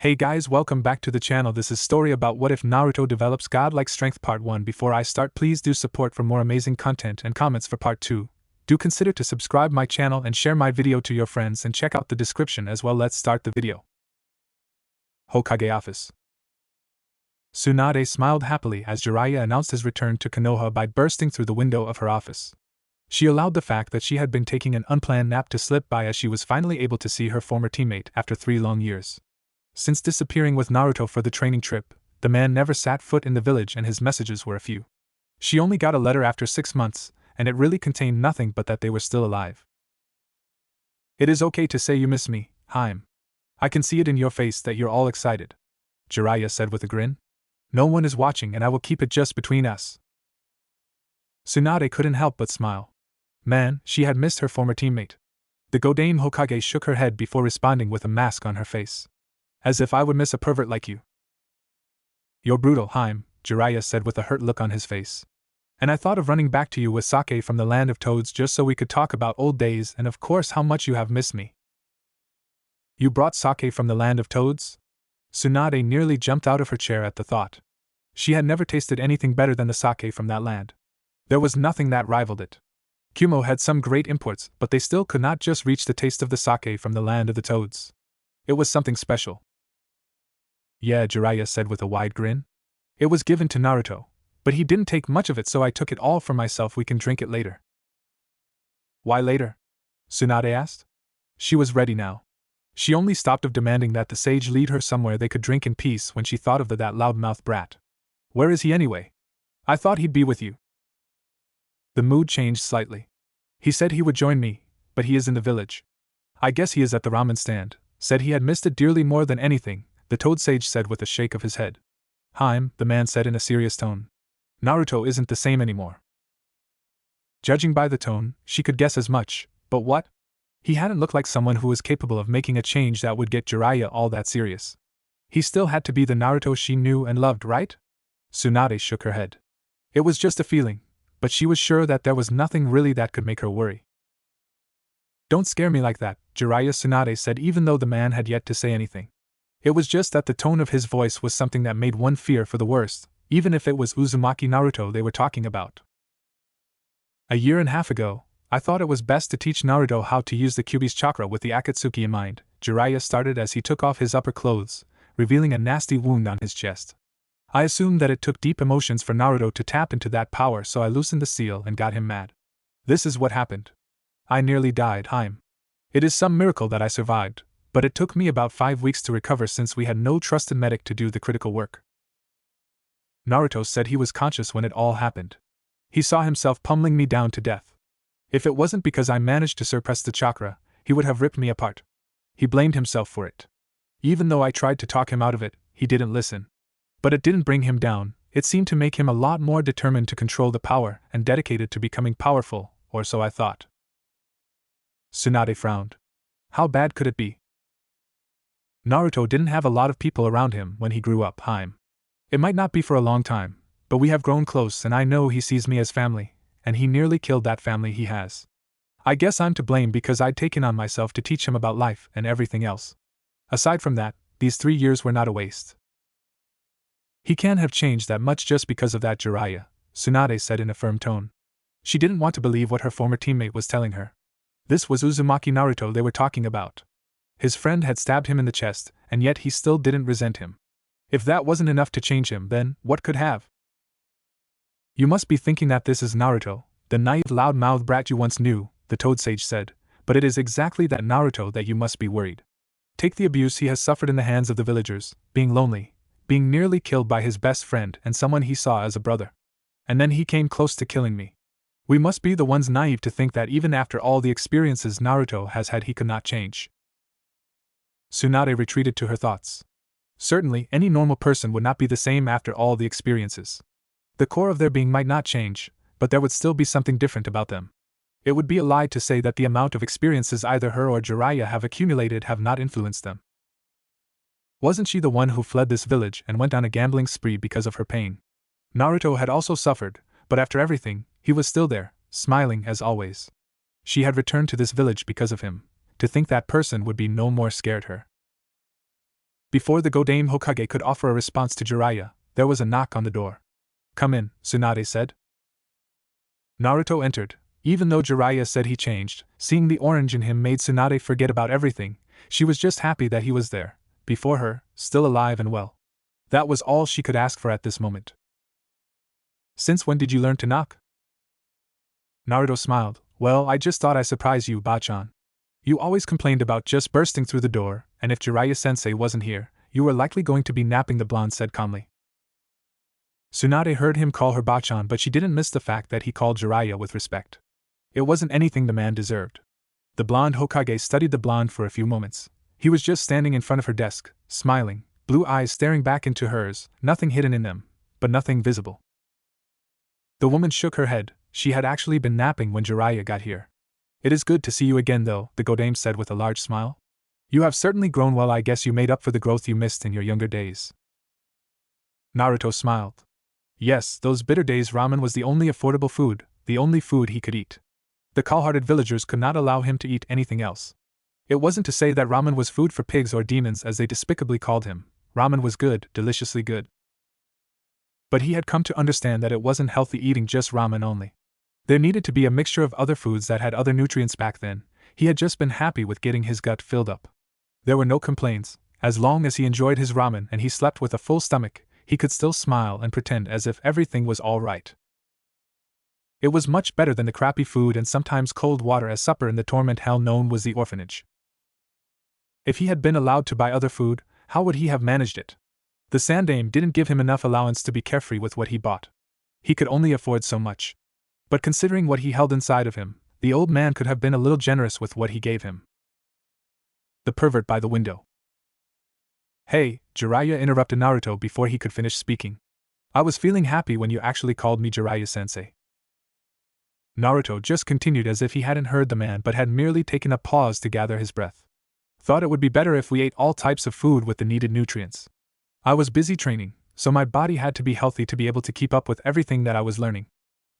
Hey guys, welcome back to the channel. This is story about what if Naruto develops godlike strength part 1. Before I start, please do support for more amazing content and comments for part 2. Do consider to subscribe my channel and share my video to your friends and check out the description as well. Let's start the video. Hokage Office. Tsunade smiled happily as Jiraiya announced his return to Konoha by bursting through the window of her office. She allowed the fact that she had been taking an unplanned nap to slip by as she was finally able to see her former teammate after 3 long years. Since disappearing with Naruto for the training trip, the man never set foot in the village and his messages were a few. She only got a letter after 6 months, and it really contained nothing but that they were still alive. It is okay to say you miss me, Haim. I can see it in your face that you're all excited, Jiraiya said with a grin. No one is watching and I will keep it just between us. Tsunade couldn't help but smile. Man, she had missed her former teammate. The Godame Hokage shook her head before responding with a mask on her face. As if I would miss a pervert like you. You're brutal, Haim, Jiraiya said with a hurt look on his face. And I thought of running back to you with sake from the land of toads just so we could talk about old days and of course how much you have missed me. You brought sake from the land of toads? Tsunade nearly jumped out of her chair at the thought. She had never tasted anything better than the sake from that land. There was nothing that rivaled it. Kumo had some great imports, but they still could not just reach the taste of the sake from the land of the toads. It was something special. Yeah, Jiraiya said with a wide grin. It was given to Naruto, but he didn't take much of it, so I took it all for myself. We can drink it later. Why later? Tsunade asked. She was ready now. She only stopped of demanding that the sage lead her somewhere they could drink in peace when she thought of that loudmouth brat. Where is he anyway? I thought he'd be with you. The mood changed slightly. He said he would join me, but he is in the village. I guess he is at the ramen stand. Said he had missed it dearly more than anything, the toad sage said with a shake of his head. Haim, the man said in a serious tone. Naruto isn't the same anymore. Judging by the tone, she could guess as much, but what? He hadn't looked like someone who was capable of making a change that would get Jiraiya all that serious. He still had to be the Naruto she knew and loved, right? Tsunade shook her head. It was just a feeling, but she was sure that there was nothing really that could make her worry. Don't scare me like that, Jiraiya, Tsunade said, even though the man had yet to say anything. It was just that the tone of his voice was something that made one fear for the worst, even if it was Uzumaki Naruto they were talking about. A year and a half ago, I thought it was best to teach Naruto how to use the Kyuubi's chakra with the Akatsuki in mind, Jiraiya started as he took off his upper clothes, revealing a nasty wound on his chest. I assumed that it took deep emotions for Naruto to tap into that power, so I loosened the seal and got him mad. This is what happened. I nearly died, Haim. It is some miracle that I survived, but it took me about 5 weeks to recover since we had no trusted medic to do the critical work. Naruto said he was conscious when it all happened. He saw himself pummeling me down to death. If it wasn't because I managed to suppress the chakra, he would have ripped me apart. He blamed himself for it. Even though I tried to talk him out of it, he didn't listen. But it didn't bring him down, it seemed to make him a lot more determined to control the power and dedicated to becoming powerful, or so I thought. Tsunade frowned. How bad could it be? Naruto didn't have a lot of people around him when he grew up, Haim. It might not be for a long time, but we have grown close and I know he sees me as family, and he nearly killed that family he has. I guess I'm to blame because I'd taken on myself to teach him about life and everything else. Aside from that, these 3 years were not a waste. He can't have changed that much just because of that, Jiraiya, Tsunade said in a firm tone. She didn't want to believe what her former teammate was telling her. This was Uzumaki Naruto they were talking about. His friend had stabbed him in the chest, and yet he still didn't resent him. If that wasn't enough to change him, then what could have? You must be thinking that this is Naruto, the naive loud-mouthed brat you once knew, the toad sage said, but it is exactly that Naruto that you must be worried. Take the abuse he has suffered in the hands of the villagers, being lonely, being nearly killed by his best friend and someone he saw as a brother. And then he came close to killing me. We must be the ones naive to think that even after all the experiences Naruto has had he could not change. Tsunade retreated to her thoughts. Certainly, any normal person would not be the same after all the experiences. The core of their being might not change, but there would still be something different about them. It would be a lie to say that the amount of experiences either her or Jiraiya have accumulated have not influenced them. Wasn't she the one who fled this village and went on a gambling spree because of her pain? Naruto had also suffered, but after everything, he was still there, smiling as always. She had returned to this village because of him. To think that person would be no more scared her. Before the Godame Hokage could offer a response to Jiraiya, there was a knock on the door. "Come in," Tsunade said. Naruto entered. Even though Jiraiya said he changed, seeing the orange in him made Tsunade forget about everything. She was just happy that he was there, before her, still alive and well. That was all she could ask for at this moment. "Since when did you learn to knock?" Naruto smiled. "Well, I just thought I'd surprise you, Bachan. You always complained about just bursting through the door, and if Jiraiya-sensei wasn't here, you were likely going to be napping," the blonde said calmly. Tsunade heard him call her Bachan, but she didn't miss the fact that he called Jiraiya with respect. It wasn't anything the man deserved. The blonde Hokage studied the blonde for a few moments. He was just standing in front of her desk, smiling, blue eyes staring back into hers, nothing hidden in them, but nothing visible. The woman shook her head. She had actually been napping when Jiraiya got here. "It is good to see you again though," the Godame said with a large smile. "You have certainly grown well. I guess you made up for the growth you missed in your younger days." Naruto smiled. Yes, those bitter days ramen was the only affordable food, the only food he could eat. The cold-hearted villagers could not allow him to eat anything else. It wasn't to say that ramen was food for pigs or demons as they despicably called him. Ramen was good, deliciously good. But he had come to understand that it wasn't healthy eating just ramen only. There needed to be a mixture of other foods that had other nutrients. Back then, he had just been happy with getting his gut filled up. There were no complaints. As long as he enjoyed his ramen and he slept with a full stomach, he could still smile and pretend as if everything was all right. It was much better than the crappy food and sometimes cold water as supper in the torment hell known was the orphanage. If he had been allowed to buy other food, how would he have managed it? The Sandaime didn't give him enough allowance to be carefree with what he bought. He could only afford so much. But considering what he held inside of him, the old man could have been a little generous with what he gave him. The pervert by the window. "Hey," Jiraiya interrupted Naruto before he could finish speaking. "I was feeling happy when you actually called me Jiraiya-sensei." Naruto just continued as if he hadn't heard the man but had merely taken a pause to gather his breath. "Thought it would be better if we ate all types of food with the needed nutrients. I was busy training, so my body had to be healthy to be able to keep up with everything that I was learning.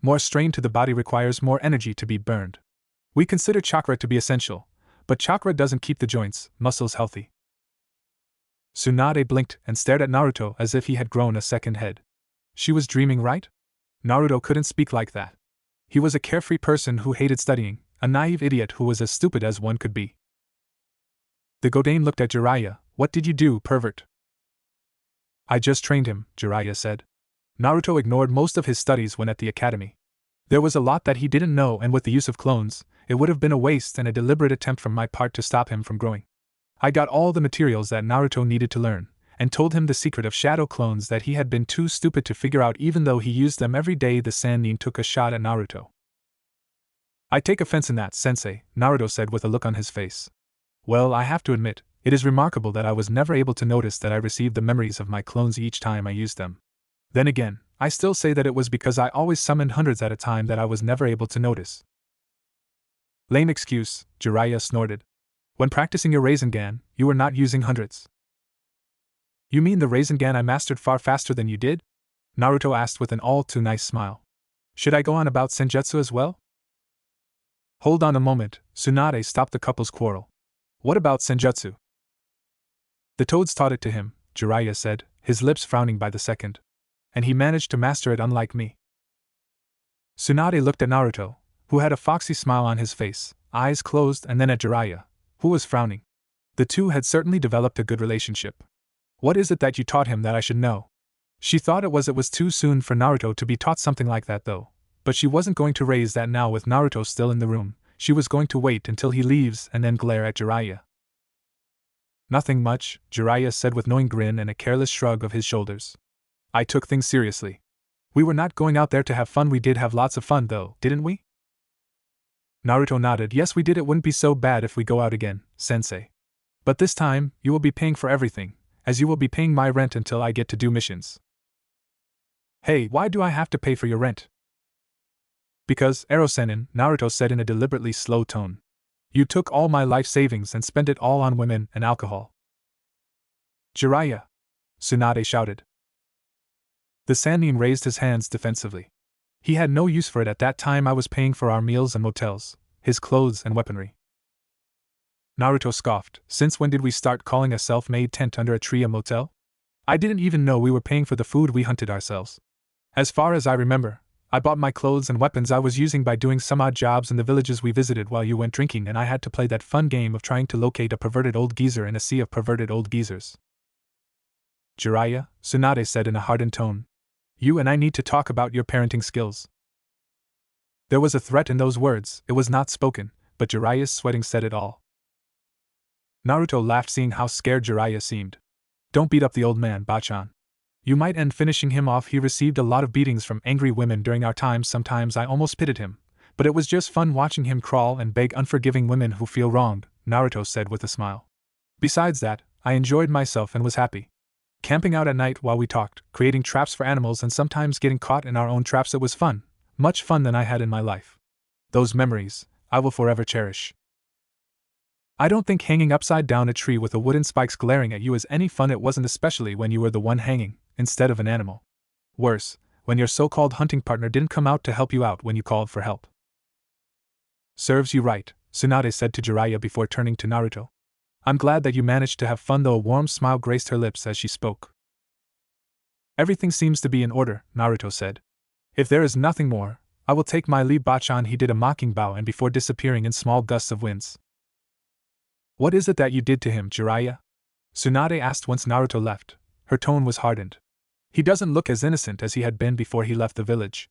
More strain to the body requires more energy to be burned. We consider chakra to be essential, but chakra doesn't keep the joints, muscles healthy." Tsunade blinked and stared at Naruto as if he had grown a second head. She was dreaming, right? Naruto couldn't speak like that. He was a carefree person who hated studying, a naive idiot who was as stupid as one could be. The Godame looked at Jiraiya. "What did you do, pervert?" "I just trained him," Jiraiya said. Naruto ignored most of his studies when at the academy. There was a lot that he didn't know, and with the use of clones, it would have been a waste and a deliberate attempt from my part to stop him from growing. I got all the materials that Naruto needed to learn, and told him the secret of shadow clones that he had been too stupid to figure out even though he used them every day. The Sannin took a shot at Naruto. "I take offense in that, sensei," Naruto said with a look on his face. "Well, I have to admit, it is remarkable that I was never able to notice that I received the memories of my clones each time I used them. Then again, I still say that it was because I always summoned hundreds at a time that I was never able to notice." "Lame excuse," Jiraiya snorted. "When practicing your Rasengan, you were not using hundreds." "You mean the Rasengan I mastered far faster than you did?" Naruto asked with an all-too-nice smile. "Should I go on about Senjutsu as well?" "Hold on a moment," Tsunade stopped the couple's quarrel. "What about Senjutsu?" "The toads taught it to him," Jiraiya said, his lips frowning by the second. "And he managed to master it unlike me." Tsunade looked at Naruto, who had a foxy smile on his face, eyes closed, and then at Jiraiya, who was frowning. The two had certainly developed a good relationship. "What is it that you taught him that I should know?" She thought it was too soon for Naruto to be taught something like that though, but she wasn't going to raise that now with Naruto still in the room. She was going to wait until he leaves and then glare at Jiraiya. "Nothing much," Jiraiya said with knowing grin and a careless shrug of his shoulders. "I took things seriously. We were not going out there to have fun. We did have lots of fun though, didn't we?" Naruto nodded. "Yes, we did. It wouldn't be so bad if we go out again, sensei. But this time, you will be paying for everything, as you will be paying my rent until I get to do missions." "Hey, why do I have to pay for your rent?" "Because, Erosenin," Naruto said in a deliberately slow tone. "You took all my life savings and spent it all on women and alcohol." "Jiraiya!" Tsunade shouted. The Sannin raised his hands defensively. He had no use for it at that time. "I was paying for our meals and motels, his clothes and weaponry." Naruto scoffed. Since when did we start calling a self-made tent under a tree a motel? I didn't even know we were paying for the food we hunted ourselves. As far as I remember, I bought my clothes and weapons I was using by doing some odd jobs in the villages we visited while you went drinking, and I had to play that fun game of trying to locate a perverted old geezer in a sea of perverted old geezers. Jiraiya, Tsunade said in a hardened tone. You and I need to talk about your parenting skills. There was a threat in those words. It was not spoken, but Jiraiya's sweating said it all. Naruto laughed, seeing how scared Jiraiya seemed. Don't beat up the old man, Bachan. You might end finishing him off. He received a lot of beatings from angry women during our time. Sometimes I almost pitied him, but it was just fun watching him crawl and beg unforgiving women who feel wronged, Naruto said with a smile. Besides that, I enjoyed myself and was happy. Camping out at night while we talked, creating traps for animals, and sometimes getting caught in our own traps. It was fun, much fun than I had in my life. Those memories, I will forever cherish. I don't think hanging upside down a tree with the wooden spikes glaring at you is any fun. It wasn't, especially when you were the one hanging, instead of an animal. Worse, when your so-called hunting partner didn't come out to help you out when you called for help. Serves you right, Tsunade said to Jiraiya before turning to Naruto. I'm glad that you managed to have fun, though. A warm smile graced her lips as she spoke. Everything seems to be in order, Naruto said. If there is nothing more, I will take my leave. Bachan. He did a mocking bow and before disappearing in small gusts of winds. What is it that you did to him, Jiraiya? Tsunade asked once Naruto left. Her tone was hardened. He doesn't look as innocent as he had been before he left the village.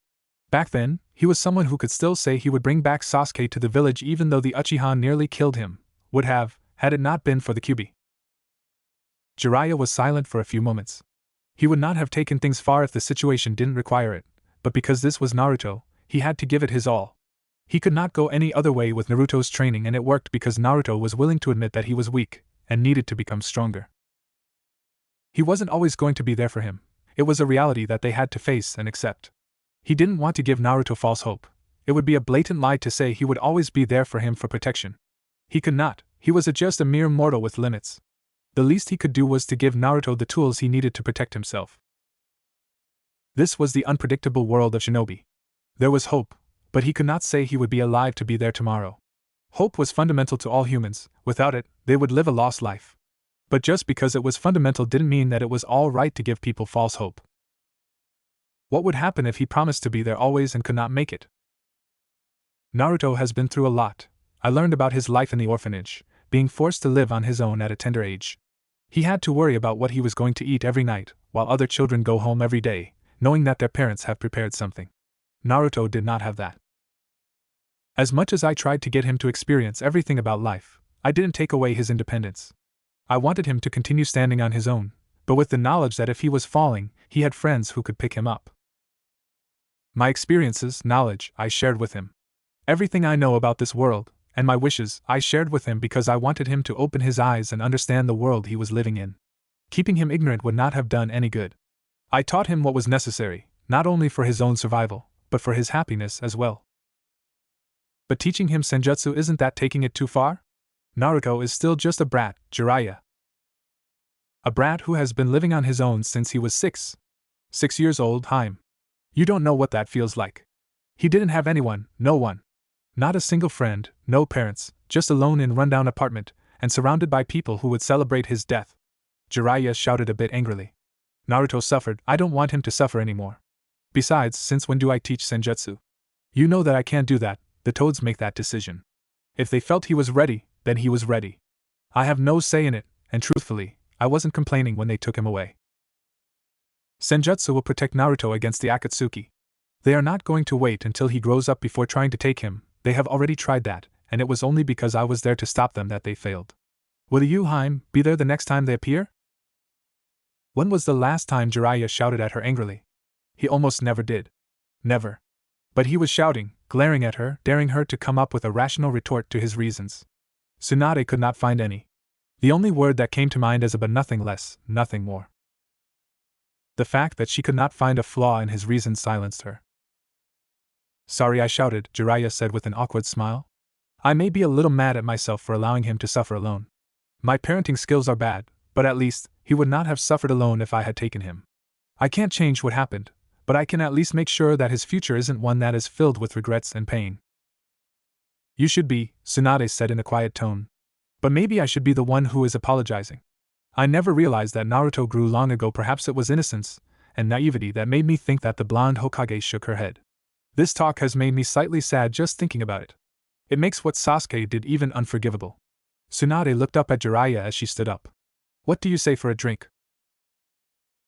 Back then, he was someone who could still say he would bring back Sasuke to the village even though the Uchiha nearly killed him. Would have, had it not been for the Kyuubi. Jiraiya was silent for a few moments. He would not have taken things far if the situation didn't require it, but because this was Naruto, he had to give it his all. He could not go any other way with Naruto's training, and it worked because Naruto was willing to admit that he was weak and needed to become stronger. He wasn't always going to be there for him. It was a reality that they had to face and accept. He didn't want to give Naruto false hope. It would be a blatant lie to say he would always be there for him for protection. He could not. He was just a mere mortal with limits. The least he could do was to give Naruto the tools he needed to protect himself. This was the unpredictable world of shinobi. There was hope, but he could not say he would be alive to be there tomorrow. Hope was fundamental to all humans. Without it, they would live a lost life. But just because it was fundamental didn't mean that it was all right to give people false hope. What would happen if he promised to be there always and could not make it? Naruto has been through a lot. I learned about his life in the orphanage, being forced to live on his own at a tender age. He had to worry about what he was going to eat every night, while other children go home every day, knowing that their parents have prepared something. Naruto did not have that. As much as I tried to get him to experience everything about life, I didn't take away his independence. I wanted him to continue standing on his own, but with the knowledge that if he was falling, he had friends who could pick him up. My experiences, knowledge, I shared with him. Everything I know about this world, and my wishes, I shared with him because I wanted him to open his eyes and understand the world he was living in. Keeping him ignorant would not have done any good. I taught him what was necessary, not only for his own survival, but for his happiness as well. But teaching him senjutsu, isn't that taking it too far? Naruto is still just a brat, Jiraiya. A brat who has been living on his own since he was 6 years old. You don't know what that feels like. He didn't have anyone, no one. Not a single friend, no parents, just alone in rundown apartment, and surrounded by people who would celebrate his death. Jiraiya shouted a bit angrily. Naruto suffered. I don't want him to suffer anymore. Besides, since when do I teach senjutsu? You know that I can't do that. The Toads make that decision. If they felt he was ready, then he was ready. I have no say in it, and truthfully, I wasn't complaining when they took him away. Senjutsu will protect Naruto against the Akatsuki. They are not going to wait until he grows up before trying to take him. They have already tried that, and it was only because I was there to stop them that they failed. Will you, be there the next time they appear? When was the last time Jiraiya shouted at her angrily? He almost never did. Never. But he was shouting, glaring at her, daring her to come up with a rational retort to his reasons. Tsunade could not find any. The only word that came to mind is but nothing less, nothing more. The fact that she could not find a flaw in his reasons silenced her. Sorry I shouted, Jiraiya said with an awkward smile. I may be a little mad at myself for allowing him to suffer alone. My parenting skills are bad, but at least, he would not have suffered alone if I had taken him. I can't change what happened, but I can at least make sure that his future isn't one that is filled with regrets and pain. You should be, Tsunade said in a quiet tone. But maybe I should be the one who is apologizing. I never realized that Naruto grew long ago. Perhaps it was innocence and naivety that made me think that. The blonde Hokage shook her head. This talk has made me slightly sad just thinking about it. It makes what Sasuke did even unforgivable. Tsunade looked up at Jiraiya as she stood up. What do you say for a drink?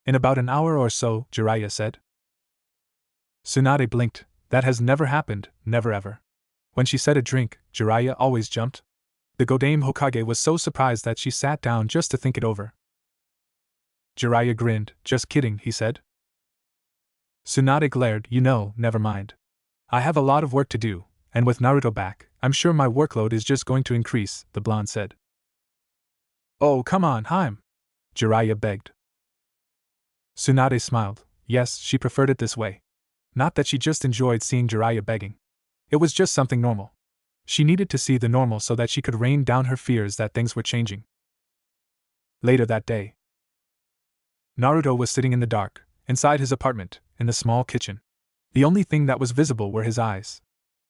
In about an hour or so, Jiraiya said. Tsunade blinked. That has never happened, never ever. When she said a drink, Jiraiya always jumped. The Godame Hokage was so surprised that she sat down just to think it over. Jiraiya grinned. Just kidding, he said. Tsunade glared. Never mind. I have a lot of work to do, and with Naruto back, I'm sure my workload is just going to increase, the blonde said. Oh, come on, Haim, Jiraiya begged. Tsunade smiled. Yes, she preferred it this way. Not that she just enjoyed seeing Jiraiya begging. It was just something normal. She needed to see the normal so that she could rain down her fears that things were changing. Later that day, Naruto was sitting in the dark, inside his apartment, in the small kitchen. The only thing that was visible were his eyes.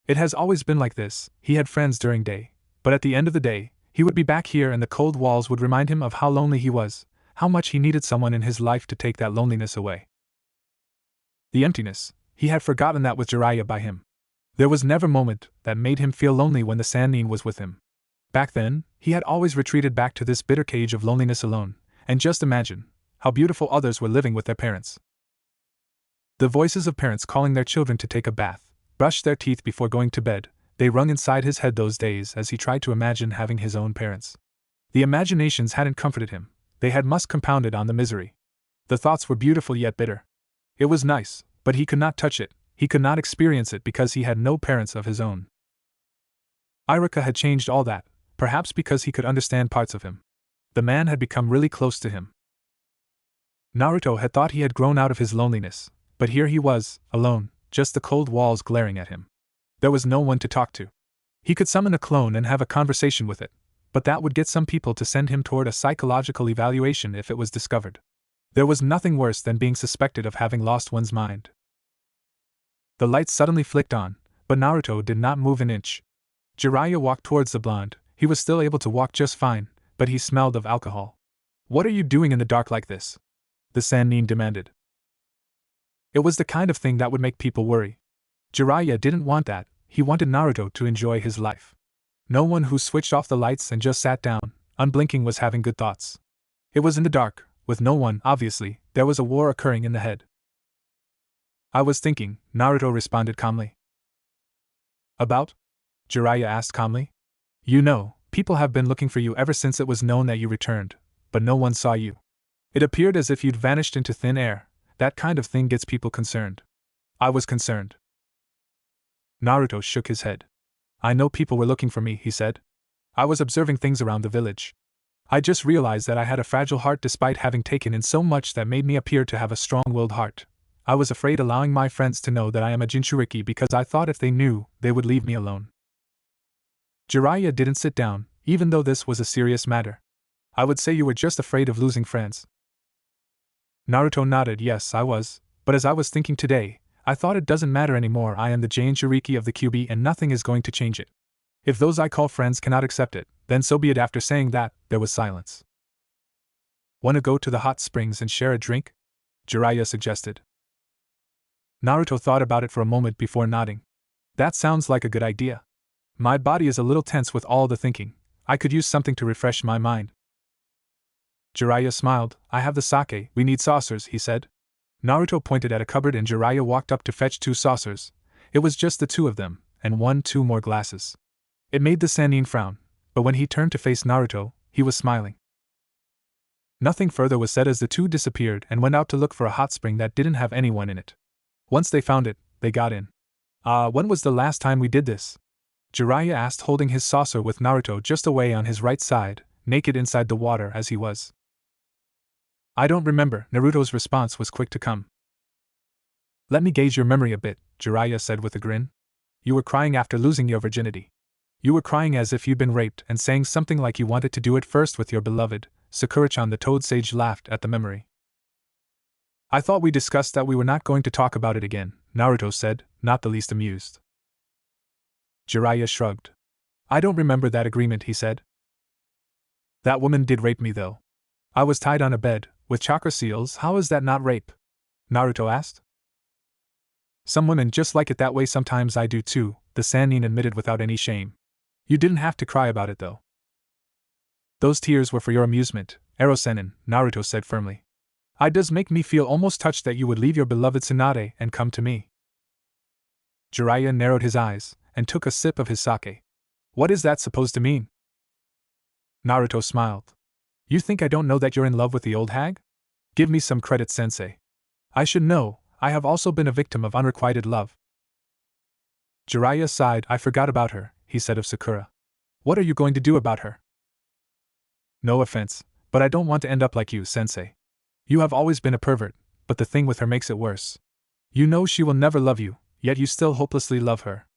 It has always been like this. He had friends during day, but at the end of the day, he would be back here and the cold walls would remind him of how lonely he was, how much he needed someone in his life to take that loneliness away. The emptiness, he had forgotten that with Jiraiya by him. There was never a moment that made him feel lonely when the Sannin was with him. Back then, he had always retreated back to this bitter cage of loneliness alone, and just imagine how beautiful others were living with their parents. The voices of parents calling their children to take a bath, brush their teeth before going to bed, they rung inside his head those days as he tried to imagine having his own parents. The imaginations hadn't comforted him, they had must compounded on the misery. The thoughts were beautiful yet bitter. It was nice, but he could not touch it, he could not experience it because he had no parents of his own. Iruka had changed all that, perhaps because he could understand parts of him. The man had become really close to him. Naruto had thought he had grown out of his loneliness, but here he was, alone, just the cold walls glaring at him. There was no one to talk to. He could summon a clone and have a conversation with it, but that would get some people to send him toward a psychological evaluation if it was discovered. There was nothing worse than being suspected of having lost one's mind. The lights suddenly flicked on, but Naruto did not move an inch. Jiraiya walked towards the blonde. He was still able to walk just fine, but he smelled of alcohol. What are you doing in the dark like this? The Sannin demanded. It was the kind of thing that would make people worry. Jiraiya didn't want that, he wanted Naruto to enjoy his life. No one who switched off the lights and just sat down, unblinking, was having good thoughts. It was in the dark, with no one, obviously, there was a war occurring in the head. I was thinking, Naruto responded calmly. About? Jiraiya asked calmly. People have been looking for you ever since it was known that you returned, but no one saw you. It appeared as if you'd vanished into thin air. That kind of thing gets people concerned. I was concerned. Naruto shook his head. I know people were looking for me, he said. I was observing things around the village. I just realized that I had a fragile heart despite having taken in so much that made me appear to have a strong-willed heart. I was afraid allowing my friends to know that I am a Jinchuriki because I thought if they knew, they would leave me alone. Jiraiya didn't sit down, even though this was a serious matter. I would say you were just afraid of losing friends. Naruto nodded. Yes, I was, but as I was thinking today, I thought it doesn't matter anymore. I am the Jinchuriki of the Kyuubi and nothing is going to change it. If those I call friends cannot accept it, then so be it. After saying that, there was silence. Want to go to the hot springs and share a drink? Jiraiya suggested. Naruto thought about it for a moment before nodding. That sounds like a good idea. My body is a little tense with all the thinking. I could use something to refresh my mind. Jiraiya smiled. I have the sake, we need saucers, he said. Naruto pointed at a cupboard and Jiraiya walked up to fetch 2 saucers. It was just the 2 of them, and 2 more glasses. It made the Sannin frown, but when he turned to face Naruto, he was smiling. Nothing further was said as the 2 disappeared and went out to look for a hot spring that didn't have anyone in it. Once they found it, they got in. When was the last time we did this? Jiraiya asked, holding his saucer with Naruto just away on his right side, naked inside the water as he was. I don't remember. Naruto's response was quick to come. Let me gauge your memory a bit, Jiraiya said with a grin. You were crying after losing your virginity. You were crying as if you'd been raped and saying something like you wanted to do it first with your beloved. Sakura-chan the Toad Sage laughed at the memory. I thought we discussed that we were not going to talk about it again, Naruto said, not the least amused. Jiraiya shrugged. I don't remember that agreement, he said. That woman did rape me though. I was tied on a bed, with chakra seals. How is that not rape? Naruto asked. Some women just like it that way. Sometimes I do too, the Sannin admitted without any shame. You didn't have to cry about it though. Those tears were for your amusement, Ero-sennin, Naruto said firmly. It does make me feel almost touched that you would leave your beloved Tsunade and come to me. Jiraiya narrowed his eyes and took a sip of his sake. What is that supposed to mean? Naruto smiled. You think I don't know that you're in love with the old hag? Give me some credit, sensei. I should know, I have also been a victim of unrequited love. Jiraiya sighed. I forgot about her, he said of Sakura. What are you going to do about her? No offense, but I don't want to end up like you, sensei. You have always been a pervert, but the thing with her makes it worse. You know she will never love you, yet you still hopelessly love her.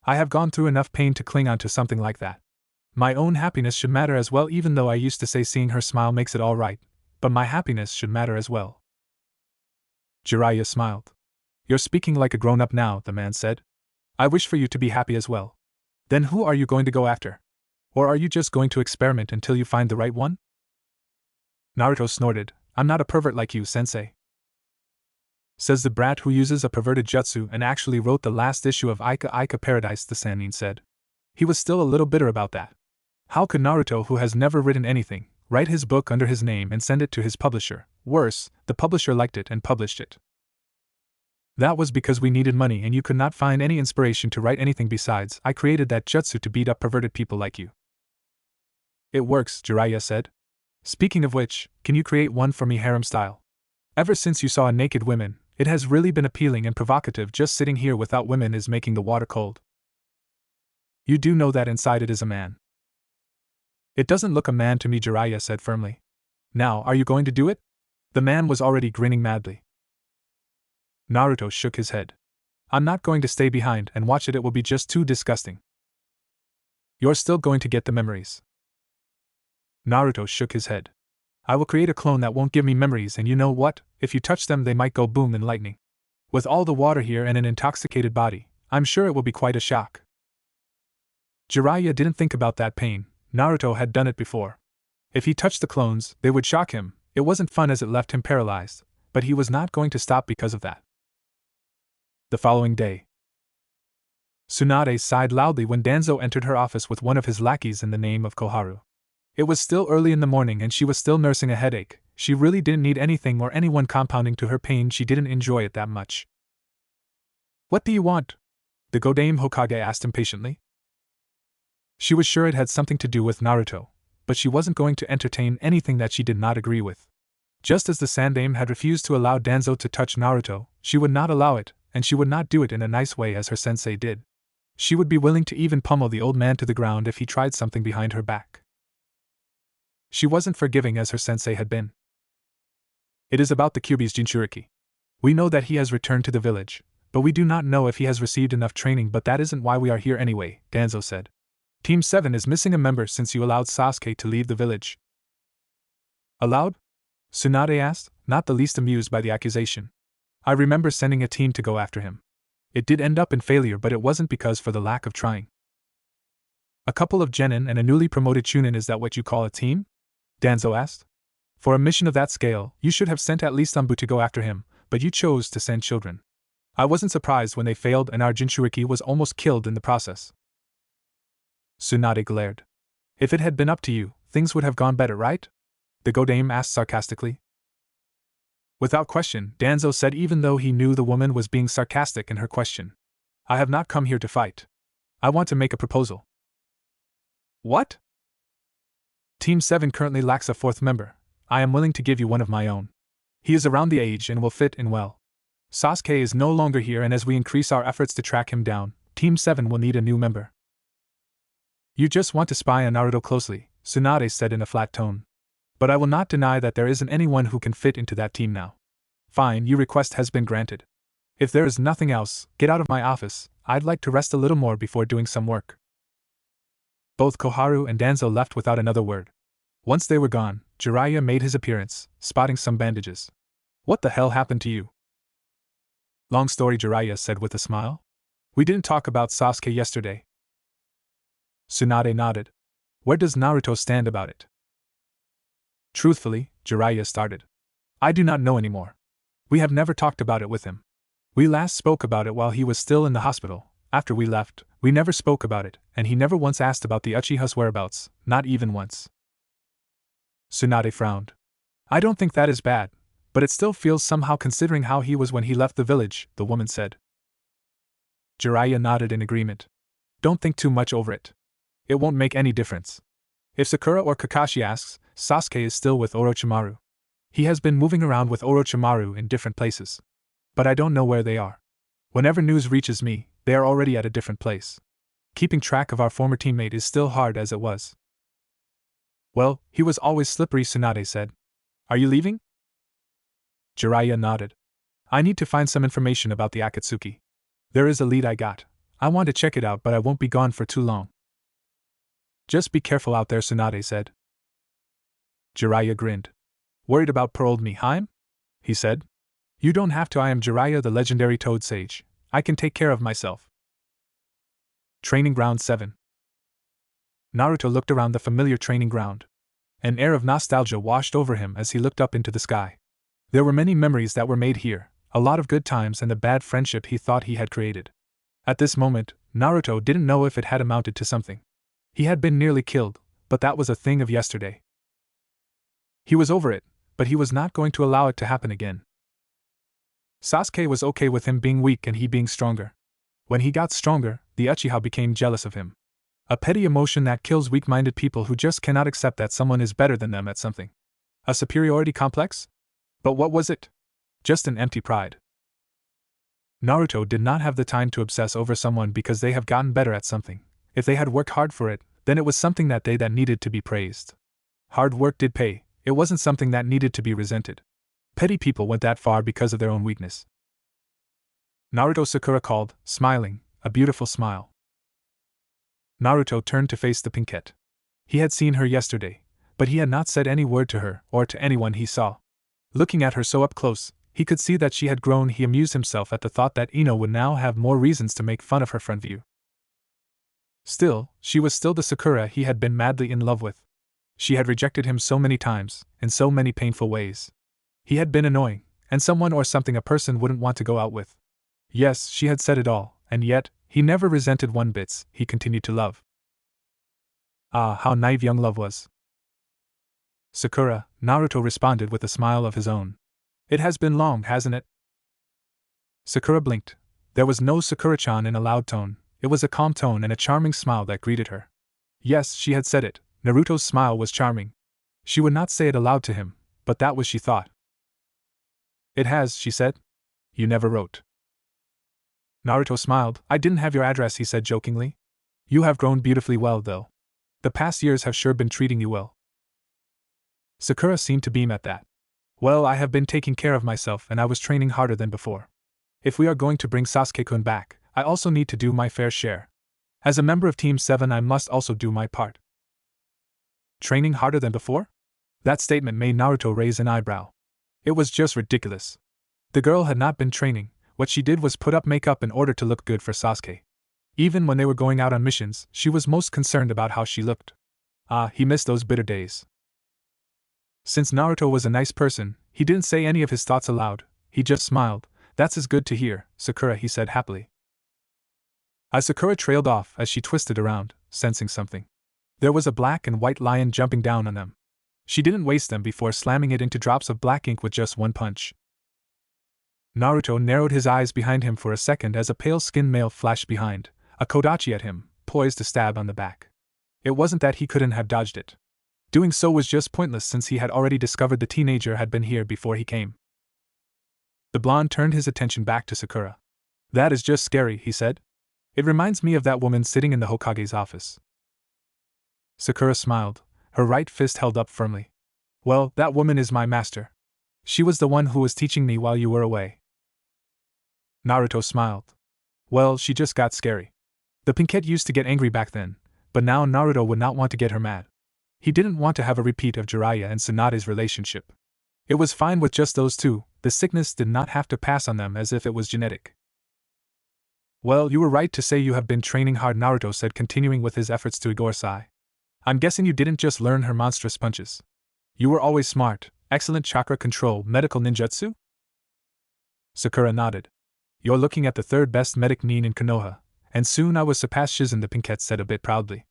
I have gone through enough pain to cling on to something like that. My own happiness should matter as well, even though I used to say seeing her smile makes it all right, but my happiness should matter as well. Jiraiya smiled. You're speaking like a grown-up now, the man said. I wish for you to be happy as well. Then who are you going to go after? Or are you just going to experiment until you find the right one? Naruto snorted. I'm not a pervert like you, sensei. Says the brat who uses a perverted jutsu and actually wrote the last issue of Ika Ika Paradise, the Sannin said. He was still a little bitter about that. How could Naruto, who has never written anything, write his book under his name and send it to his publisher? Worse, the publisher liked it and published it. That was because we needed money and you could not find any inspiration to write anything besides. I created that jutsu to beat up perverted people like you. It works, Jiraiya said. Speaking of which, can you create one for me harem style? Ever since you saw a naked woman, it has really been appealing and provocative. Just sitting here without women is making the water cold. You do know that inside it is a man. It doesn't look a man to me, Jiraiya said firmly. Now, are you going to do it? The man was already grinning madly. Naruto shook his head. I'm not going to stay behind and watch it. It will be just too disgusting. You're still going to get the memories. Naruto shook his head. I will create a clone that won't give me memories, and you know what? If you touch them, they might go boom in lightning. With all the water here and an intoxicated body, I'm sure it will be quite a shock. Jiraiya didn't think about that pain. Naruto had done it before. If he touched the clones, they would shock him. It wasn't fun as it left him paralyzed, but he was not going to stop because of that. The following day, Tsunade sighed loudly when Danzo entered her office with one of his lackeys in the name of Koharu. It was still early in the morning and she was still nursing a headache. She really didn't need anything or anyone compounding to her pain. She didn't enjoy it that much. What do you want? The Godame Hokage asked impatiently. She was sure it had something to do with Naruto, but she wasn't going to entertain anything that she did not agree with. Just as the Sandaime had refused to allow Danzo to touch Naruto, she would not allow it, and she would not do it in a nice way as her sensei did. She would be willing to even pummel the old man to the ground if he tried something behind her back. She wasn't forgiving as her sensei had been. It is about the Kyuubi's Jinchuriki. We know that he has returned to the village, but we do not know if he has received enough training. But that isn't why we are here anyway, Danzo said. Team 7 is missing a member since you allowed Sasuke to leave the village. Allowed? Tsunade asked, not the least amused by the accusation. I remember sending a team to go after him. It did end up in failure, but it wasn't because for the lack of trying. A couple of genin and a newly promoted chunin, is that what you call a team? Danzo asked. For a mission of that scale, you should have sent at least Anbu to go after him, but you chose to send children. I wasn't surprised when they failed and our Jinchuriki was almost killed in the process. Tsunade glared. If it had been up to you, things would have gone better, right? The Godame asked sarcastically. Without question, Danzo said, even though he knew the woman was being sarcastic in her question. I have not come here to fight. I want to make a proposal. What? Team 7 currently lacks a 4th member. I am willing to give you one of my own. He is around the age and will fit in well. Sasuke is no longer here, and as we increase our efforts to track him down, Team 7 will need a new member. You just want to spy on Naruto closely, Tsunade said in a flat tone. But I will not deny that there isn't anyone who can fit into that team now. Fine, your request has been granted. If there is nothing else, get out of my office. I'd like to rest a little more before doing some work. Both Koharu and Danzo left without another word. Once they were gone, Jiraiya made his appearance, spotting some bandages. What the hell happened to you? Long story, Jiraiya said with a smile. We didn't talk about Sasuke yesterday. Tsunade nodded. Where does Naruto stand about it? Truthfully, Jiraiya started. I do not know anymore. We have never talked about it with him. We last spoke about it while he was still in the hospital. After we left, we never spoke about it, and he never once asked about the Uchiha's whereabouts, not even once. Tsunade frowned. I don't think that is bad, but it still feels somehow considering how he was when he left the village, the woman said. Jiraiya nodded in agreement. Don't think too much over it. It won't make any difference. If Sakura or Kakashi asks, Sasuke is still with Orochimaru. He has been moving around with Orochimaru in different places. But I don't know where they are. Whenever news reaches me, they are already at a different place. Keeping track of our former teammate is still hard as it was. Well, he was always slippery, Tsunade said. Are you leaving? Jiraiya nodded. I need to find some information about the Akatsuki. There is a lead I got. I want to check it out, but I won't be gone for too long. Just be careful out there, Tsunade said. Jiraiya grinned. Worried about poor old me, Haim? He said. You don't have to. I am Jiraiya, the legendary Toad Sage. I can take care of myself. Training Ground 7. Naruto looked around the familiar training ground. An air of nostalgia washed over him as he looked up into the sky. There were many memories that were made here, a lot of good times and the bad friendship he thought he had created. At this moment, Naruto didn't know if it had amounted to something. He had been nearly killed, but that was a thing of yesterday. He was over it, but he was not going to allow it to happen again. Sasuke was okay with him being weak and he being stronger. When he got stronger, the Uchiha became jealous of him. A petty emotion that kills weak-minded people who just cannot accept that someone is better than them at something. A superiority complex? But what was it? Just an empty pride. Naruto did not have the time to obsess over someone because they have gotten better at something. If they had worked hard for it, then it was something that needed to be praised. Hard work did pay, it wasn't something that needed to be resented. Petty people went that far because of their own weakness. Naruto, Sakura called, smiling, a beautiful smile. Naruto turned to face the Pinkette. He had seen her yesterday, but he had not said any word to her or to anyone he saw. Looking at her so up close, he could see that she had grown. He amused himself at the thought that Ino would now have more reasons to make fun of her front view. Still, she was still the Sakura he had been madly in love with. She had rejected him so many times, in so many painful ways. He had been annoying, and someone or something a person wouldn't want to go out with. Yes, she had said it all, and yet, he never resented one bit. He continued to love. Ah, how naive young love was. Sakura, Naruto responded with a smile of his own. It has been long, hasn't it? Sakura blinked. There was no Sakura-chan in a loud tone, it was a calm tone and a charming smile that greeted her. Yes, she had said it, Naruto's smile was charming. She would not say it aloud to him, but that was she thought. It has, she said. You never wrote. Naruto smiled. I didn't have your address, he said jokingly. You have grown beautifully well, though. The past years have sure been treating you well. Sakura seemed to beam at that. Well, I have been taking care of myself and I was training harder than before. If we are going to bring Sasuke-kun back, I also need to do my fair share. As a member of Team 7, I must also do my part. Training harder than before? That statement made Naruto raise an eyebrow. It was just ridiculous. The girl had not been training. What she did was put up makeup in order to look good for Sasuke. Even when they were going out on missions, she was most concerned about how she looked. Ah, he missed those bitter days. Since Naruto was a nice person, he didn't say any of his thoughts aloud, he just smiled. That's as good to hear, Sakura, he said happily. As Sakura trailed off as she twisted around, sensing something. There was a black and white lion jumping down on them. She didn't waste them before slamming it into drops of black ink with just one punch. Naruto narrowed his eyes behind him for a second as a pale-skinned male flashed behind, a kodachi at him, poised to stab on the back. It wasn't that he couldn't have dodged it. Doing so was just pointless since he had already discovered the teenager had been here before he came. The blonde turned his attention back to Sakura. That is just scary, he said. It reminds me of that woman sitting in the Hokage's office. Sakura smiled, her right fist held up firmly. Well, that woman is my master. She was the one who was teaching me while you were away. Naruto smiled. Well, she just got scary. The Pinkette used to get angry back then, but now Naruto would not want to get her mad. He didn't want to have a repeat of Jiraiya and Tsunade's relationship. It was fine with just those two, the sickness did not have to pass on them as if it was genetic. Well, you were right to say you have been training hard, Naruto said, continuing with his efforts to ignore Sai. I'm guessing you didn't just learn her monstrous punches. You were always smart, excellent chakra control, medical ninjutsu? Sakura nodded. You're looking at the third best medic nin in Konoha, and soon I will surpass Shizen, the Pinkette said a bit proudly.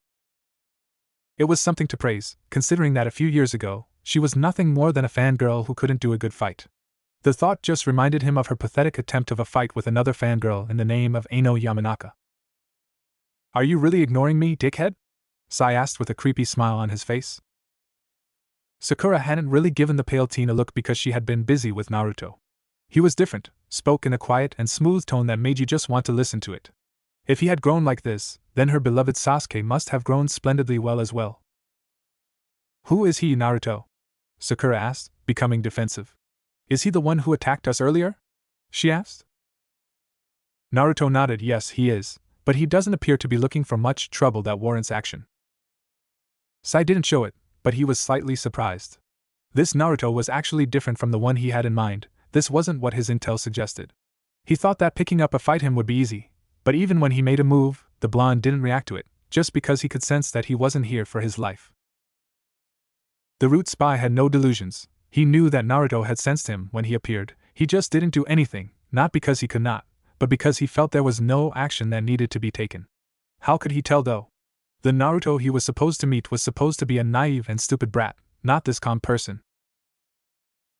It was something to praise, considering that a few years ago, she was nothing more than a fangirl who couldn't do a good fight. The thought just reminded him of her pathetic attempt of a fight with another fangirl in the name of Aino Yamanaka. Are you really ignoring me, dickhead? Sai asked with a creepy smile on his face. Sakura hadn't really given the pale teen a look because she had been busy with Naruto. He was different, spoke in a quiet and smooth tone that made you just want to listen to it. If he had grown like this, then her beloved Sasuke must have grown splendidly well as well. Who is he, Naruto? Sakura asked, becoming defensive. Is he the one who attacked us earlier? She asked. Naruto nodded. Yes, he is, but he doesn't appear to be looking for much trouble that warrants action. Sai didn't show it, but he was slightly surprised. This Naruto was actually different from the one he had in mind. This wasn't what his intel suggested. He thought that picking up a fight him would be easy, but even when he made a move, the blonde didn't react to it, just because he could sense that he wasn't here for his life. The root spy had no delusions. He knew that Naruto had sensed him when he appeared. He just didn't do anything, not because he could not, but because he felt there was no action that needed to be taken. How could he tell though? The Naruto he was supposed to meet was supposed to be a naive and stupid brat, not this calm person.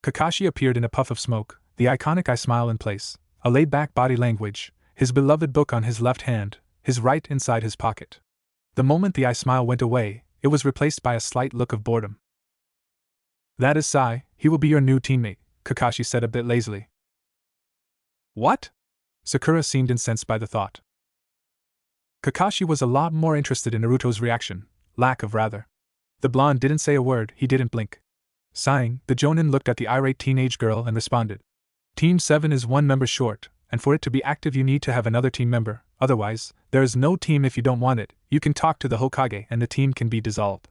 Kakashi appeared in a puff of smoke, the iconic eye smile in place, a laid-back body language, his beloved book on his left hand, his right inside his pocket. The moment the eye smile went away, it was replaced by a slight look of boredom. That is Sai, he will be your new teammate, Kakashi said a bit lazily. What? Sakura seemed incensed by the thought. Kakashi was a lot more interested in Naruto's reaction, lack of rather. The blonde didn't say a word, he didn't blink. Sighing, the Jonin looked at the irate teenage girl and responded. Team 7 is one member short, and for it to be active you need to have another team member, otherwise, there is no team if you don't want it. You can talk to the Hokage and the team can be dissolved.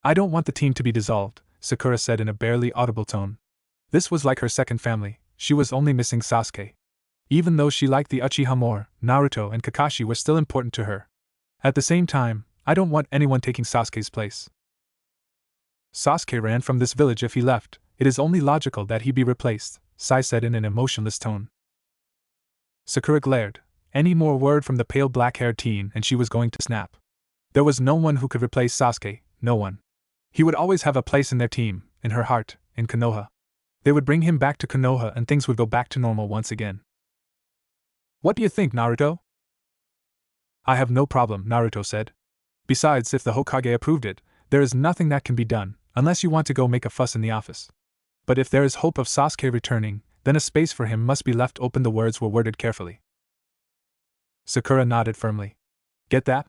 I don't want the team to be dissolved, Sakura said in a barely audible tone. This was like her second family, she was only missing Sasuke. Even though she liked the Uchiha more, Naruto and Kakashi were still important to her. At the same time, I don't want anyone taking Sasuke's place. Sasuke ran from this village. If he left, it is only logical that he be replaced, Sai said in an emotionless tone. Sakura glared. Any more word from the pale black-haired teen and she was going to snap. There was no one who could replace Sasuke, no one. He would always have a place in their team, in her heart, in Konoha. They would bring him back to Konoha and things would go back to normal once again. What do you think, Naruto? I have no problem, Naruto said. Besides, if the Hokage approved it, there is nothing that can be done, unless you want to go make a fuss in the office. But if there is hope of Sasuke returning, then a space for him must be left open. The words were worded carefully. Sakura nodded firmly. Get that?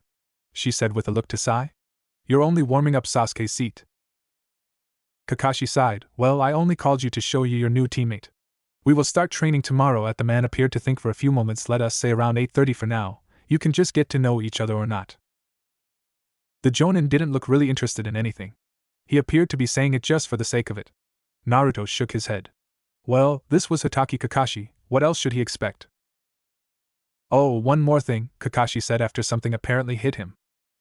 She said with a look to Sai. You're only warming up Sasuke's seat. Kakashi sighed. Well, I only called you to show you your new teammate. We will start training tomorrow. The man appeared to think for a few moments. Let us say around 8:30 for now. You can just get to know each other or not. The Jonin didn't look really interested in anything. He appeared to be saying it just for the sake of it. Naruto shook his head. Well, this was Hitaki Kakashi, what else should he expect? Oh, one more thing, Kakashi said after something apparently hit him.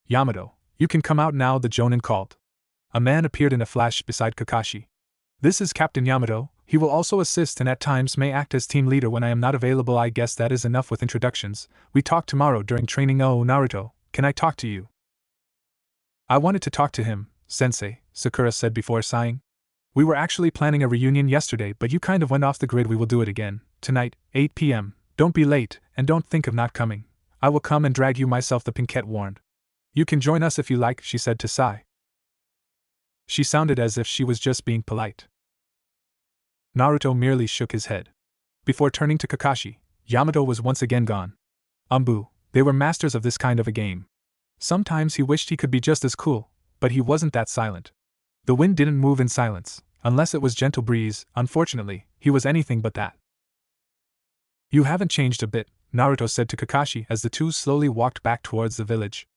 Yamato, you can come out now, the Jonin called. A man appeared in a flash beside Kakashi. This is Captain Yamato. He will also assist and at times may act as team leader when I am not available. I guess that is enough with introductions. We talk tomorrow during training. Oh, Naruto, can I talk to you? I wanted to talk to him, Sensei, Sakura said before sighing. We were actually planning a reunion yesterday, but you kind of went off the grid. We will do it again, tonight, 8 p.m. Don't be late, and don't think of not coming. I will come and drag you myself, the Pinkette warned. You can join us if you like, she said to Sai. She sounded as if she was just being polite. Naruto merely shook his head. Before turning to Kakashi, Yamato was once again gone. They were masters of this kind of a game. Sometimes he wished he could be just as cool, but he wasn't that silent. The wind didn't move in silence, unless it was gentle breeze. Unfortunately, he was anything but that. You haven't changed a bit, Naruto said to Kakashi as the two slowly walked back towards the village.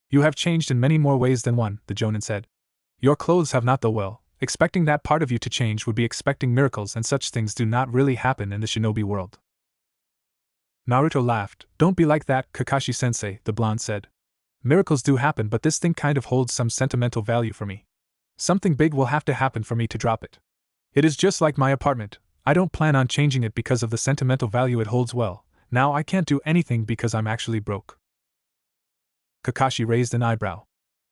You have changed in many more ways than one, the Jonin said. Your clothes have not, though. Well, expecting that part of you to change would be expecting miracles, and such things do not really happen in the shinobi world. Naruto laughed. Don't be like that, Kakashi-sensei, the blonde said. Miracles do happen, but this thing kind of holds some sentimental value for me. Something big will have to happen for me to drop it. It is just like my apartment. I don't plan on changing it because of the sentimental value it holds. Well, now I can't do anything because I'm actually broke. Kakashi raised an eyebrow.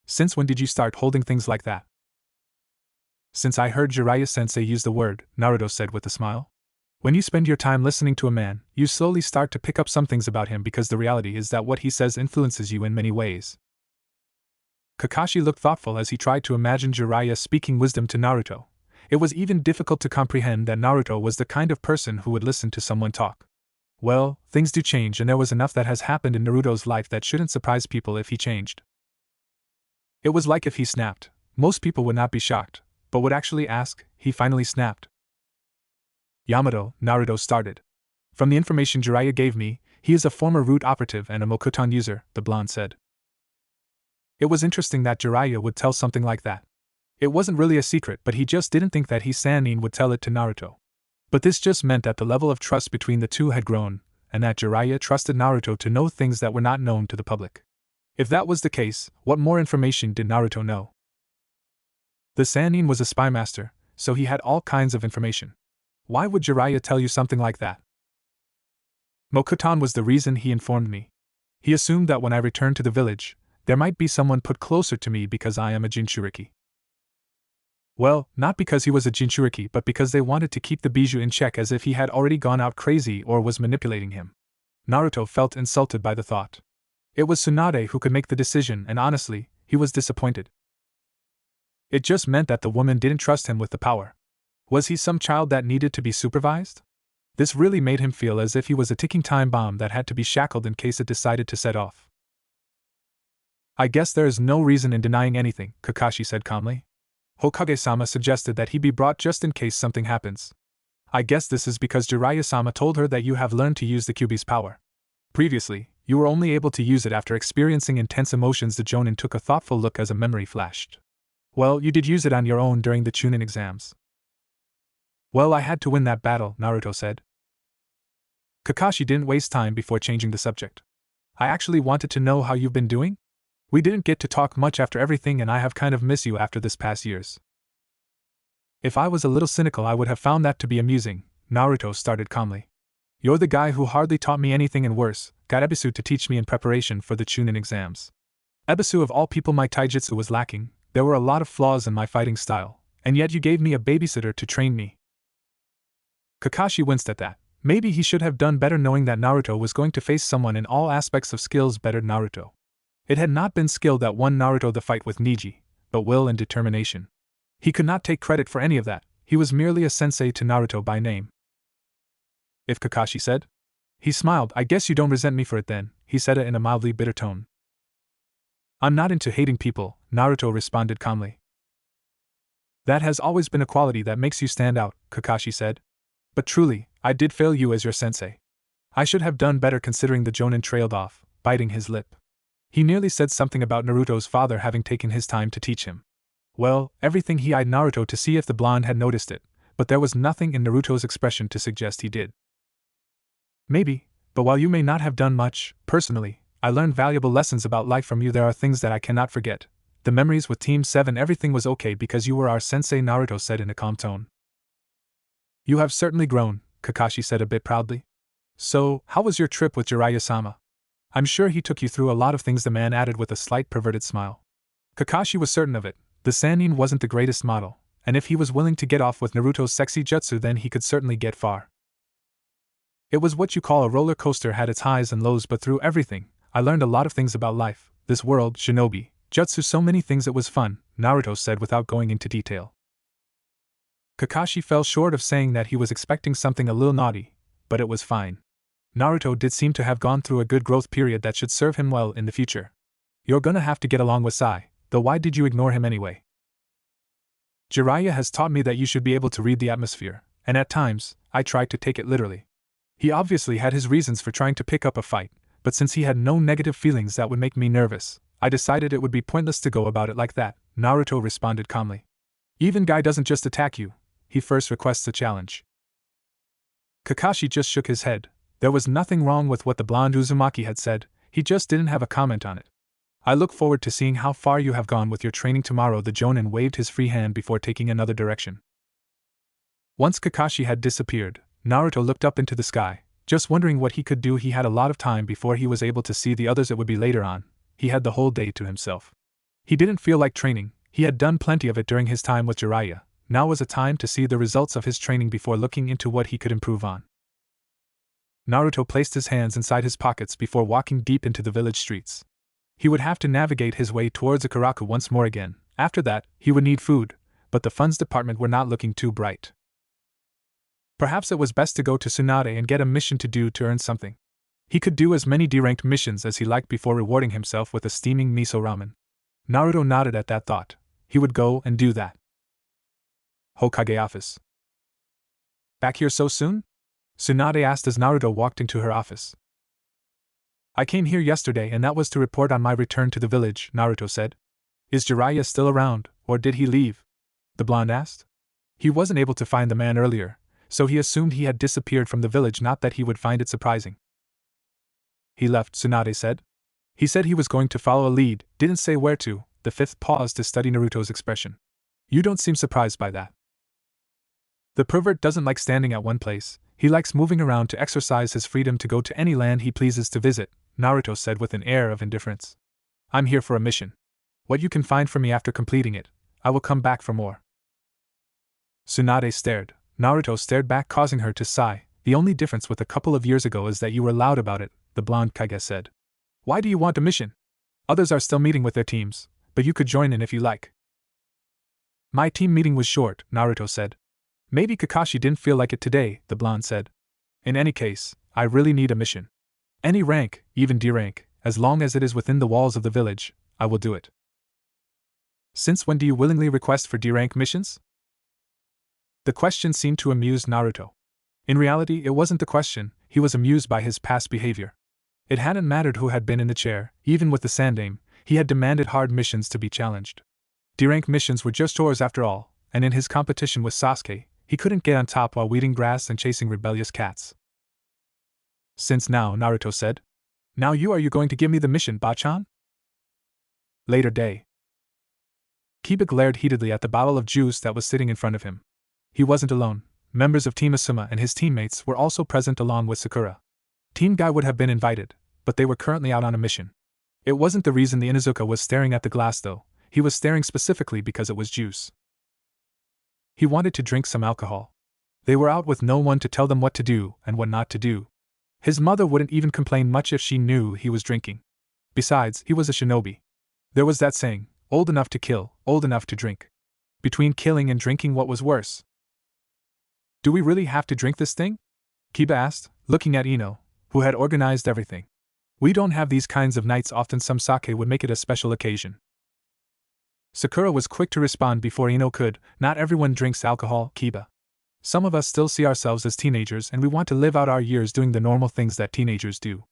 Since when did you start holding things like that? Since I heard Jiraiya-sensei use the word, Naruto said with a smile. When you spend your time listening to a man, you slowly start to pick up some things about him because the reality is that what he says influences you in many ways. Kakashi looked thoughtful as he tried to imagine Jiraiya speaking wisdom to Naruto. It was even difficult to comprehend that Naruto was the kind of person who would listen to someone talk. Well, things do change, and there was enough that has happened in Naruto's life that shouldn't surprise people if he changed. It was like if he snapped. Most people would not be shocked, but would actually ask. He finally snapped. Yamato, Naruto started. From the information Jiraiya gave me, he is a former root operative and a Mokuton user, the blonde said. It was interesting that Jiraiya would tell something like that. It wasn't really a secret, but he just didn't think that Sannin would tell it to Naruto. But this just meant that the level of trust between the two had grown, and that Jiraiya trusted Naruto to know things that were not known to the public. If that was the case, what more information did Naruto know? The Sannin was a spy master, so he had all kinds of information. Why would Jiraiya tell you something like that? Mokuton was the reason he informed me. He assumed that when I returned to the village, there might be someone put closer to me because I am a Jinchuriki. Well, not because he was a Jinchuriki, but because they wanted to keep the Bijou in check, as if he had already gone out crazy or was manipulating him. Naruto felt insulted by the thought. It was Tsunade who could make the decision, and honestly, he was disappointed. It just meant that the woman didn't trust him with the power. Was he some child that needed to be supervised? This really made him feel as if he was a ticking time bomb that had to be shackled in case it decided to set off. I guess there is no reason in denying anything, Kakashi said calmly. Hokage-sama suggested that he be brought just in case something happens. I guess this is because Jiraiya-sama told her that you have learned to use the Kyuubi's power. Previously, you were only able to use it after experiencing intense emotions. The Jonin took a thoughtful look as a memory flashed. Well, you did use it on your own during the Chunin exams. Well, I had to win that battle, Naruto said. Kakashi didn't waste time before changing the subject. I actually wanted to know how you've been doing? We didn't get to talk much after everything, and I have kind of missed you after this past years. If I was a little cynical, I would have found that to be amusing, Naruto started calmly. You're the guy who hardly taught me anything, and worse, got Ebisu to teach me in preparation for the Chunin exams. Ebisu of all people, my taijutsu was lacking, there were a lot of flaws in my fighting style, and yet you gave me a babysitter to train me. Kakashi winced at that. Maybe he should have done better, knowing that Naruto was going to face someone in all aspects of skills better than Naruto. It had not been skill that won Naruto the fight with Neji, but will and determination. He could not take credit for any of that, he was merely a sensei to Naruto by name. If Kakashi said. He smiled. I guess you don't resent me for it then, he said it in a mildly bitter tone. I'm not into hating people, Naruto responded calmly. That has always been a quality that makes you stand out, Kakashi said. But truly, I did fail you as your sensei. I should have done better considering. The Jonin trailed off, biting his lip. He nearly said something about Naruto's father having taken his time to teach him. Well, everything he eyed Naruto to see if the blonde had noticed it, but there was nothing in Naruto's expression to suggest he did. Maybe, but while you may not have done much, personally, I learned valuable lessons about life from you. There are things that I cannot forget. The memories with Team 7, everything was okay because you were our sensei, Naruto said in a calm tone. You have certainly grown, Kakashi said a bit proudly. So, how was your trip with Jiraiya-sama? I'm sure he took you through a lot of things, the man added with a slight perverted smile. Kakashi was certain of it. The Sannin wasn't the greatest model, and if he was willing to get off with Naruto's sexy jutsu, then he could certainly get far. It was what you call a roller coaster, had its highs and lows, but through everything, I learned a lot of things about life, this world, shinobi, jutsu, so many things. It was fun, Naruto said without going into detail. Kakashi fell short of saying that he was expecting something a little naughty, but it was fine. Naruto did seem to have gone through a good growth period that should serve him well in the future. You're gonna have to get along with Sai, though why did you ignore him anyway? Jiraiya has taught me that you should be able to read the atmosphere, and at times, I tried to take it literally. He obviously had his reasons for trying to pick up a fight, but since he had no negative feelings that would make me nervous, I decided it would be pointless to go about it like that, Naruto responded calmly. Even Guy doesn't just attack you, he first requests a challenge. Kakashi just shook his head. There was nothing wrong with what the blonde Uzumaki had said, he just didn't have a comment on it. I look forward to seeing how far you have gone with your training tomorrow. The Jonin waved his free hand before taking another direction. Once Kakashi had disappeared, Naruto looked up into the sky, just wondering what he could do. He had a lot of time before he was able to see the others. It would be later on. He had the whole day to himself. He didn't feel like training. He had done plenty of it during his time with Jiraiya. Now was a time to see the results of his training before looking into what he could improve on. Naruto placed his hands inside his pockets before walking deep into the village streets. He would have to navigate his way towards Ikaraku once more again. After that, he would need food, but the funds department were not looking too bright. Perhaps it was best to go to Tsunade and get a mission to do to earn something. He could do as many D-ranked missions as he liked before rewarding himself with a steaming miso ramen. Naruto nodded at that thought. He would go and do that. Hokage office. Back here so soon? Tsunade asked as Naruto walked into her office. I came here yesterday and that was to report on my return to the village, Naruto said. Is Jiraiya still around, or did he leave? The blonde asked. He wasn't able to find the man earlier, so he assumed he had disappeared from the village, not that he would find it surprising. He left, Tsunade said. He said he was going to follow a lead, didn't say where to. The fifth paused to study Naruto's expression. You don't seem surprised by that. The pervert doesn't like standing at one place. He likes moving around to exercise his freedom to go to any land he pleases to visit, Naruto said with an air of indifference. I'm here for a mission. What you can find for me after completing it, I will come back for more. Tsunade stared. Naruto stared back, causing her to sigh. The only difference with a couple of years ago is that you were loud about it, the blonde Kage said. Why do you want a mission? Others are still meeting with their teams, but you could join in if you like. My team meeting was short, Naruto said. Maybe Kakashi didn't feel like it today, the blonde said. In any case, I really need a mission. Any rank, even D rank, as long as it is within the walls of the village, I will do it. Since when do you willingly request for D rank missions? The question seemed to amuse Naruto. In reality, it wasn't the question, he was amused by his past behavior. It hadn't mattered who had been in the chair, even with the Sandaime, he had demanded hard missions to be challenged. D-rank missions were just chores after all, and in his competition with Sasuke, he couldn't get on top while weeding grass and chasing rebellious cats. Since now, Naruto said. Now are you going to give me the mission, Bachan? Later day. Kiba glared heatedly at the bottle of juice that was sitting in front of him. He wasn't alone. Members of Team Asuma and his teammates were also present along with Sakura. Team Guy would have been invited, but they were currently out on a mission. It wasn't the reason the Inuzuka was staring at the glass though, he was staring specifically because it was juice. He wanted to drink some alcohol. They were out with no one to tell them what to do and what not to do. His mother wouldn't even complain much if she knew he was drinking. Besides, he was a shinobi. There was that saying, old enough to kill, old enough to drink. Between killing and drinking, what was worse? Do we really have to drink this thing? Kiba asked, looking at Ino, who had organized everything. We don't have these kinds of nights often. Some sake would make it a special occasion. Sakura was quick to respond before Ino could. Not everyone drinks alcohol, Kiba. Some of us still see ourselves as teenagers and we want to live out our years doing the normal things that teenagers do.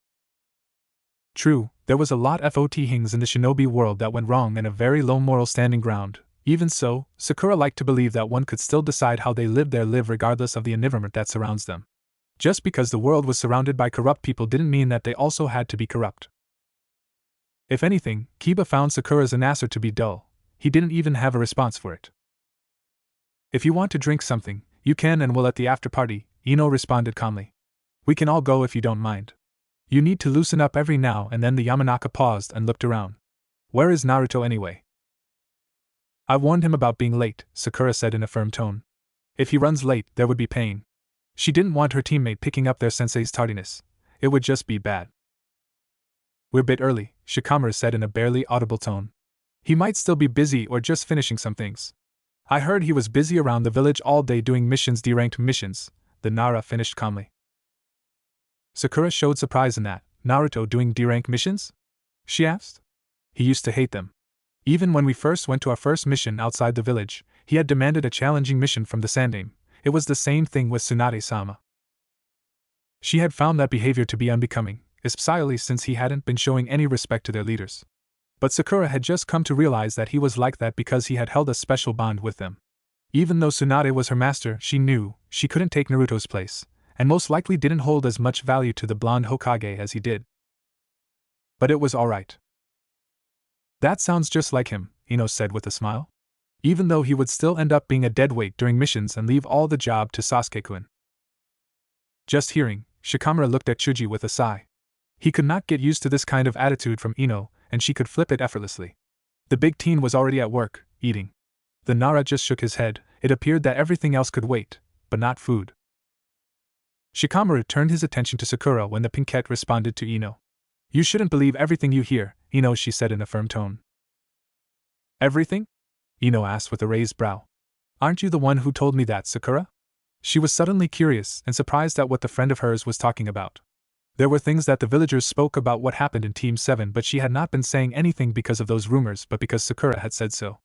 True, there was a lot of things in the shinobi world that went wrong and a very low moral standing ground. Even so, Sakura liked to believe that one could still decide how they lived their life regardless of the environment that surrounds them. Just because the world was surrounded by corrupt people didn't mean that they also had to be corrupt. If anything, Kiba found Sakura's answer to be dull. He didn't even have a response for it. If you want to drink something, you can and will at the after party, Ino responded calmly. We can all go if you don't mind. You need to loosen up every now and then. The Yamanaka paused and looked around. Where is Naruto anyway? I warned him about being late, Sakura said in a firm tone. If he runs late, there would be pain. She didn't want her teammate picking up their sensei's tardiness. It would just be bad. We're a bit early, Shikamaru said in a barely audible tone. He might still be busy or just finishing some things. I heard he was busy around the village all day doing missions, D-ranked missions, the Nara finished calmly. Sakura showed surprise in that. Naruto doing D-rank missions? She asked. He used to hate them. Even when we first went to our first mission outside the village, he had demanded a challenging mission from the Sandaime. It was the same thing with Tsunade-sama. She had found that behavior to be unbecoming, especially since he hadn't been showing any respect to their leaders. But Sakura had just come to realize that he was like that because he had held a special bond with them. Even though Tsunade was her master, she knew she couldn't take Naruto's place, and most likely didn't hold as much value to the blonde Hokage as he did. But it was alright. That sounds just like him, Ino said with a smile. Even though he would still end up being a deadweight during missions and leave all the job to Sasuke-kun. Just hearing, Shikamaru looked at Chuji with a sigh. He could not get used to this kind of attitude from Ino, and she could flip it effortlessly. The big teen was already at work, eating. The Nara just shook his head. It appeared that everything else could wait, but not food. Shikamaru turned his attention to Sakura when the pinkette responded to Ino. You shouldn't believe everything you hear, Ino, she said in a firm tone. Everything? Ino asked with a raised brow. Aren't you the one who told me that, Sakura? She was suddenly curious and surprised at what the friend of hers was talking about. There were things that the villagers spoke about what happened in Team 7, but she had not been saying anything because of those rumors but because Sakura had said so.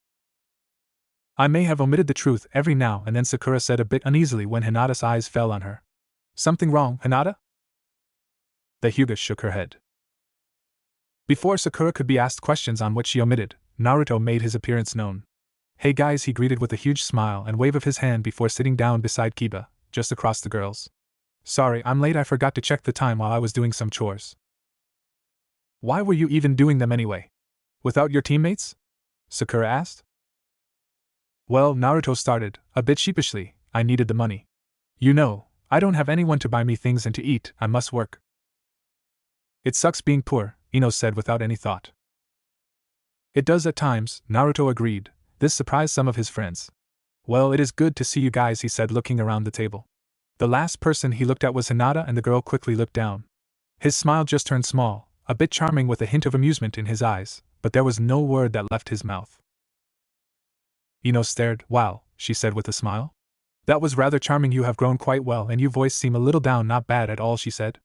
I may have omitted the truth every now and then, Sakura said a bit uneasily when Hinata's eyes fell on her. Something wrong, Hinata? The Hyuga shook her head. Before Sakura could be asked questions on what she omitted, Naruto made his appearance known. Hey guys, he greeted with a huge smile and wave of his hand before sitting down beside Kiba, just across the girls. Sorry, I'm late, I forgot to check the time while I was doing some chores. Why were you even doing them anyway? Without your teammates? Sakura asked. Well, Naruto started, a bit sheepishly, I needed the money. You know, I don't have anyone to buy me things and to eat, I must work. It sucks being poor, Ino said without any thought. It does at times, Naruto agreed. This surprised some of his friends. Well, it is good to see you guys, he said, looking around the table. The last person he looked at was Hinata, and the girl quickly looked down. His smile just turned small, a bit charming with a hint of amusement in his eyes, but there was no word that left his mouth. Ino stared. Wow, she said with a smile. That was rather charming, you have grown quite well and your voice seem a little down, not bad at all, she said.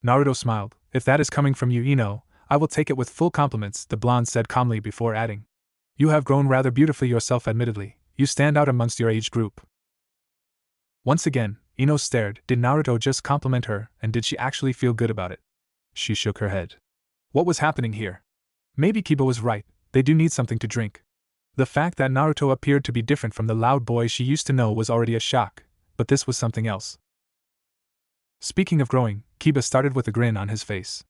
Naruto smiled. If that is coming from you, Ino, I will take it with full compliments, the blonde said calmly before adding. You have grown rather beautifully yourself, admittedly. You stand out amongst your age group. Once again, Ino stared. Did Naruto just compliment her, and did she actually feel good about it? She shook her head. What was happening here? Maybe Kiba was right, they do need something to drink. The fact that Naruto appeared to be different from the loud boy she used to know was already a shock, but this was something else. Speaking of growing, Kiba started with a grin on his face.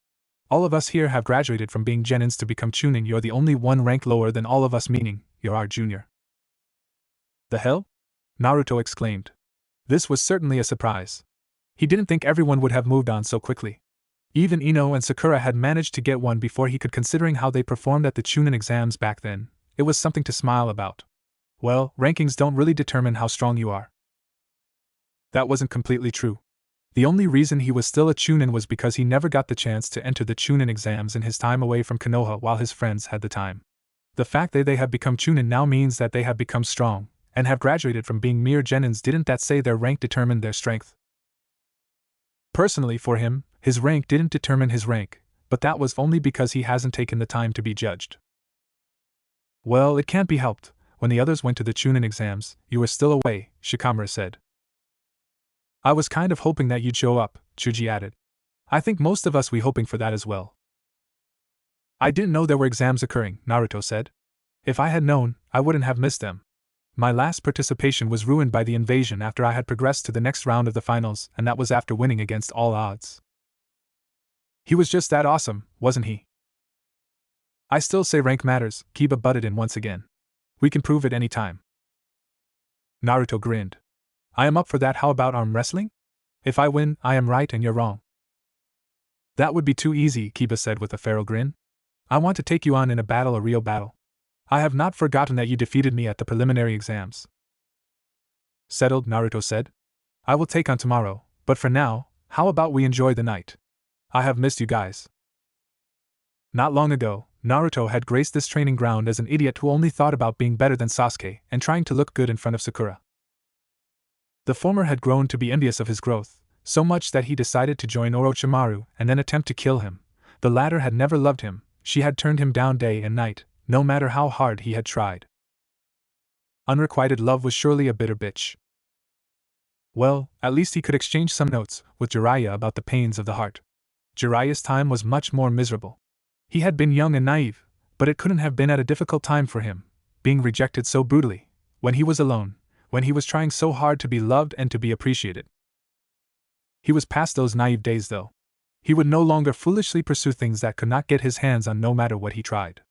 All of us here have graduated from being genins to become chunin. You're the only one rank lower than all of us, meaning, you're our junior. The hell? Naruto exclaimed. This was certainly a surprise. He didn't think everyone would have moved on so quickly. Even Ino and Sakura had managed to get one before he could, considering how they performed at the chunin exams back then. It was something to smile about. Well, rankings don't really determine how strong you are. That wasn't completely true. The only reason he was still a chunin was because he never got the chance to enter the chunin exams in his time away from Konoha while his friends had the time. The fact that they have become chunin now means that they have become strong, and have graduated from being mere genins. Didn't that say their rank determined their strength? Personally for him, his rank didn't determine his rank, but that was only because he hasn't taken the time to be judged. Well, it can't be helped. When the others went to the chunin exams, you were still away, Shikamaru said. I was kind of hoping that you'd show up, Chuji added. I think most of us we hoping for that as well. I didn't know there were exams occurring, Naruto said. If I had known, I wouldn't have missed them. My last participation was ruined by the invasion after I had progressed to the next round of the finals, and that was after winning against all odds. He was just that awesome, wasn't he? I still say rank matters, Kiba butted in once again. We can prove it any time. Naruto grinned. I am up for that. How about arm wrestling? If I win, I am right and you're wrong. That would be too easy, Kiba said with a feral grin. I want to take you on in a real battle. I have not forgotten that you defeated me at the preliminary exams. Settled, Naruto said. I will take on tomorrow, but for now, how about we enjoy the night? I have missed you guys. Not long ago, Naruto had graced this training ground as an idiot who only thought about being better than Sasuke and trying to look good in front of Sakura. The former had grown to be envious of his growth, so much that he decided to join Orochimaru and then attempt to kill him. The latter had never loved him, she had turned him down day and night, no matter how hard he had tried. Unrequited love was surely a bitter bitch. Well, at least he could exchange some notes with Jiraiya about the pains of the heart. Jiraiya's time was much more miserable. He had been young and naive, but it couldn't have been at a difficult time for him, being rejected so brutally, when he was alone, when he was trying so hard to be loved and to be appreciated. He was past those naive days though. He would no longer foolishly pursue things that could not get his hands on no matter what he tried.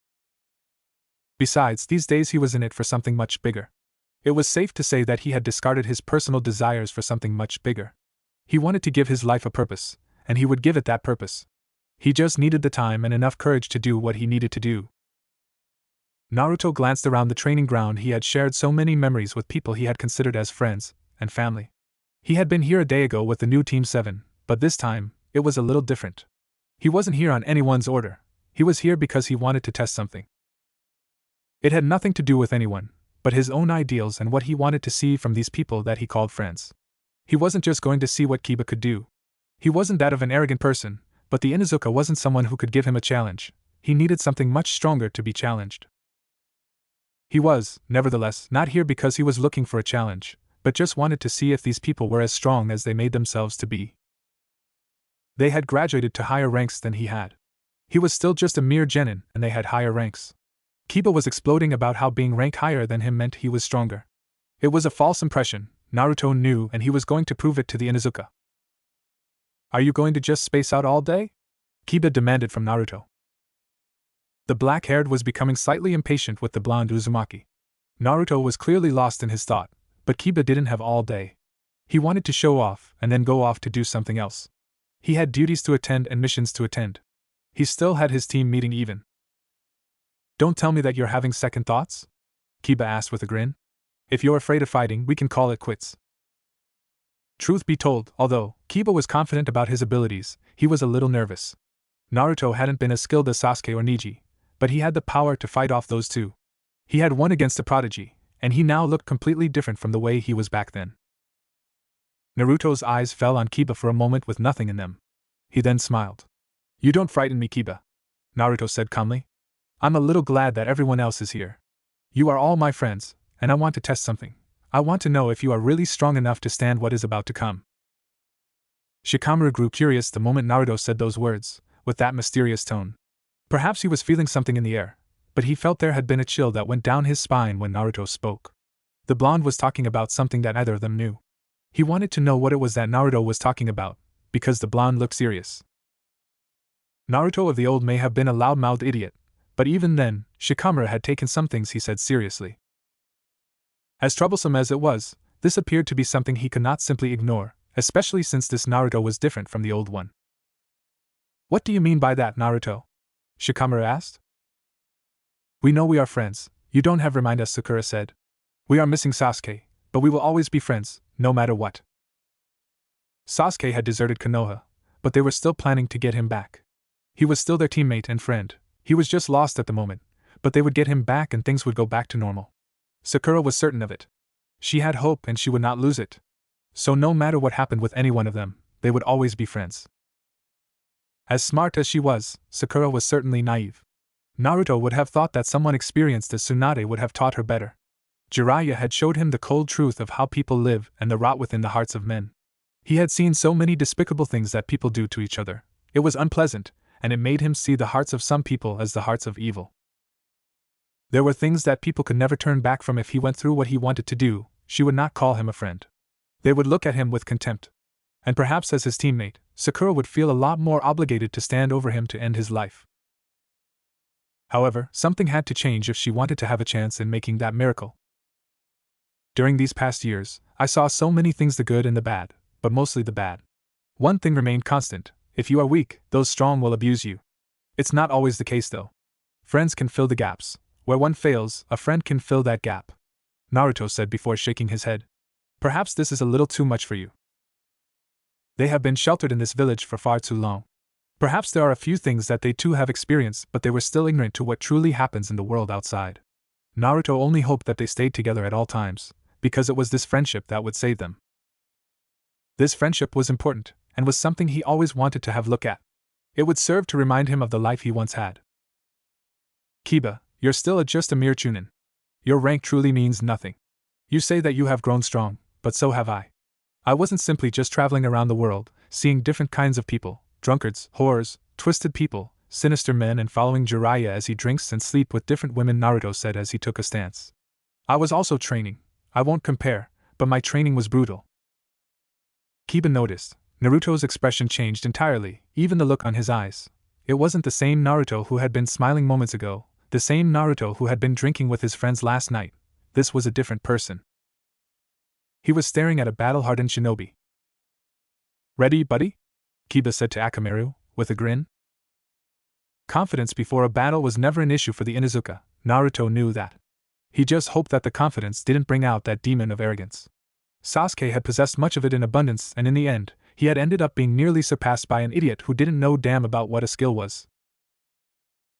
Besides, these days he was in it for something much bigger. It was safe to say that he had discarded his personal desires for something much bigger. He wanted to give his life a purpose, and he would give it that purpose. He just needed the time and enough courage to do what he needed to do. Naruto glanced around the training ground. He had shared so many memories with people he had considered as friends and family. He had been here a day ago with the new Team 7, but this time, it was a little different. He wasn't here on anyone's order. He was here because he wanted to test something. It had nothing to do with anyone, but his own ideals and what he wanted to see from these people that he called friends. He wasn't just going to see what Kiba could do. He wasn't that of an arrogant person, but the Inuzuka wasn't someone who could give him a challenge. He needed something much stronger to be challenged. He was, nevertheless, not here because he was looking for a challenge, but just wanted to see if these people were as strong as they made themselves to be. They had graduated to higher ranks than he had. He was still just a mere genin, and they had higher ranks. Kiba was exploding about how being ranked higher than him meant he was stronger. It was a false impression, Naruto knew, and he was going to prove it to the Inuzuka. Are you going to just space out all day? Kiba demanded from Naruto. The black-haired was becoming slightly impatient with the blonde Uzumaki. Naruto was clearly lost in his thought, but Kiba didn't have all day. He wanted to show off and then go off to do something else. He had duties to attend and missions to attend. He still had his team meeting even. Don't tell me that you're having second thoughts? Kiba asked with a grin. If you're afraid of fighting, we can call it quits. Truth be told, although Kiba was confident about his abilities, he was a little nervous. Naruto hadn't been as skilled as Sasuke or Neji, but he had the power to fight off those two. He had won against a prodigy, and he now looked completely different from the way he was back then. Naruto's eyes fell on Kiba for a moment with nothing in them. He then smiled. You don't frighten me, Kiba, Naruto said calmly. I'm a little glad that everyone else is here. You are all my friends, and I want to test something. I want to know if you are really strong enough to stand what is about to come. Shikamaru grew curious the moment Naruto said those words, with that mysterious tone. Perhaps he was feeling something in the air, but he felt there had been a chill that went down his spine when Naruto spoke. The blonde was talking about something that neither of them knew. He wanted to know what it was that Naruto was talking about, because the blonde looked serious. Naruto of the old may have been a loud-mouthed idiot, but even then, Shikamaru had taken some things he said seriously. As troublesome as it was, this appeared to be something he could not simply ignore, especially since this Naruto was different from the old one. What do you mean by that, Naruto? Shikamaru asked. We know we are friends, you don't have to remind us, Sakura said. We are missing Sasuke, but we will always be friends, no matter what. Sasuke had deserted Konoha, but they were still planning to get him back. He was still their teammate and friend. He was just lost at the moment, but they would get him back and things would go back to normal. Sakura was certain of it. She had hope and she would not lose it. So no matter what happened with any one of them, they would always be friends. As smart as she was, Sakura was certainly naive. Naruto would have thought that someone experienced as Tsunade would have taught her better. Jiraiya had showed him the cold truth of how people live and the rot within the hearts of men. He had seen so many despicable things that people do to each other. It was unpleasant, and it made him see the hearts of some people as the hearts of evil. There were things that people could never turn back from. If he went through what he wanted to do, she would not call him a friend. They would look at him with contempt. And perhaps as his teammate, Sakura would feel a lot more obligated to stand over him to end his life. However, something had to change if she wanted to have a chance in making that miracle. During these past years, I saw so many things, the good and the bad, but mostly the bad. One thing remained constant: if you are weak, those strong will abuse you. It's not always the case though. Friends can fill the gaps. Where one fails, a friend can fill that gap. Naruto said before shaking his head. Perhaps this is a little too much for you. They have been sheltered in this village for far too long. Perhaps there are a few things that they too have experienced, but they were still ignorant to what truly happens in the world outside. Naruto only hoped that they stayed together at all times, because it was this friendship that would save them. This friendship was important, and was something he always wanted to have look at. It would serve to remind him of the life he once had. Kiba, you're still just a mere chunin. Your rank truly means nothing. You say that you have grown strong, but so have I. I wasn't simply just traveling around the world, seeing different kinds of people, drunkards, whores, twisted people, sinister men, and following Jiraiya as he drinks and sleeps with different women, Naruto said as he took a stance. I was also training. I won't compare, but my training was brutal. Kiba noticed. Naruto's expression changed entirely, even the look on his eyes. It wasn't the same Naruto who had been smiling moments ago, the same Naruto who had been drinking with his friends last night. This was a different person. He was staring at a battle-hardened shinobi. "Ready, buddy?" Kiba said to Akamaru, with a grin. Confidence before a battle was never an issue for the Inuzuka. Naruto knew that. He just hoped that the confidence didn't bring out that demon of arrogance. Sasuke had possessed much of it in abundance, and in the end, he had ended up being nearly surpassed by an idiot who didn't know damn about what a skill was.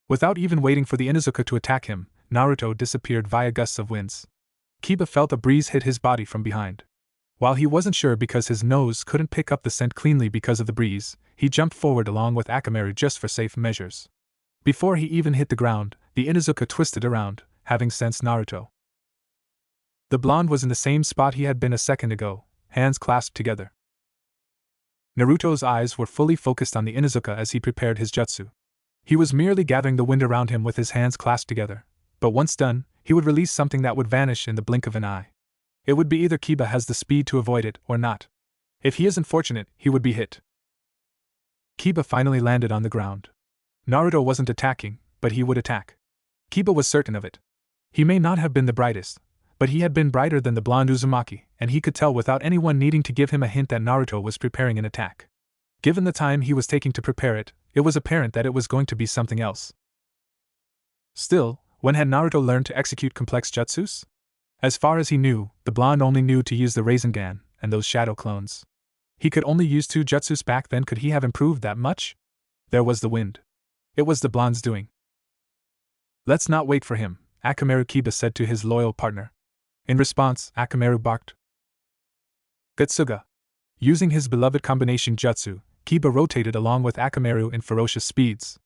Without even waiting for the Inuzuka to attack him, Naruto disappeared via gusts of winds. Kiba felt a breeze hit his body from behind. While he wasn't sure because his nose couldn't pick up the scent cleanly because of the breeze, he jumped forward along with Akamaru just for safe measures. Before he even hit the ground, the Inuzuka twisted around, having sensed Naruto. The blonde was in the same spot he had been a second ago, hands clasped together. Naruto's eyes were fully focused on the Inuzuka as he prepared his jutsu. He was merely gathering the wind around him with his hands clasped together, but once done, he would release something that would vanish in the blink of an eye. It would be either Kiba has the speed to avoid it or not. If he isn't fortunate, he would be hit. Kiba finally landed on the ground. Naruto wasn't attacking, but he would attack. Kiba was certain of it. He may not have been the brightest, but he had been brighter than the blonde Uzumaki, and he could tell without anyone needing to give him a hint that Naruto was preparing an attack. Given the time he was taking to prepare it, it was apparent that it was going to be something else. Still, when had Naruto learned to execute complex jutsus? As far as he knew, the blonde only knew to use the Rasengan and those shadow clones. He could only use 2 jutsus back then. Could he have improved that much? There was the wind. It was the blonde's doing. "Let's not wait for him," Akamaru Kiba said to his loyal partner. In response, Akamaru barked. Gutsuga. Using his beloved combination jutsu, Kiba rotated along with Akamaru in ferocious speeds.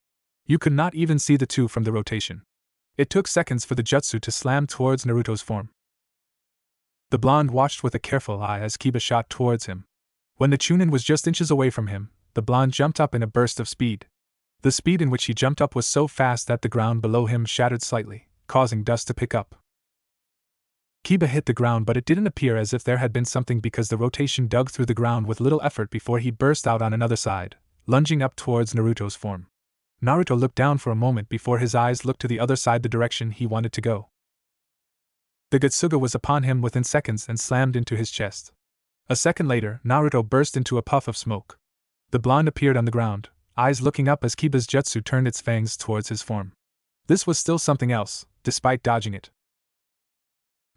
You could not even see the two from the rotation. It took seconds for the jutsu to slam towards Naruto's form. The blonde watched with a careful eye as Kiba shot towards him. When the Chunin was just inches away from him, the blonde jumped up in a burst of speed. The speed in which he jumped up was so fast that the ground below him shattered slightly, causing dust to pick up. Kiba hit the ground, but it didn't appear as if there had been something because the rotation dug through the ground with little effort before he burst out on another side, lunging up towards Naruto's form. Naruto looked down for a moment before his eyes looked to the other side, the direction he wanted to go. The Gutsuga was upon him within seconds and slammed into his chest. A second later, Naruto burst into a puff of smoke. The blonde appeared on the ground, eyes looking up as Kiba's jutsu turned its fangs towards his form. This was still something else, despite dodging it.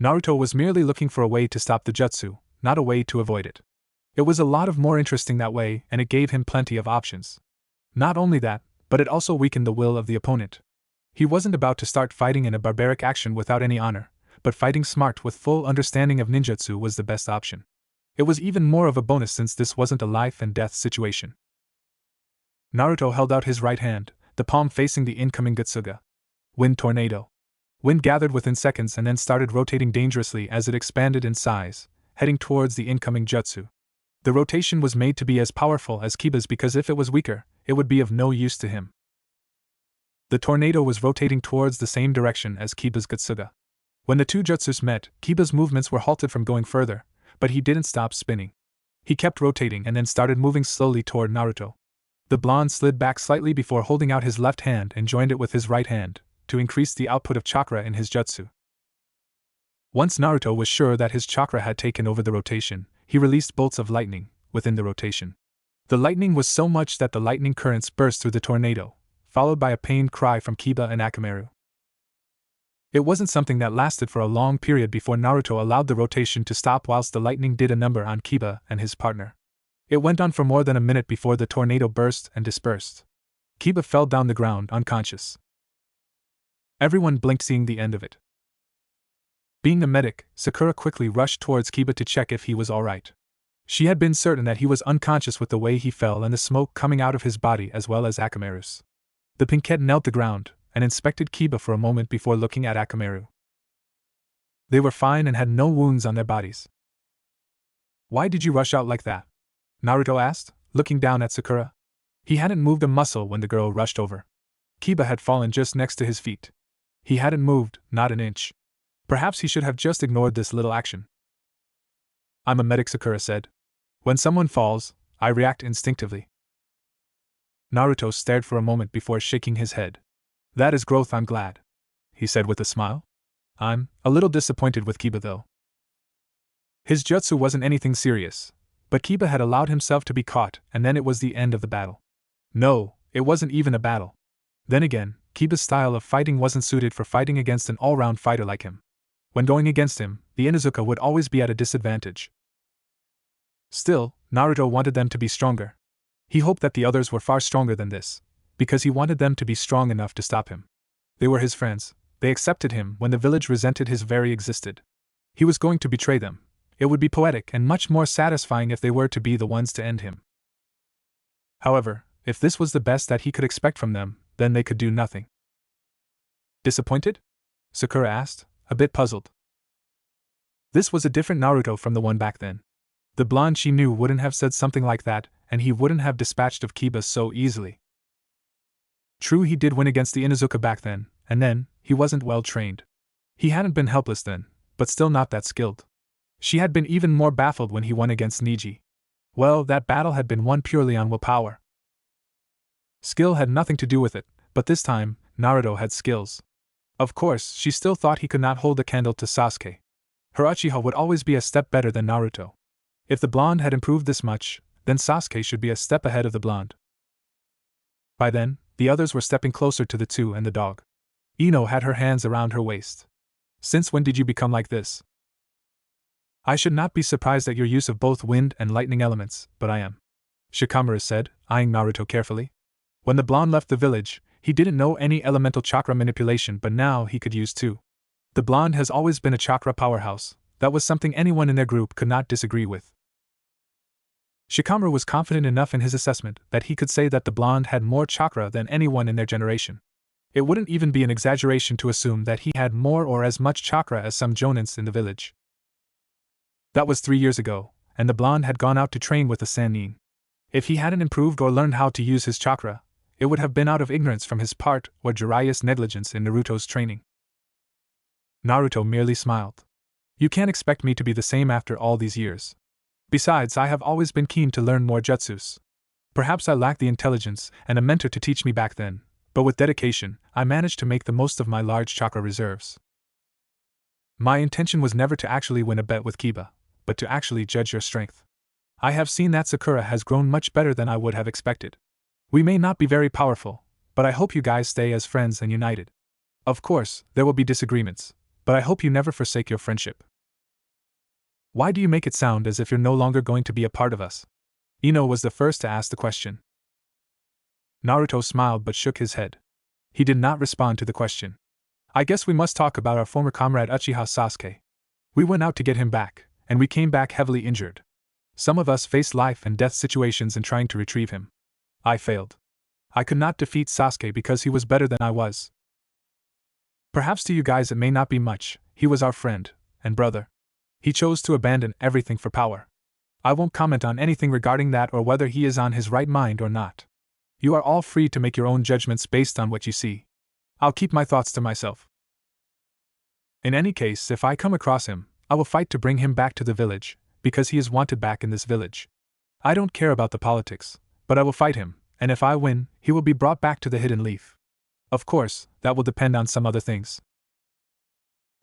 Naruto was merely looking for a way to stop the jutsu, not a way to avoid it. It was a lot more interesting that way, and it gave him plenty of options. Not only that, but it also weakened the will of the opponent. He wasn't about to start fighting in a barbaric action without any honor, but fighting smart with full understanding of ninjutsu was the best option. It was even more of a bonus since this wasn't a life and death situation. Naruto held out his right hand, the palm facing the incoming Gutsuga. Wind tornado. Wind gathered within seconds and then started rotating dangerously as it expanded in size, heading towards the incoming jutsu. The rotation was made to be as powerful as Kiba's because if it was weaker, it would be of no use to him. The tornado was rotating towards the same direction as Kiba's Gutsuga. When the two jutsus met, Kiba's movements were halted from going further, but he didn't stop spinning. He kept rotating and then started moving slowly toward Naruto. The blonde slid back slightly before holding out his left hand and joined it with his right hand, to increase the output of chakra in his jutsu. Once Naruto was sure that his chakra had taken over the rotation, he released bolts of lightning within the rotation. The lightning was so much that the lightning currents burst through the tornado, followed by a pained cry from Kiba and Akamaru. It wasn't something that lasted for a long period before Naruto allowed the rotation to stop whilst the lightning did a number on Kiba and his partner. It went on for more than a minute before the tornado burst and dispersed. Kiba fell down the ground unconscious. Everyone blinked seeing the end of it. Being a medic, Sakura quickly rushed towards Kiba to check if he was alright. She had been certain that he was unconscious with the way he fell and the smoke coming out of his body as well as Akamaru's. The Pinkette knelt the ground and inspected Kiba for a moment before looking at Akamaru. They were fine and had no wounds on their bodies. "Why did you rush out like that?" Naruto asked, looking down at Sakura. He hadn't moved a muscle when the girl rushed over. Kiba had fallen just next to his feet. He hadn't moved, not an inch. Perhaps he should have just ignored this little action. "I'm a medic," Sakura said. "When someone falls, I react instinctively. Naruto stared for a moment before shaking his head. That is growth, I'm glad, he said with a smile. I'm a little disappointed with Kiba though. His jutsu wasn't anything serious, but Kiba had allowed himself to be caught, and then it was the end of the battle. No, it wasn't even a battle. Then again, Kiba's style of fighting wasn't suited for fighting against an all-round fighter like him. When going against him, the Inuzuka would always be at a disadvantage. Still, Naruto wanted them to be stronger. He hoped that the others were far stronger than this, because he wanted them to be strong enough to stop him. They were his friends, they accepted him when the village resented his very existed. He was going to betray them. It would be poetic and much more satisfying if they were to be the ones to end him. However, if this was the best that he could expect from them, then they could do nothing. Disappointed? Sakura asked, a bit puzzled. This was a different Naruto from the one back then. The blonde she knew wouldn't have said something like that, and he wouldn't have dispatched of Kiba so easily. True, he did win against the Inuzuka back then, and then, he wasn't well trained. He hadn't been helpless then, but still not that skilled. She had been even more baffled when he won against Niji. Well, that battle had been won purely on willpower. Skill had nothing to do with it, but this time, Naruto had skills. Of course, she still thought he could not hold a candle to Sasuke. Her Uchiha would always be a step better than Naruto. If the blonde had improved this much, then Sasuke should be a step ahead of the blonde. By then, the others were stepping closer to the two and the dog. Ino had her hands around her waist. Since when did you become like this? I should not be surprised at your use of both wind and lightning elements, but I am, Shikamaru said, eyeing Naruto carefully. When the blonde left the village, he didn't know any elemental chakra manipulation, but now he could use two. The blonde has always been a chakra powerhouse. That was something anyone in their group could not disagree with. Shikamaru was confident enough in his assessment that he could say that the blonde had more chakra than anyone in their generation. It wouldn't even be an exaggeration to assume that he had more or as much chakra as some jonins in the village. That was 3 years ago, and the blonde had gone out to train with the Sannin. If he hadn't improved or learned how to use his chakra, it would have been out of ignorance from his part or Jiraiya's negligence in Naruto's training. Naruto merely smiled. You can't expect me to be the same after all these years. Besides, I have always been keen to learn more jutsus. Perhaps I lacked the intelligence and a mentor to teach me back then, but with dedication, I managed to make the most of my large chakra reserves. My intention was never to actually win a bet with Kiba, but to actually judge your strength. I have seen that Sakura has grown much better than I would have expected. We may not be very powerful, but I hope you guys stay as friends and united. Of course, there will be disagreements, but I hope you never forsake your friendship. Why do you make it sound as if you're no longer going to be a part of us? Ino was the first to ask the question. Naruto smiled but shook his head. He did not respond to the question. I guess we must talk about our former comrade Uchiha Sasuke. We went out to get him back, and we came back heavily injured. Some of us faced life and death situations in trying to retrieve him. I failed. I could not defeat Sasuke because he was better than I was. Perhaps to you guys it may not be much, he was our friend and brother. He chose to abandon everything for power. I won't comment on anything regarding that or whether he is on his right mind or not. You are all free to make your own judgments based on what you see. I'll keep my thoughts to myself. In any case, if I come across him, I will fight to bring him back to the village, because he is wanted back in this village. I don't care about the politics, but I will fight him, and if I win, he will be brought back to the Hidden Leaf. Of course, that will depend on some other things.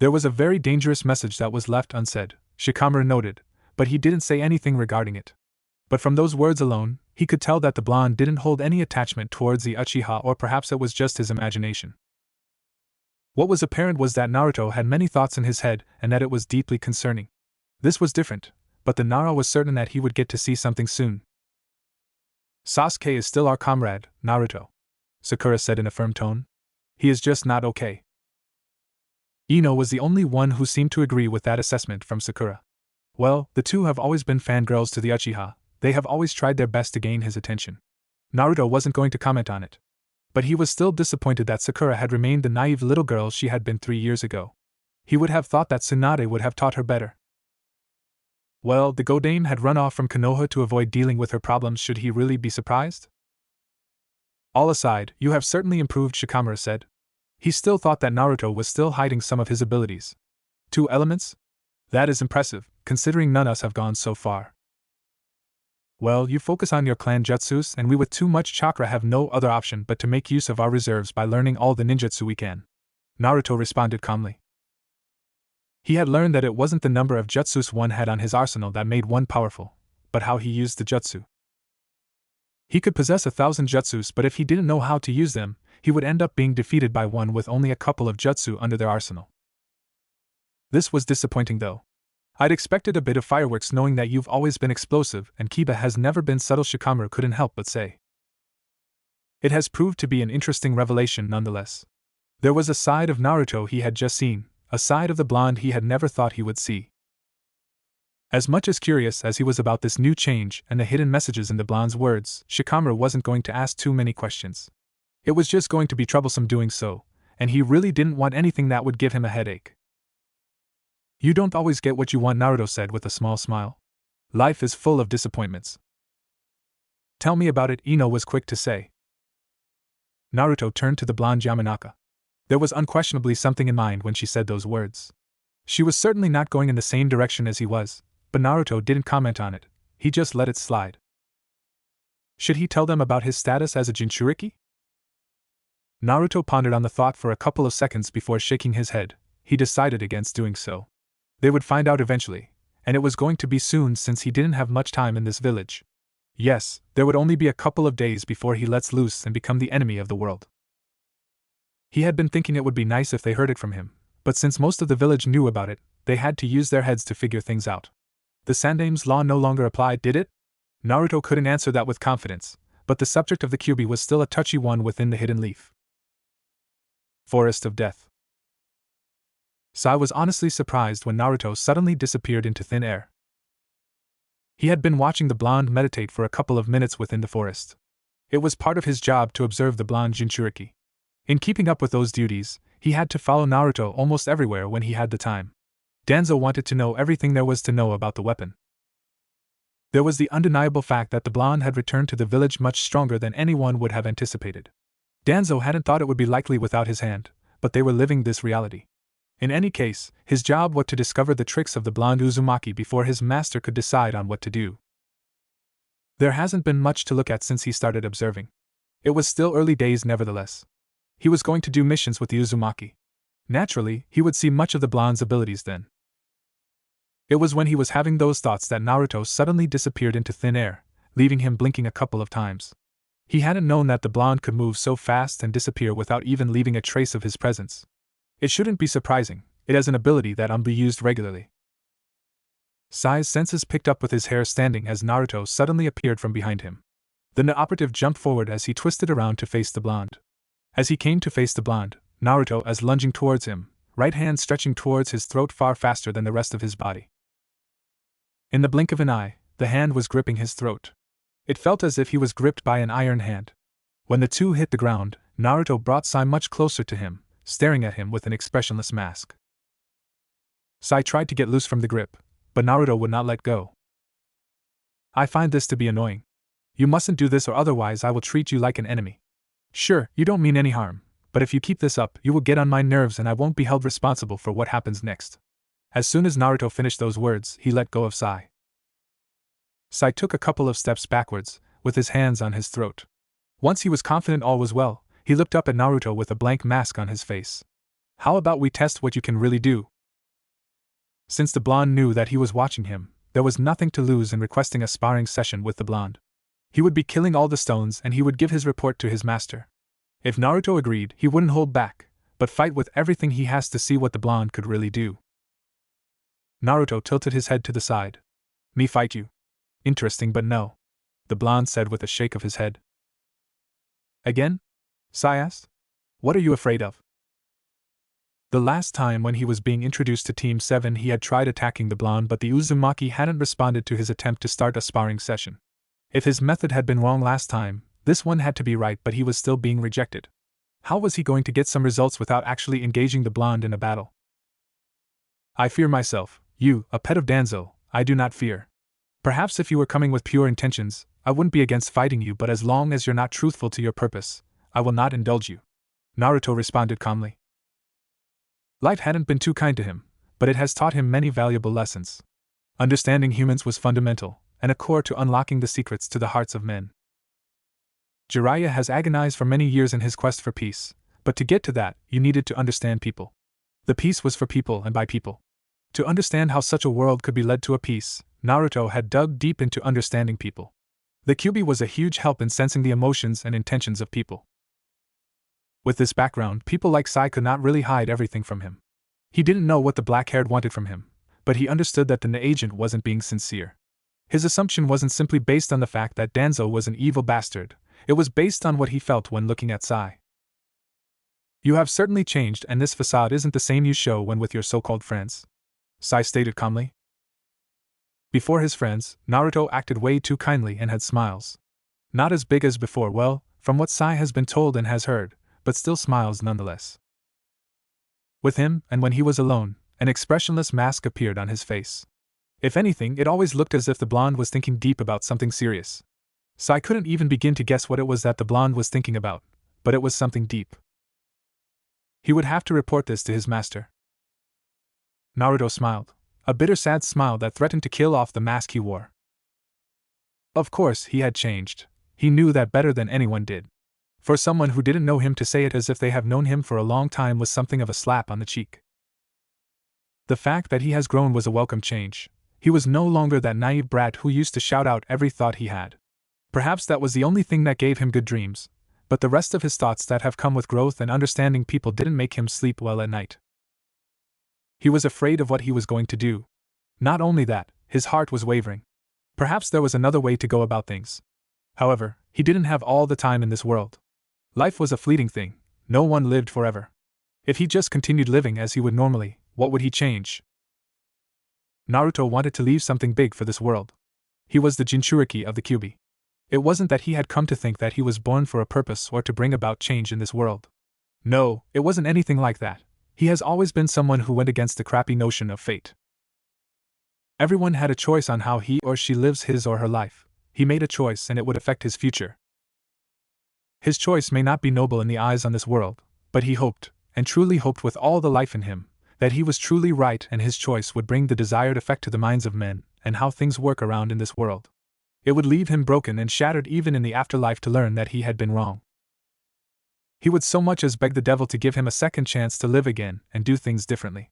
There was a very dangerous message that was left unsaid, Shikamaru noted, but he didn't say anything regarding it. But from those words alone, he could tell that the blonde didn't hold any attachment towards the Uchiha, or perhaps it was just his imagination. What was apparent was that Naruto had many thoughts in his head and that it was deeply concerning. This was different, but the Nara was certain that he would get to see something soon. Sasuke is still our comrade, Naruto, Sakura said in a firm tone. He is just not okay. Ino was the only one who seemed to agree with that assessment from Sakura. Well, the two have always been fangirls to the Uchiha, they have always tried their best to gain his attention. Naruto wasn't going to comment on it. But he was still disappointed that Sakura had remained the naive little girl she had been 3 years ago. He would have thought that Tsunade would have taught her better. Well, the Godame had run off from Konoha to avoid dealing with her problems. Should he really be surprised? All aside, you have certainly improved, Shikamaru said. He still thought that Naruto was still hiding some of his abilities. 2 elements? That is impressive, considering none of us have gone so far. Well, you focus on your clan jutsus, and we with too much chakra have no other option but to make use of our reserves by learning all the ninjutsu we can. Naruto responded calmly. He had learned that it wasn't the number of jutsus one had on his arsenal that made one powerful, but how he used the jutsu. He could possess 1,000 jutsus, but if he didn't know how to use them, he would end up being defeated by one with only a couple of jutsu under their arsenal. This was disappointing though. I'd expected a bit of fireworks knowing that you've always been explosive and Kiba has never been subtle. Shikamaru couldn't help but say. It has proved to be an interesting revelation nonetheless. There was a side of Naruto he had just seen, a side of the blonde he had never thought he would see. As much as curious as he was about this new change and the hidden messages in the blonde's words, Shikamaru wasn't going to ask too many questions. It was just going to be troublesome doing so, and he really didn't want anything that would give him a headache. You don't always get what you want, Naruto said with a small smile. Life is full of disappointments. Tell me about it, Ino was quick to say. Naruto turned to the blonde Yamanaka. There was unquestionably something in mind when she said those words. She was certainly not going in the same direction as he was, but Naruto didn't comment on it, he just let it slide. Should he tell them about his status as a Jinchuriki? Naruto pondered on the thought for a couple of seconds before shaking his head. He decided against doing so. They would find out eventually, and it was going to be soon since he didn't have much time in this village. Yes, there would only be a couple of days before he lets loose and become the enemy of the world. He had been thinking it would be nice if they heard it from him, but since most of the village knew about it, they had to use their heads to figure things out. The Sandame's law no longer applied, did it? Naruto couldn't answer that with confidence, but the subject of the Kyuubi was still a touchy one within the hidden leaf. Forest of Death. Sai was honestly surprised when Naruto suddenly disappeared into thin air. He had been watching the blonde meditate for a couple of minutes within the forest. It was part of his job to observe the blonde Jinchuriki. In keeping up with those duties, he had to follow Naruto almost everywhere when he had the time. Danzo wanted to know everything there was to know about the weapon. There was the undeniable fact that the blonde had returned to the village much stronger than anyone would have anticipated. Danzo hadn't thought it would be likely without his hand, but they were living this reality. In any case, his job was to discover the tricks of the blonde Uzumaki before his master could decide on what to do. There hasn't been much to look at since he started observing. It was still early days nevertheless. He was going to do missions with the Uzumaki. Naturally, he would see much of the blonde's abilities then. It was when he was having those thoughts that Naruto suddenly disappeared into thin air, leaving him blinking a couple of times. He hadn't known that the blonde could move so fast and disappear without even leaving a trace of his presence. It shouldn't be surprising, it has an ability that be used regularly. Sai's senses picked up with his hair standing as Naruto suddenly appeared from behind him. The operative jumped forward as he twisted around to face the blonde. As he came to face the blonde, Naruto as lunging towards him, right hand stretching towards his throat far faster than the rest of his body. In the blink of an eye, the hand was gripping his throat. It felt as if he was gripped by an iron hand. When the two hit the ground, Naruto brought Sai much closer to him, staring at him with an expressionless mask. Sai tried to get loose from the grip, but Naruto would not let go. I find this to be annoying. You mustn't do this or otherwise I will treat you like an enemy. Sure, you don't mean any harm, but if you keep this up, you will get on my nerves and I won't be held responsible for what happens next. As soon as Naruto finished those words, he let go of Sai. Sai took a couple of steps backwards, with his hands on his throat. Once he was confident all was well, he looked up at Naruto with a blank mask on his face. How about we test what you can really do? Since the blonde knew that he was watching him, there was nothing to lose in requesting a sparring session with the blonde. He would be killing all the stones and he would give his report to his master. If Naruto agreed, he wouldn't hold back, but fight with everything he has to see what the blonde could really do. Naruto tilted his head to the side. Me fight you? Interesting but no. The blonde said with a shake of his head. Again? Sai asked. What are you afraid of? The last time when he was being introduced to Team 7 he had tried attacking the blonde but the Uzumaki hadn't responded to his attempt to start a sparring session. If his method had been wrong last time, this one had to be right but he was still being rejected. How was he going to get some results without actually engaging the blonde in a battle? I fear myself, you, a pet of Danzo, I do not fear. Perhaps if you were coming with pure intentions, I wouldn't be against fighting you but as long as you're not truthful to your purpose, I will not indulge you. Naruto responded calmly. Life hadn't been too kind to him, but it has taught him many valuable lessons. Understanding humans was fundamental, and a core to unlocking the secrets to the hearts of men. Jiraiya has agonized for many years in his quest for peace, but to get to that, you needed to understand people. The peace was for people and by people. To understand how such a world could be led to a peace, Naruto had dug deep into understanding people. The Kyuubi was a huge help in sensing the emotions and intentions of people. With this background, people like Sai could not really hide everything from him. He didn't know what the black-haired wanted from him, but he understood that the agent wasn't being sincere. His assumption wasn't simply based on the fact that Danzo was an evil bastard, it was based on what he felt when looking at Sai. You have certainly changed, and this facade isn't the same you show when with your so-called friends, Sai stated calmly. Before his friends, Naruto acted way too kindly and had smiles. Not as big as before, well, from what Sai has been told and has heard, but still smiles nonetheless. With him, and when he was alone, an expressionless mask appeared on his face. If anything, it always looked as if the blonde was thinking deep about something serious. Sai couldn't even begin to guess what it was that the blonde was thinking about, but it was something deep. He would have to report this to his master. Naruto smiled, a bitter sad smile that threatened to kill off the mask he wore. Of course, he had changed. He knew that better than anyone did. For someone who didn't know him to say it as if they have known him for a long time was something of a slap on the cheek. The fact that he has grown was a welcome change. He was no longer that naive brat who used to shout out every thought he had. Perhaps that was the only thing that gave him good dreams, but the rest of his thoughts that have come with growth and understanding people didn't make him sleep well at night. He was afraid of what he was going to do. Not only that, his heart was wavering. Perhaps there was another way to go about things. However, he didn't have all the time in this world. Life was a fleeting thing, no one lived forever. If he just continued living as he would normally, what would he change? Naruto wanted to leave something big for this world. He was the Jinchuriki of the Kyuubi. It wasn't that he had come to think that he was born for a purpose or to bring about change in this world. No, it wasn't anything like that. He has always been someone who went against the crappy notion of fate. Everyone had a choice on how he or she lives his or her life. He made a choice and it would affect his future. His choice may not be noble in the eyes on this world, but he hoped, and truly hoped with all the life in him, that he was truly right and his choice would bring the desired effect to the minds of men and how things work around in this world. It would leave him broken and shattered even in the afterlife to learn that he had been wrong. He would so much as beg the devil to give him a second chance to live again and do things differently.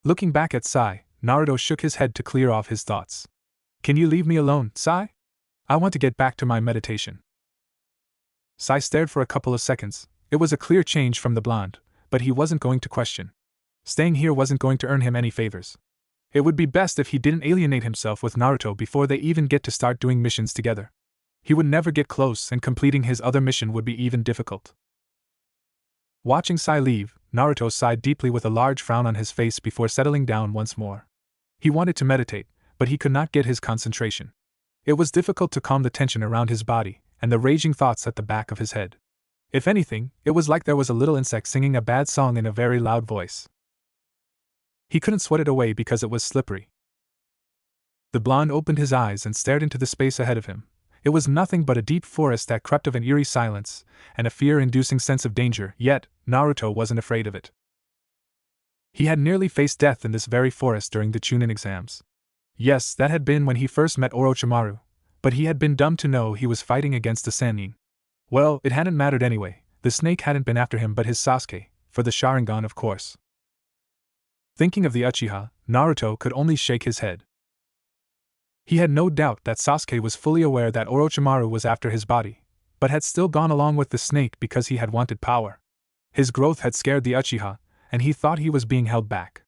Looking back at Sai, Naruto shook his head to clear off his thoughts. Can you leave me alone, Sai? I want to get back to my meditation. Sai stared for a couple of seconds. It was a clear change from the blonde, but he wasn't going to question. Staying here wasn't going to earn him any favors. It would be best if he didn't alienate himself with Naruto before they even get to start doing missions together. He would never get close and completing his other mission would be even difficult. Watching Sai leave, Naruto sighed deeply with a large frown on his face before settling down once more. He wanted to meditate, but he could not get his concentration. It was difficult to calm the tension around his body and the raging thoughts at the back of his head. If anything, it was like there was a little insect singing a bad song in a very loud voice. He couldn't sweat it away because it was slippery. The blonde opened his eyes and stared into the space ahead of him. It was nothing but a deep forest that crept of an eerie silence, and a fear-inducing sense of danger, yet Naruto wasn't afraid of it. He had nearly faced death in this very forest during the Chunin exams. Yes, that had been when he first met Orochimaru, but he had been dumb to know he was fighting against the Sannin. Well, it hadn't mattered anyway, the snake hadn't been after him but his Sasuke, for the Sharingan of course. Thinking of the Uchiha, Naruto could only shake his head. He had no doubt that Sasuke was fully aware that Orochimaru was after his body, but had still gone along with the snake because he had wanted power. His growth had scared the Uchiha, and he thought he was being held back.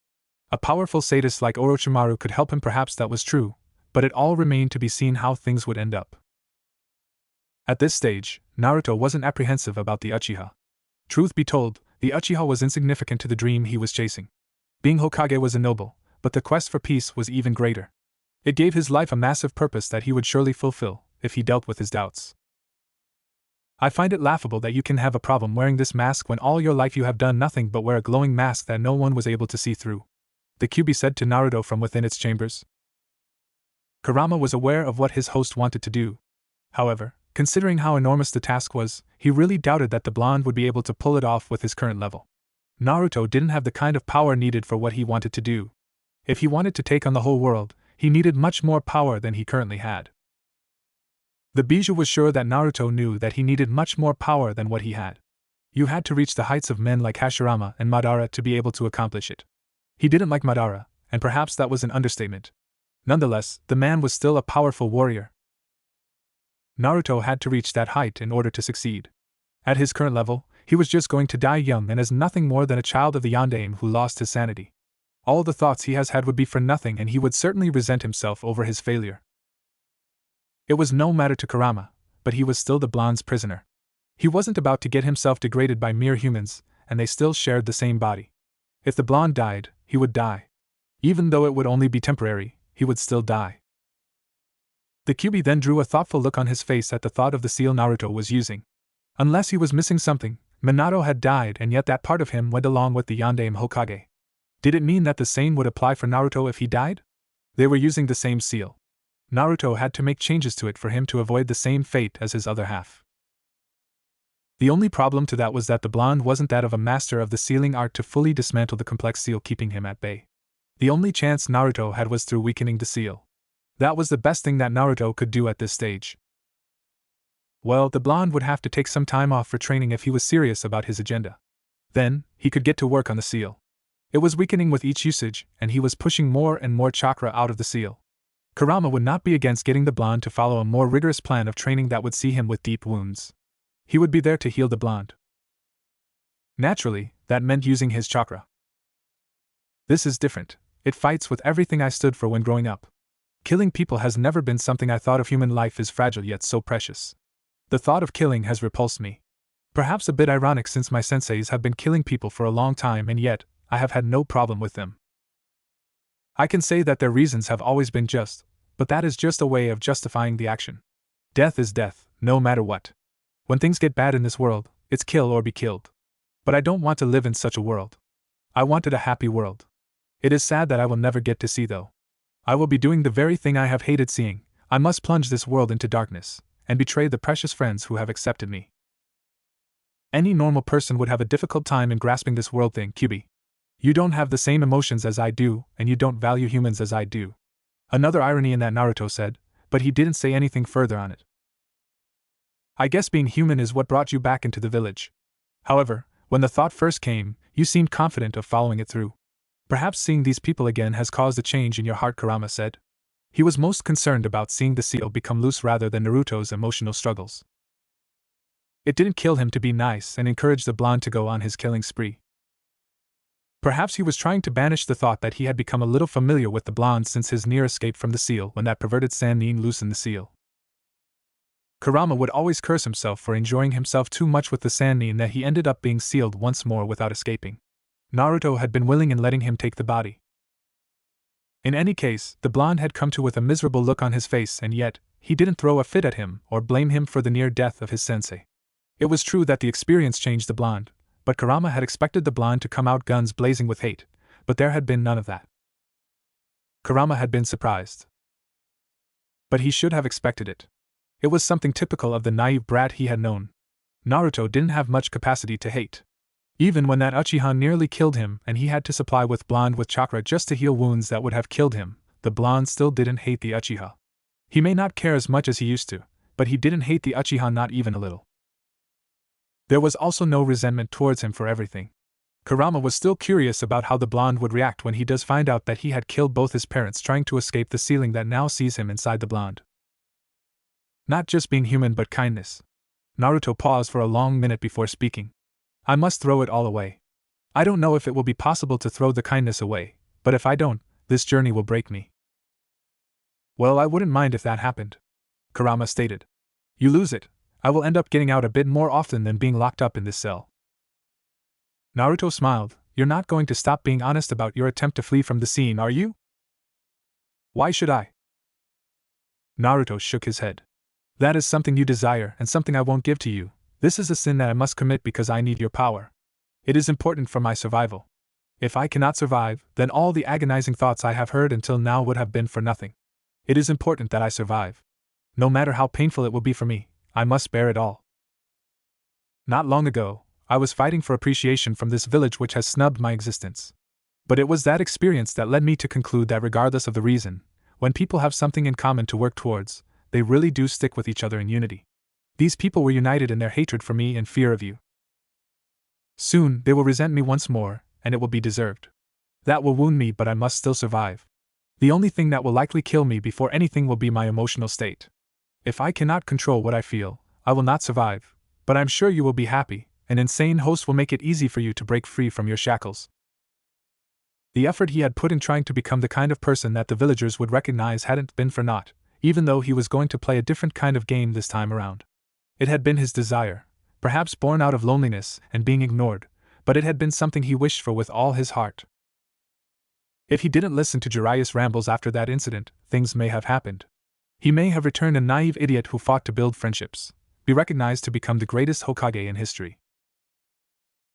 A powerful sadist like Orochimaru could help him, perhaps that was true, but it all remained to be seen how things would end up. At this stage, Naruto wasn't apprehensive about the Uchiha. Truth be told, the Uchiha was insignificant to the dream he was chasing. Being Hokage was a noble, but the quest for peace was even greater. It gave his life a massive purpose that he would surely fulfill, if he dealt with his doubts. I find it laughable that you can have a problem wearing this mask when all your life you have done nothing but wear a glowing mask that no one was able to see through, the Kyuubi said to Naruto from within its chambers. Kurama was aware of what his host wanted to do. However, considering how enormous the task was, he really doubted that the blonde would be able to pull it off with his current level. Naruto didn't have the kind of power needed for what he wanted to do. If he wanted to take on the whole world, He needed much more power than he currently had. The Bijou was sure that Naruto knew that he needed much more power than what he had. You had to reach the heights of men like Hashirama and Madara to be able to accomplish it. He didn't like Madara, and perhaps that was an understatement. Nonetheless, the man was still a powerful warrior. Naruto had to reach that height in order to succeed. At his current level, he was just going to die young and as nothing more than a child of the Yondaime who lost his sanity. All the thoughts he has had would be for nothing and he would certainly resent himself over his failure. It was no matter to Kurama, but he was still the blonde's prisoner. He wasn't about to get himself degraded by mere humans, and they still shared the same body. If the blonde died, he would die. Even though it would only be temporary, he would still die. The Kyuubi then drew a thoughtful look on his face at the thought of the seal Naruto was using. Unless he was missing something, Minato had died and yet that part of him went along with the Yondaime Hokage. Did it mean that the same would apply for Naruto if he died? They were using the same seal. Naruto had to make changes to it for him to avoid the same fate as his other half. The only problem to that was that the blonde wasn't that of a master of the sealing art to fully dismantle the complex seal keeping him at bay. The only chance Naruto had was through weakening the seal. That was the best thing that Naruto could do at this stage. Well, the blonde would have to take some time off for training if he was serious about his agenda. Then, he could get to work on the seal. It was weakening with each usage, and he was pushing more and more chakra out of the seal. Kurama would not be against getting the blonde to follow a more rigorous plan of training that would see him with deep wounds. He would be there to heal the blonde. Naturally, that meant using his chakra. This is different. It fights with everything I stood for when growing up. Killing people has never been something I thought of. Human life is fragile yet so precious. The thought of killing has repulsed me. Perhaps a bit ironic since my senseis have been killing people for a long time and yet, I have had no problem with them. I can say that their reasons have always been just, but that is just a way of justifying the action. Death is death, no matter what. When things get bad in this world, it's kill or be killed. But I don't want to live in such a world. I wanted a happy world. It is sad that I will never get to see though. I will be doing the very thing I have hated seeing. I must plunge this world into darkness, and betray the precious friends who have accepted me. Any normal person would have a difficult time in grasping this world thing, Kyuubi. You don't have the same emotions as I do, and you don't value humans as I do. Another irony in that Naruto said, but he didn't say anything further on it. I guess being human is what brought you back into the village. However, when the thought first came, you seemed confident of following it through. Perhaps seeing these people again has caused a change in your heart, Kurama said. He was most concerned about seeing the seal become loose rather than Naruto's emotional struggles. It didn't kill him to be nice and encourage the blonde to go on his killing spree. Perhaps he was trying to banish the thought that he had become a little familiar with the blonde since his near escape from the seal when that perverted Sannin loosened the seal. Kurama would always curse himself for enjoying himself too much with the Sannin that he ended up being sealed once more without escaping. Naruto had been willing in letting him take the body. In any case, the blonde had come to with a miserable look on his face and yet, he didn't throw a fit at him or blame him for the near death of his sensei. It was true that the experience changed the blonde, but Kurama had expected the blonde to come out guns blazing with hate, but there had been none of that. Kurama had been surprised. But he should have expected it. It was something typical of the naive brat he had known. Naruto didn't have much capacity to hate. Even when that Uchiha nearly killed him and he had to supply with blonde with chakra just to heal wounds that would have killed him, the blonde still didn't hate the Uchiha. He may not care as much as he used to, but he didn't hate the Uchiha not even a little. There was also no resentment towards him for everything. Kurama was still curious about how the blonde would react when he does find out that he had killed both his parents trying to escape the sealing that now sees him inside the blonde. Not just being human but kindness. Naruto paused for a long minute before speaking. I must throw it all away. I don't know if it will be possible to throw the kindness away, but if I don't, this journey will break me. Well, I wouldn't mind if that happened, Kurama stated. You lose it, I will end up getting out a bit more often than being locked up in this cell. Naruto smiled. You're not going to stop being honest about your attempt to flee from the scene, are you? Why should I? Naruto shook his head. That is something you desire and something I won't give to you. This is a sin that I must commit because I need your power. It is important for my survival. If I cannot survive, then all the agonizing thoughts I have heard until now would have been for nothing. It is important that I survive. No matter how painful it will be for me, I must bear it all. Not long ago, I was fighting for appreciation from this village which has snubbed my existence. But it was that experience that led me to conclude that regardless of the reason, When people have something in common to work towards, they really do stick with each other in unity. These people were united in their hatred for me and fear of you. Soon, they will resent me once more, and it will be deserved. That will wound me, but I must still survive. The only thing that will likely kill me before anything will be my emotional state. If I cannot control what I feel, I will not survive, but I'm sure you will be happy. An insane host will make it easy for you to break free from your shackles. The effort he had put in trying to become the kind of person that the villagers would recognize hadn't been for naught, even though he was going to play a different kind of game this time around. It had been his desire, perhaps born out of loneliness and being ignored, but it had been something he wished for with all his heart. If he didn't listen to Jiraiya's rambles after that incident, things may have happened. He may have returned a naive idiot who fought to build friendships, be recognized to become the greatest Hokage in history.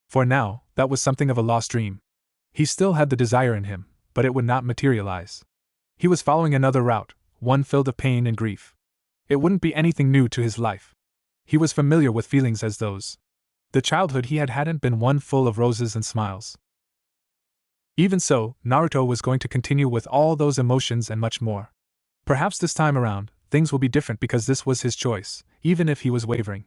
For now, that was something of a lost dream. He still had the desire in him, but it would not materialize. He was following another route, one filled of pain and grief. It wouldn't be anything new to his life. He was familiar with feelings as those. The childhood he had hadn't been one full of roses and smiles. Even so, Naruto was going to continue with all those emotions and much more. Perhaps this time around, things will be different because this was his choice, even if he was wavering.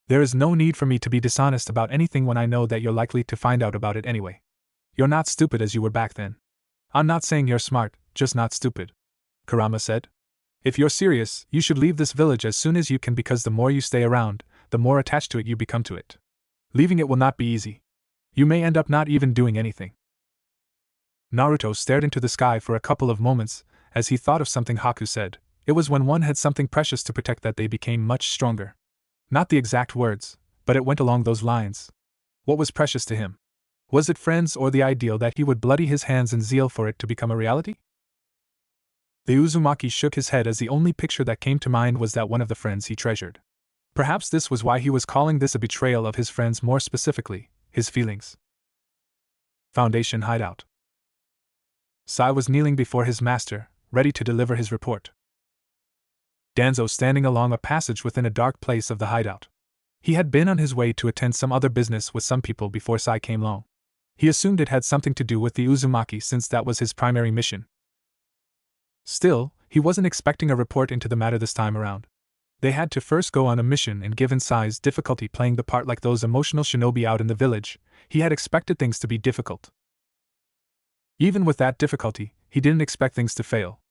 There is no need for me to be dishonest about anything when I know that you're likely to find out about it anyway. You're not stupid as you were back then. I'm not saying you're smart, just not stupid, Kurama said. If you're serious, you should leave this village as soon as you can because the more you stay around, the more attached to it you become to it. Leaving it will not be easy. You may end up not even doing anything. Naruto stared into the sky for a couple of moments as he thought of something Haku said. It was when one had something precious to protect that they became much stronger. Not the exact words, but it went along those lines. What was precious to him? Was it friends or the ideal that he would bloody his hands in zeal for it to become a reality? The Uzumaki shook his head as the only picture that came to mind was that one of the friends he treasured. Perhaps this was why he was calling this a betrayal of his friends, more specifically, his feelings. Foundation Hideout. Sai was kneeling before his master, ready to deliver his report. Danzo standing along a passage within a dark place of the hideout. He had been on his way to attend some other business with some people before Sai came along. He assumed it had something to do with the Uzumaki since that was his primary mission. Still, he wasn't expecting a report into the matter this time around. They had to first go on a mission, and given Sai's difficulty playing the part like those emotional shinobi out in the village, he had expected things to be difficult. Even with that difficulty, he didn't expect things to fail.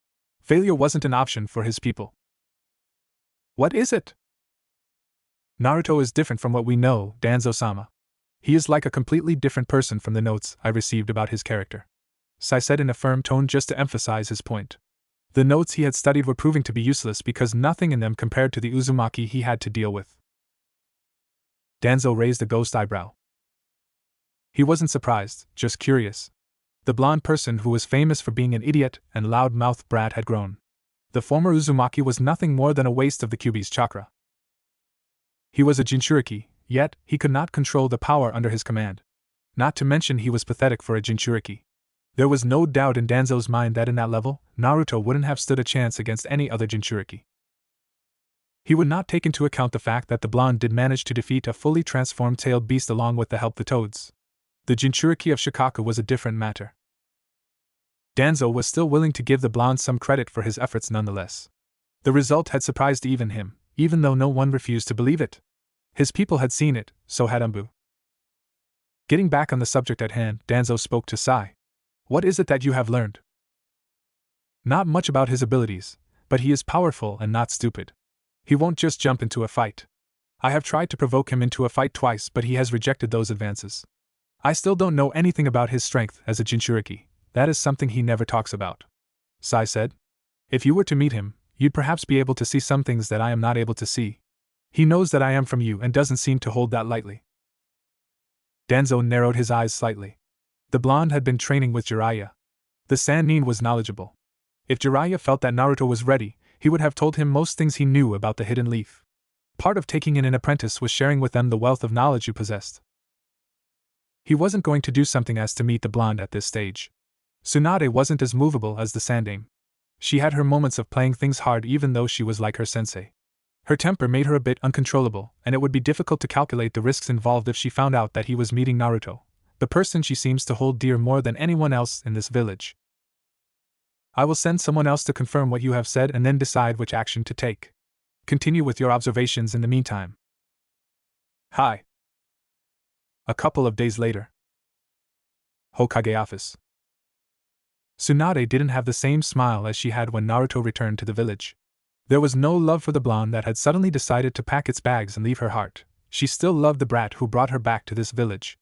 Failure wasn't an option for his people. What is it? Naruto is different from what we know, Danzo-sama. He is like a completely different person from the notes I received about his character, Sai said in a firm tone just to emphasize his point. The notes he had studied were proving to be useless because nothing in them compared to the Uzumaki he had to deal with. Danzo raised a ghost eyebrow. He wasn't surprised, just curious. The blonde person who was famous for being an idiot and loud-mouthed brat had grown. The former Uzumaki was nothing more than a waste of the Kyuubi's chakra. He was a Jinchuriki, yet he could not control the power under his command. Not to mention he was pathetic for a Jinchuriki. There was no doubt in Danzo's mind that in that level, Naruto wouldn't have stood a chance against any other Jinchuriki. He would not take into account the fact that the blonde did manage to defeat a fully transformed tailed beast along with the help of the toads. The Jinchuriki of Shikaku was a different matter. Danzo was still willing to give the blonde some credit for his efforts nonetheless. The result had surprised even him, even though no one refused to believe it. His people had seen it, so had Umbu. Getting back on the subject at hand, Danzo spoke to Sai. What is it that you have learned? Not much about his abilities, but he is powerful and not stupid. He won't just jump into a fight. I have tried to provoke him into a fight twice, but he has rejected those advances. I still don't know anything about his strength as a Jinchuriki. That is something he never talks about, Sai said. If you were to meet him, you'd perhaps be able to see some things that I am not able to see. He knows that I am from you and doesn't seem to hold that lightly. Danzo narrowed his eyes slightly. The blonde had been training with Jiraiya. The Sannin was knowledgeable. If Jiraiya felt that Naruto was ready, he would have told him most things he knew about the hidden leaf. Part of taking in an apprentice was sharing with them the wealth of knowledge you possessed. He wasn't going to do something as to meet the blonde at this stage. Tsunade wasn't as movable as the Sandaime. She had her moments of playing things hard even though she was like her sensei. Her temper made her a bit uncontrollable, and it would be difficult to calculate the risks involved if she found out that he was meeting Naruto, the person she seems to hold dear more than anyone else in this village. I will send someone else to confirm what you have said and then decide which action to take. Continue with your observations in the meantime. Hi. A couple of days later. Hokage office. Tsunade didn't have the same smile as she had when Naruto returned to the village. There was no love for the blonde that had suddenly decided to pack its bags and leave her heart. She still loved the brat who brought her back to this village.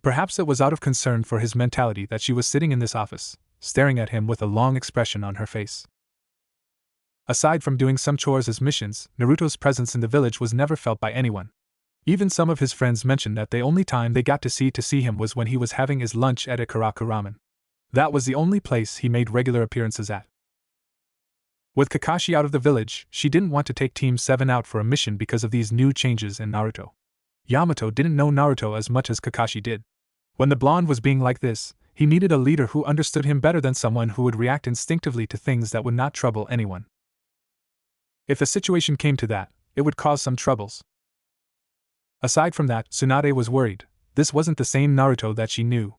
Perhaps it was out of concern for his mentality that she was sitting in this office, staring at him with a long expression on her face. Aside from doing some chores as missions, Naruto's presence in the village was never felt by anyone. Even some of his friends mentioned that the only time they got to see him was when he was having his lunch at Ikaraku Ramen. That was the only place he made regular appearances at. With Kakashi out of the village, she didn't want to take Team 7 out for a mission because of these new changes in Naruto. Yamato didn't know Naruto as much as Kakashi did. When the blonde was being like this, he needed a leader who understood him better than someone who would react instinctively to things that would not trouble anyone. If a situation came to that, it would cause some troubles. Aside from that, Tsunade was worried. This wasn't the same Naruto that she knew.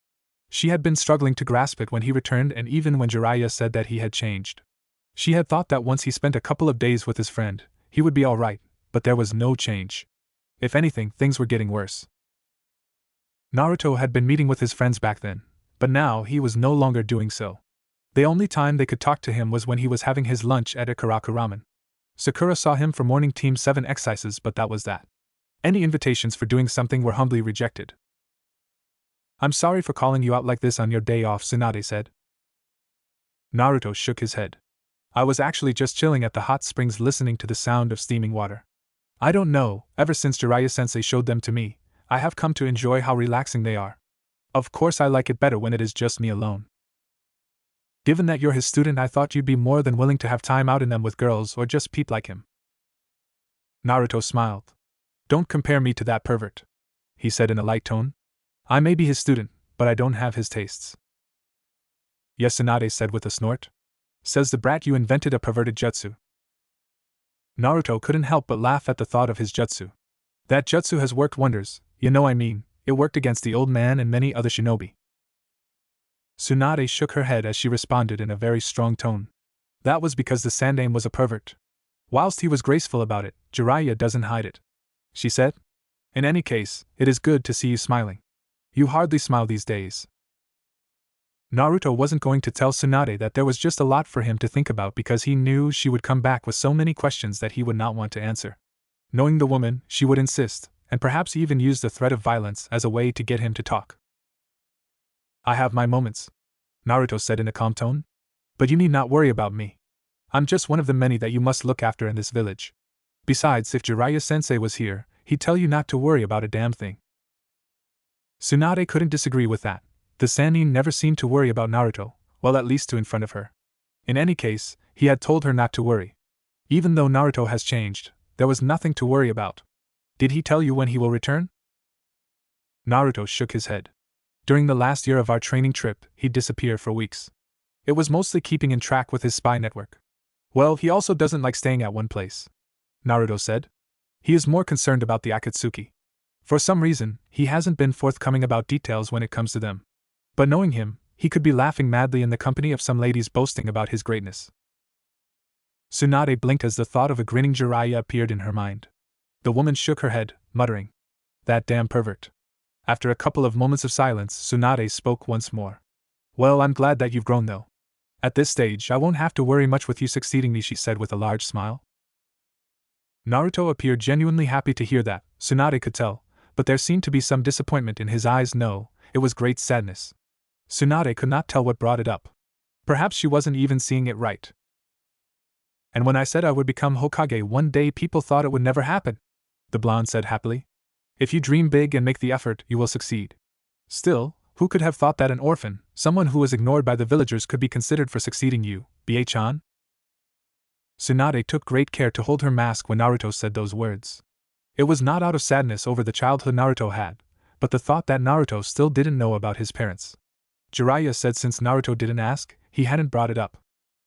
She had been struggling to grasp it when he returned, and even when Jiraiya said that he had changed. She had thought that once he spent a couple of days with his friend, he would be alright, but there was no change. If anything, things were getting worse. Naruto had been meeting with his friends back then, but now he was no longer doing so. The only time they could talk to him was when he was having his lunch at Ikaraku Ramen. Sakura saw him for morning Team 7 exercises, but that was that. Any invitations for doing something were humbly rejected. I'm sorry for calling you out like this on your day off, Tsunade said. Naruto shook his head. I was actually just chilling at the hot springs listening to the sound of steaming water. I don't know, ever since Jiraiya-sensei showed them to me, I have come to enjoy how relaxing they are. Of course I like it better when it is just me alone. Given that you're his student, I thought you'd be more than willing to have time out in them with girls or just Pete like him. Naruto smiled. Don't compare me to that pervert, he said in a light tone. I may be his student, but I don't have his tastes. Yes, Tsunade said with a snort. Says the brat you invented a perverted jutsu. Naruto couldn't help but laugh at the thought of his jutsu. That jutsu has worked wonders, it worked against the old man and many other shinobi. Tsunade shook her head as she responded in a very strong tone. That was because the Sandaime was a pervert. Whilst he was graceful about it, Jiraiya doesn't hide it, she said. In any case, it is good to see you smiling. You hardly smile these days. Naruto wasn't going to tell Tsunade that there was just a lot for him to think about because he knew she would come back with so many questions that he would not want to answer. Knowing the woman, she would insist, and perhaps even use the threat of violence as a way to get him to talk. I have my moments, Naruto said in a calm tone. But you need not worry about me. I'm just one of the many that you must look after in this village. Besides, if Jiraiya-sensei was here, he'd tell you not to worry about a damn thing. Tsunade couldn't disagree with that. The Sannin never seemed to worry about Naruto, well, at least to in front of her. In any case, he had told her not to worry. Even though Naruto has changed, there was nothing to worry about. Did he tell you when he will return? Naruto shook his head. During the last year of our training trip, he'd disappear for weeks. It was mostly keeping in track with his spy network. Well, he also doesn't like staying at one place, Naruto said. He is more concerned about the Akatsuki. For some reason, he hasn't been forthcoming about details when it comes to them. But knowing him, he could be laughing madly in the company of some ladies boasting about his greatness. Tsunade blinked as the thought of a grinning Jiraiya appeared in her mind. The woman shook her head, muttering, "That damn pervert." After a couple of moments of silence, Tsunade spoke once more. "Well, I'm glad that you've grown though. At this stage, I won't have to worry much with you succeeding me," she said with a large smile. Naruto appeared genuinely happy to hear that, Tsunade could tell, but there seemed to be some disappointment in his eyes. No, it was great sadness. Tsunade could not tell what brought it up. Perhaps she wasn't even seeing it right. And when I said I would become Hokage one day, people thought it would never happen, the blonde said happily. If you dream big and make the effort, you will succeed. Still, who could have thought that an orphan, someone who was ignored by the villagers, could be considered for succeeding you, Ba-chan? Tsunade took great care to hold her mask when Naruto said those words. It was not out of sadness over the childhood Naruto had, but the thought that Naruto still didn't know about his parents. Jiraiya said since Naruto didn't ask, he hadn't brought it up.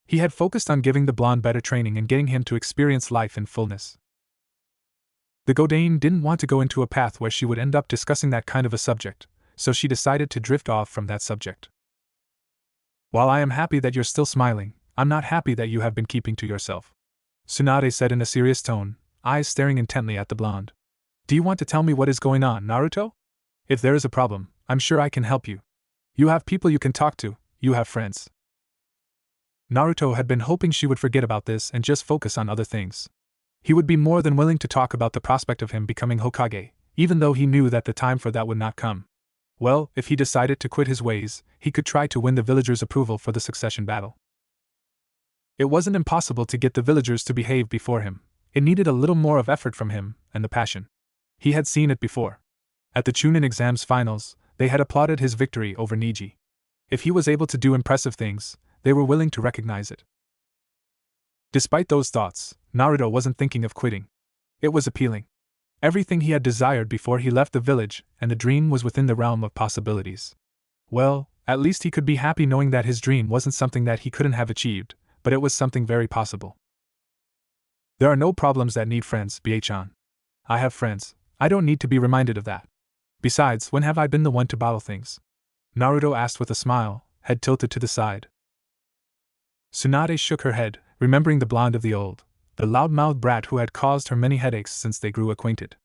He had focused on giving the blonde better training and getting him to experience life in fullness. The Godain didn't want to go into a path where she would end up discussing that kind of a subject, so she decided to drift off from that subject. While I am happy that you're still smiling, I'm not happy that you have been keeping to yourself. Tsunade said in a serious tone, eyes staring intently at the blonde. Do you want to tell me what is going on, Naruto? If there is a problem, I'm sure I can help you. You have people you can talk to, you have friends. Naruto had been hoping she would forget about this and just focus on other things. He would be more than willing to talk about the prospect of him becoming Hokage, even though he knew that the time for that would not come. Well, if he decided to quit his ways, he could try to win the villagers' approval for the succession battle. It wasn't impossible to get the villagers to behave before him. It needed a little more of effort from him, and the passion. He had seen it before. At the Chunin exams finals, they had applauded his victory over Niji. If he was able to do impressive things, they were willing to recognize it. Despite those thoughts, Naruto wasn't thinking of quitting. It was appealing. Everything he had desired before he left the village, and the dream was within the realm of possibilities. Well, at least he could be happy knowing that his dream wasn't something that he couldn't have achieved, but it was something very possible. There are no problems that need friends, Bachan. I have friends. I don't need to be reminded of that. Besides, when have I been the one to bottle things? Naruto asked with a smile, head tilted to the side. Tsunade shook her head, remembering the blonde of the loud-mouthed brat who had caused her many headaches since they grew acquainted.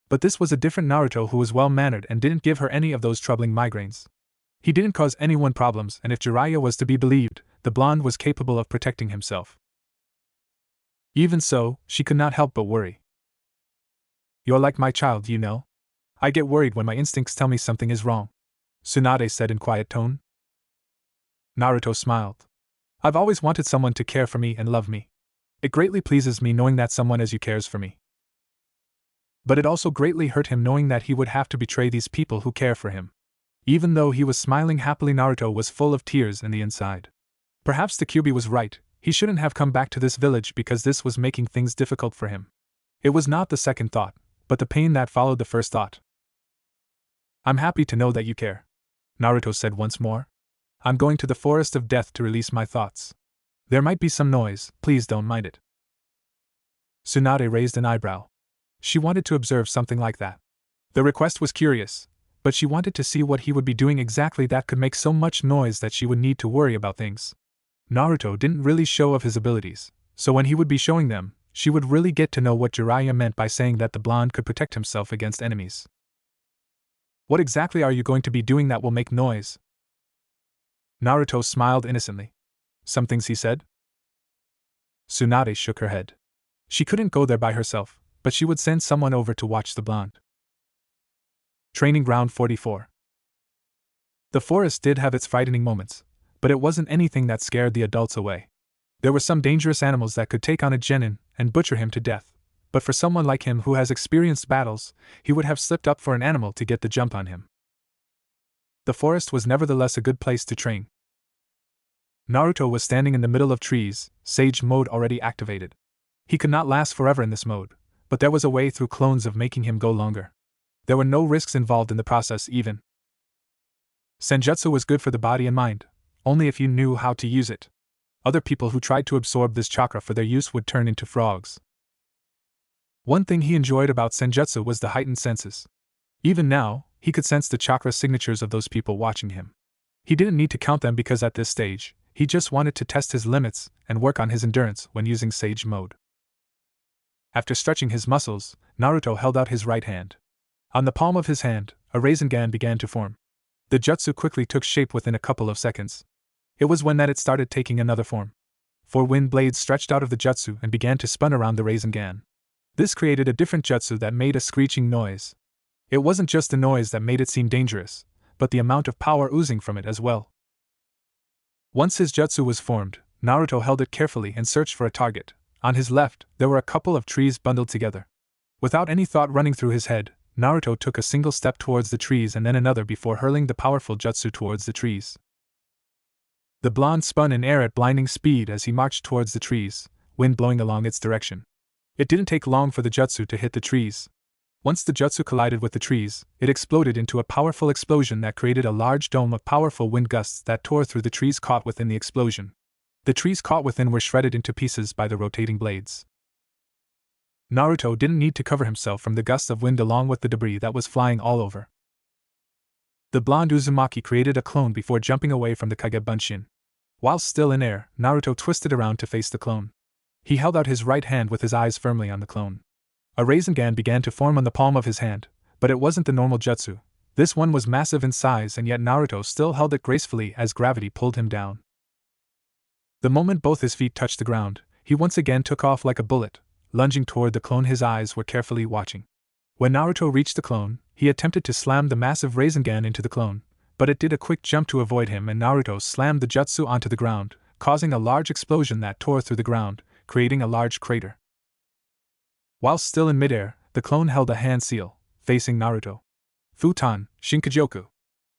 But this was a different Naruto who was well-mannered and didn't give her any of those troubling migraines. He didn't cause anyone problems, and if Jiraiya was to be believed, the blonde was capable of protecting himself. Even so, she could not help but worry. You're like my child, you know. I get worried when my instincts tell me something is wrong, Tsunade said in quiet tone. Naruto smiled. I've always wanted someone to care for me and love me. It greatly pleases me knowing that someone as you cares for me. But it also greatly hurt him knowing that he would have to betray these people who care for him. Even though he was smiling happily, Naruto was full of tears in the inside. Perhaps the Kyuubi was right, he shouldn't have come back to this village because this was making things difficult for him. It was not the second thought, but the pain that followed the first thought. I'm happy to know that you care, Naruto said once more. I'm going to the forest of death to release my thoughts. There might be some noise, please don't mind it. Tsunade raised an eyebrow. She wanted to observe something like that. The request was curious, but she wanted to see what he would be doing exactly that could make so much noise that she would need to worry about things. Naruto didn't really show off his abilities, so when he would be showing them, she would really get to know what Jiraiya meant by saying that the blonde could protect himself against enemies. What exactly are you going to be doing that will make noise? Naruto smiled innocently. Some things he said? Tsunade shook her head. She couldn't go there by herself, but she would send someone over to watch the blonde. Training Ground 44. The forest did have its frightening moments, but it wasn't anything that scared the adults away. There were some dangerous animals that could take on a genin and butcher him to death, but for someone like him who has experienced battles, he would have slipped up for an animal to get the jump on him. The forest was nevertheless a good place to train. Naruto was standing in the middle of trees, Sage Mode already activated. He could not last forever in this mode, but there was a way through clones of making him go longer. There were no risks involved in the process even. Senjutsu was good for the body and mind, only if you knew how to use it. Other people who tried to absorb this chakra for their use would turn into frogs. One thing he enjoyed about Senjutsu was the heightened senses. Even now, he could sense the chakra signatures of those people watching him. He didn't need to count them because at this stage, he just wanted to test his limits and work on his endurance when using Sage Mode. After stretching his muscles, Naruto held out his right hand. On the palm of his hand, a Rasengan began to form. The jutsu quickly took shape within a couple of seconds. It was when that it started taking another form. 4 wind blades stretched out of the jutsu and began to spin around the Rasengan. This created a different jutsu that made a screeching noise. It wasn't just the noise that made it seem dangerous, but the amount of power oozing from it as well. Once his jutsu was formed, Naruto held it carefully and searched for a target. On his left, there were a couple of trees bundled together. Without any thought running through his head, Naruto took a single step towards the trees and then another before hurling the powerful jutsu towards the trees. The blonde spun in air at blinding speed as he marched towards the trees, wind blowing along its direction. It didn't take long for the jutsu to hit the trees. Once the jutsu collided with the trees, it exploded into a powerful explosion that created a large dome of powerful wind gusts that tore through the trees caught within the explosion. The trees caught within were shredded into pieces by the rotating blades. Naruto didn't need to cover himself from the gusts of wind along with the debris that was flying all over. The blonde Uzumaki created a clone before jumping away from the Kage Bunshin. While still in air, Naruto twisted around to face the clone. He held out his right hand with his eyes firmly on the clone. A Rasengan began to form on the palm of his hand, but it wasn't the normal jutsu. This one was massive in size, and yet Naruto still held it gracefully as gravity pulled him down. The moment both his feet touched the ground, he once again took off like a bullet, lunging toward the clone his eyes were carefully watching. When Naruto reached the clone, he attempted to slam the massive Rasengan into the clone, but it did a quick jump to avoid him, and Naruto slammed the jutsu onto the ground, causing a large explosion that tore through the ground, creating a large crater. While still in midair, the clone held a hand seal, facing Naruto. Futon, Shinkajoku.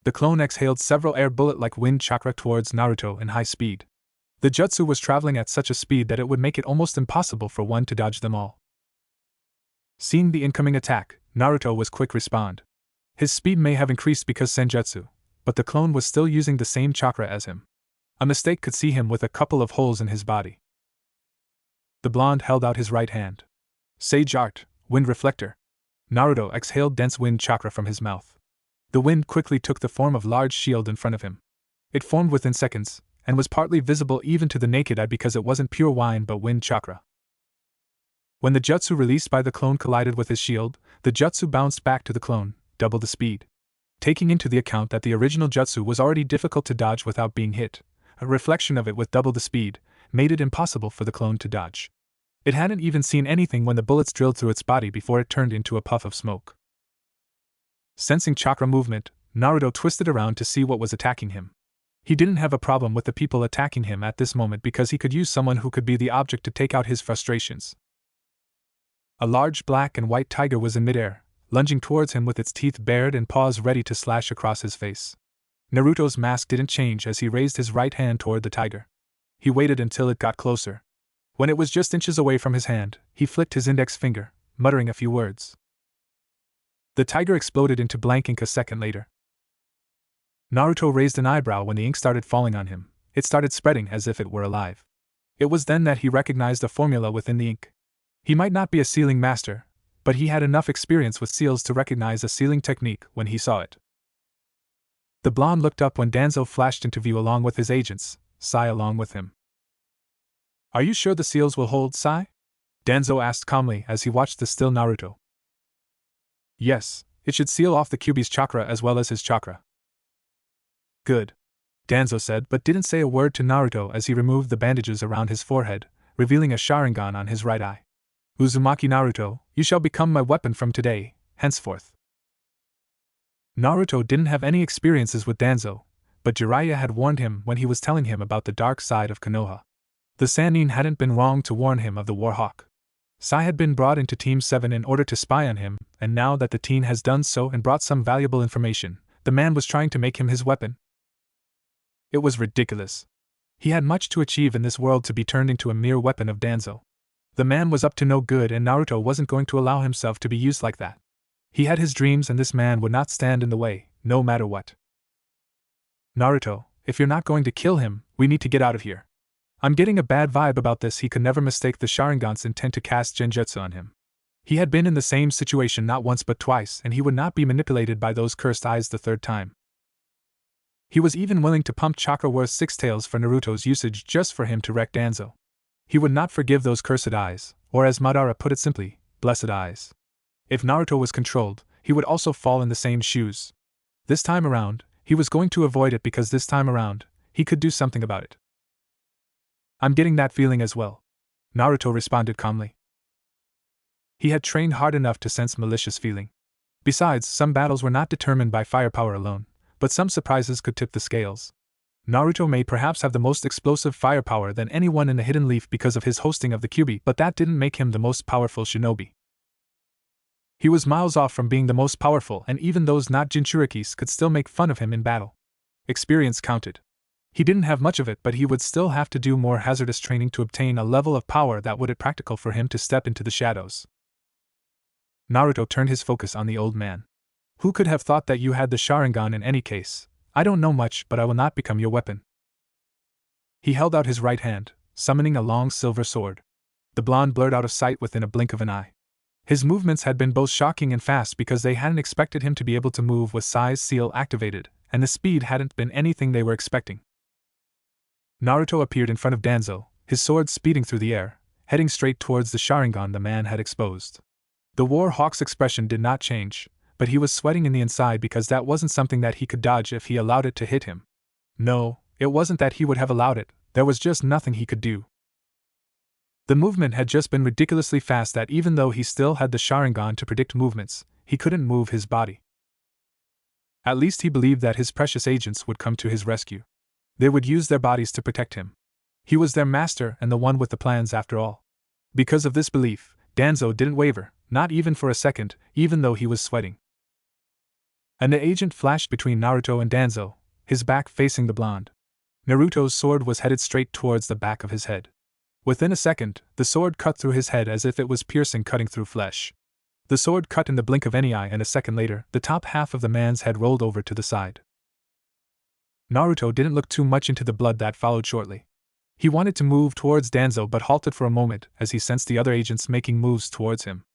The clone exhaled several air bullet-like wind chakra towards Naruto in high speed. The jutsu was traveling at such a speed that it would make it almost impossible for one to dodge them all. Seeing the incoming attack, Naruto was quick respond. His speed may have increased because senjutsu, but the clone was still using the same chakra as him. A mistake could see him with a couple of holes in his body. The blonde held out his right hand. Sage Art, Wind Reflector. Naruto exhaled dense wind chakra from his mouth. The wind quickly took the form of a large shield in front of him. It formed within seconds, and was partly visible even to the naked eye because it wasn't pure wind but wind chakra. When the jutsu released by the clone collided with his shield, the jutsu bounced back to the clone, double the speed. Taking into the account that the original jutsu was already difficult to dodge without being hit, a reflection of it with double the speed made it impossible for the clone to dodge. It hadn't even seen anything when the bullets drilled through its body before it turned into a puff of smoke. Sensing chakra movement, Naruto twisted around to see what was attacking him. He didn't have a problem with the people attacking him at this moment because he could use someone who could be the object to take out his frustrations. A large black and white tiger was in midair, lunging towards him with its teeth bared and paws ready to slash across his face. Naruto's mask didn't change as he raised his right hand toward the tiger. He waited until it got closer. When it was just inches away from his hand, he flicked his index finger, muttering a few words. The tiger exploded into blank ink a second later. Naruto raised an eyebrow when the ink started falling on him. It started spreading as if it were alive. It was then that he recognized a formula within the ink. He might not be a sealing master, but he had enough experience with seals to recognize a sealing technique when he saw it. The blonde looked up when Danzo flashed into view along with his agents, Sai along with him. "Are you sure the seals will hold, Sai?" Danzo asked calmly as he watched the still Naruto. "Yes, it should seal off the Kyuubi's chakra as well as his chakra." "Good," Danzo said, but didn't say a word to Naruto as he removed the bandages around his forehead, revealing a Sharingan on his right eye. "Uzumaki Naruto, you shall become my weapon from today, henceforth." Naruto didn't have any experiences with Danzo, but Jiraiya had warned him when he was telling him about the dark side of Konoha. The Sannin hadn't been wrong to warn him of the Warhawk. Sai had been brought into Team 7 in order to spy on him, and now that the teen has done so and brought some valuable information, the man was trying to make him his weapon. It was ridiculous. He had much to achieve in this world to be turned into a mere weapon of Danzo. The man was up to no good and Naruto wasn't going to allow himself to be used like that. He had his dreams and this man would not stand in the way, no matter what. "Naruto, if you're not going to kill him, we need to get out of here. I'm getting a bad vibe about this." He could never mistake the Sharingan's intent to cast Genjutsu on him. He had been in the same situation not once but twice and he would not be manipulated by those cursed eyes the third time. He was even willing to pump chakra worth 6 taels for Naruto's usage just for him to wreck Danzo. He would not forgive those cursed eyes, or as Madara put it simply, blessed eyes. If Naruto was controlled, he would also fall in the same shoes. This time around, he was going to avoid it because this time around, he could do something about it. "I'm getting that feeling as well," Naruto responded calmly. He had trained hard enough to sense malicious feeling. Besides, some battles were not determined by firepower alone, but some surprises could tip the scales. Naruto may perhaps have the most explosive firepower than anyone in the Hidden Leaf because of his hosting of the Kyuubi, but that didn't make him the most powerful shinobi. He was miles off from being the most powerful, and even those not Jinchurikis could still make fun of him in battle. Experience counted. He didn't have much of it, but he would still have to do more hazardous training to obtain a level of power that would it practical for him to step into the shadows. Naruto turned his focus on the old man. "Who could have thought that you had the Sharingan in any case? I don't know much, but I will not become your weapon." He held out his right hand, summoning a long silver sword. The blonde blurred out of sight within a blink of an eye. His movements had been both shocking and fast because they hadn't expected him to be able to move with Sai's seal activated, and the speed hadn't been anything they were expecting. Naruto appeared in front of Danzo, his sword speeding through the air, heading straight towards the Sharingan the man had exposed. The War Hawk's expression did not change, but he was sweating in the inside because that wasn't something that he could dodge if he allowed it to hit him. No, it wasn't that he would have allowed it, there was just nothing he could do. The movement had just been ridiculously fast that even though he still had the Sharingan to predict movements, he couldn't move his body. At least he believed that his precious agents would come to his rescue. They would use their bodies to protect him. He was their master and the one with the plans after all. Because of this belief, Danzo didn't waver, not even for a second, even though he was sweating. And the agent flashed between Naruto and Danzo, his back facing the blonde. Naruto's sword was headed straight towards the back of his head. Within a second, the sword cut through his head as if it was piercing, cutting through flesh. The sword cut in the blink of an eye, and a second later, the top half of the man's head rolled over to the side. Naruto didn't look too much into the blood that followed shortly. He wanted to move towards Danzo but halted for a moment as he sensed the other agents making moves towards him.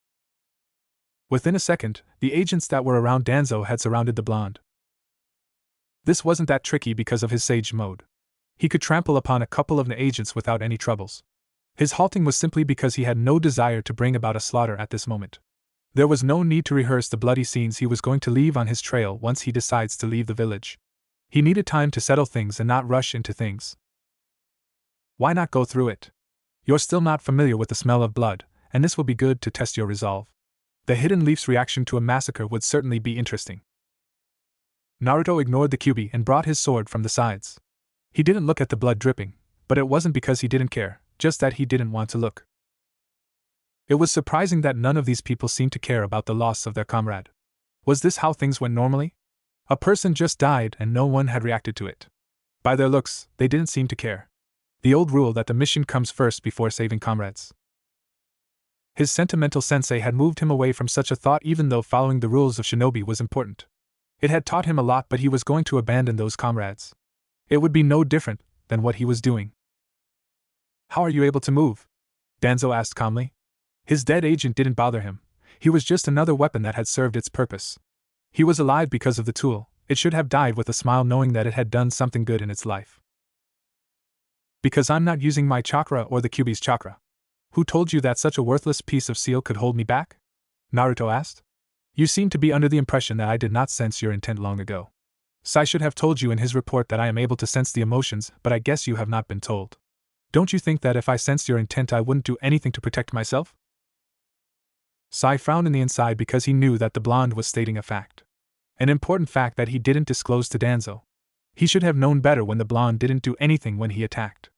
Within a second, the agents that were around Danzo had surrounded the blonde. This wasn't that tricky because of his sage mode. He could trample upon a couple of the agents without any troubles. His halting was simply because he had no desire to bring about a slaughter at this moment. There was no need to rehearse the bloody scenes he was going to leave on his trail once he decides to leave the village. He needed time to settle things and not rush into things. Why not go through it? You're still not familiar with the smell of blood, and this will be good to test your resolve. The Hidden Leaf's reaction to a massacre would certainly be interesting. Naruto ignored the Kyuubi and brought his sword from the sides. He didn't look at the blood dripping, but it wasn't because he didn't care, just that he didn't want to look. It was surprising that none of these people seemed to care about the loss of their comrade. Was this how things went normally? A person just died and no one had reacted to it. By their looks, they didn't seem to care. The old rule that the mission comes first before saving comrades. His sentimental sensei had moved him away from such a thought, even though following the rules of shinobi was important. It had taught him a lot, but he was going to abandon those comrades. It would be no different than what he was doing. How are you able to move? Danzo asked calmly. His dead agent didn't bother him. He was just another weapon that had served its purpose. He was alive because of the tool. It should have died with a smile, knowing that it had done something good in its life. Because I'm not using my chakra or the Kyuubi's chakra. Who told you that such a worthless piece of steel could hold me back? Naruto asked. You seem to be under the impression that I did not sense your intent long ago. Sai should have told you in his report that I am able to sense the emotions, but I guess you have not been told. Don't you think that if I sensed your intent I wouldn't do anything to protect myself? Sai frowned in the inside because he knew that the blonde was stating a fact. An important fact that he didn't disclose to Danzo. He should have known better when the blonde didn't do anything when he attacked.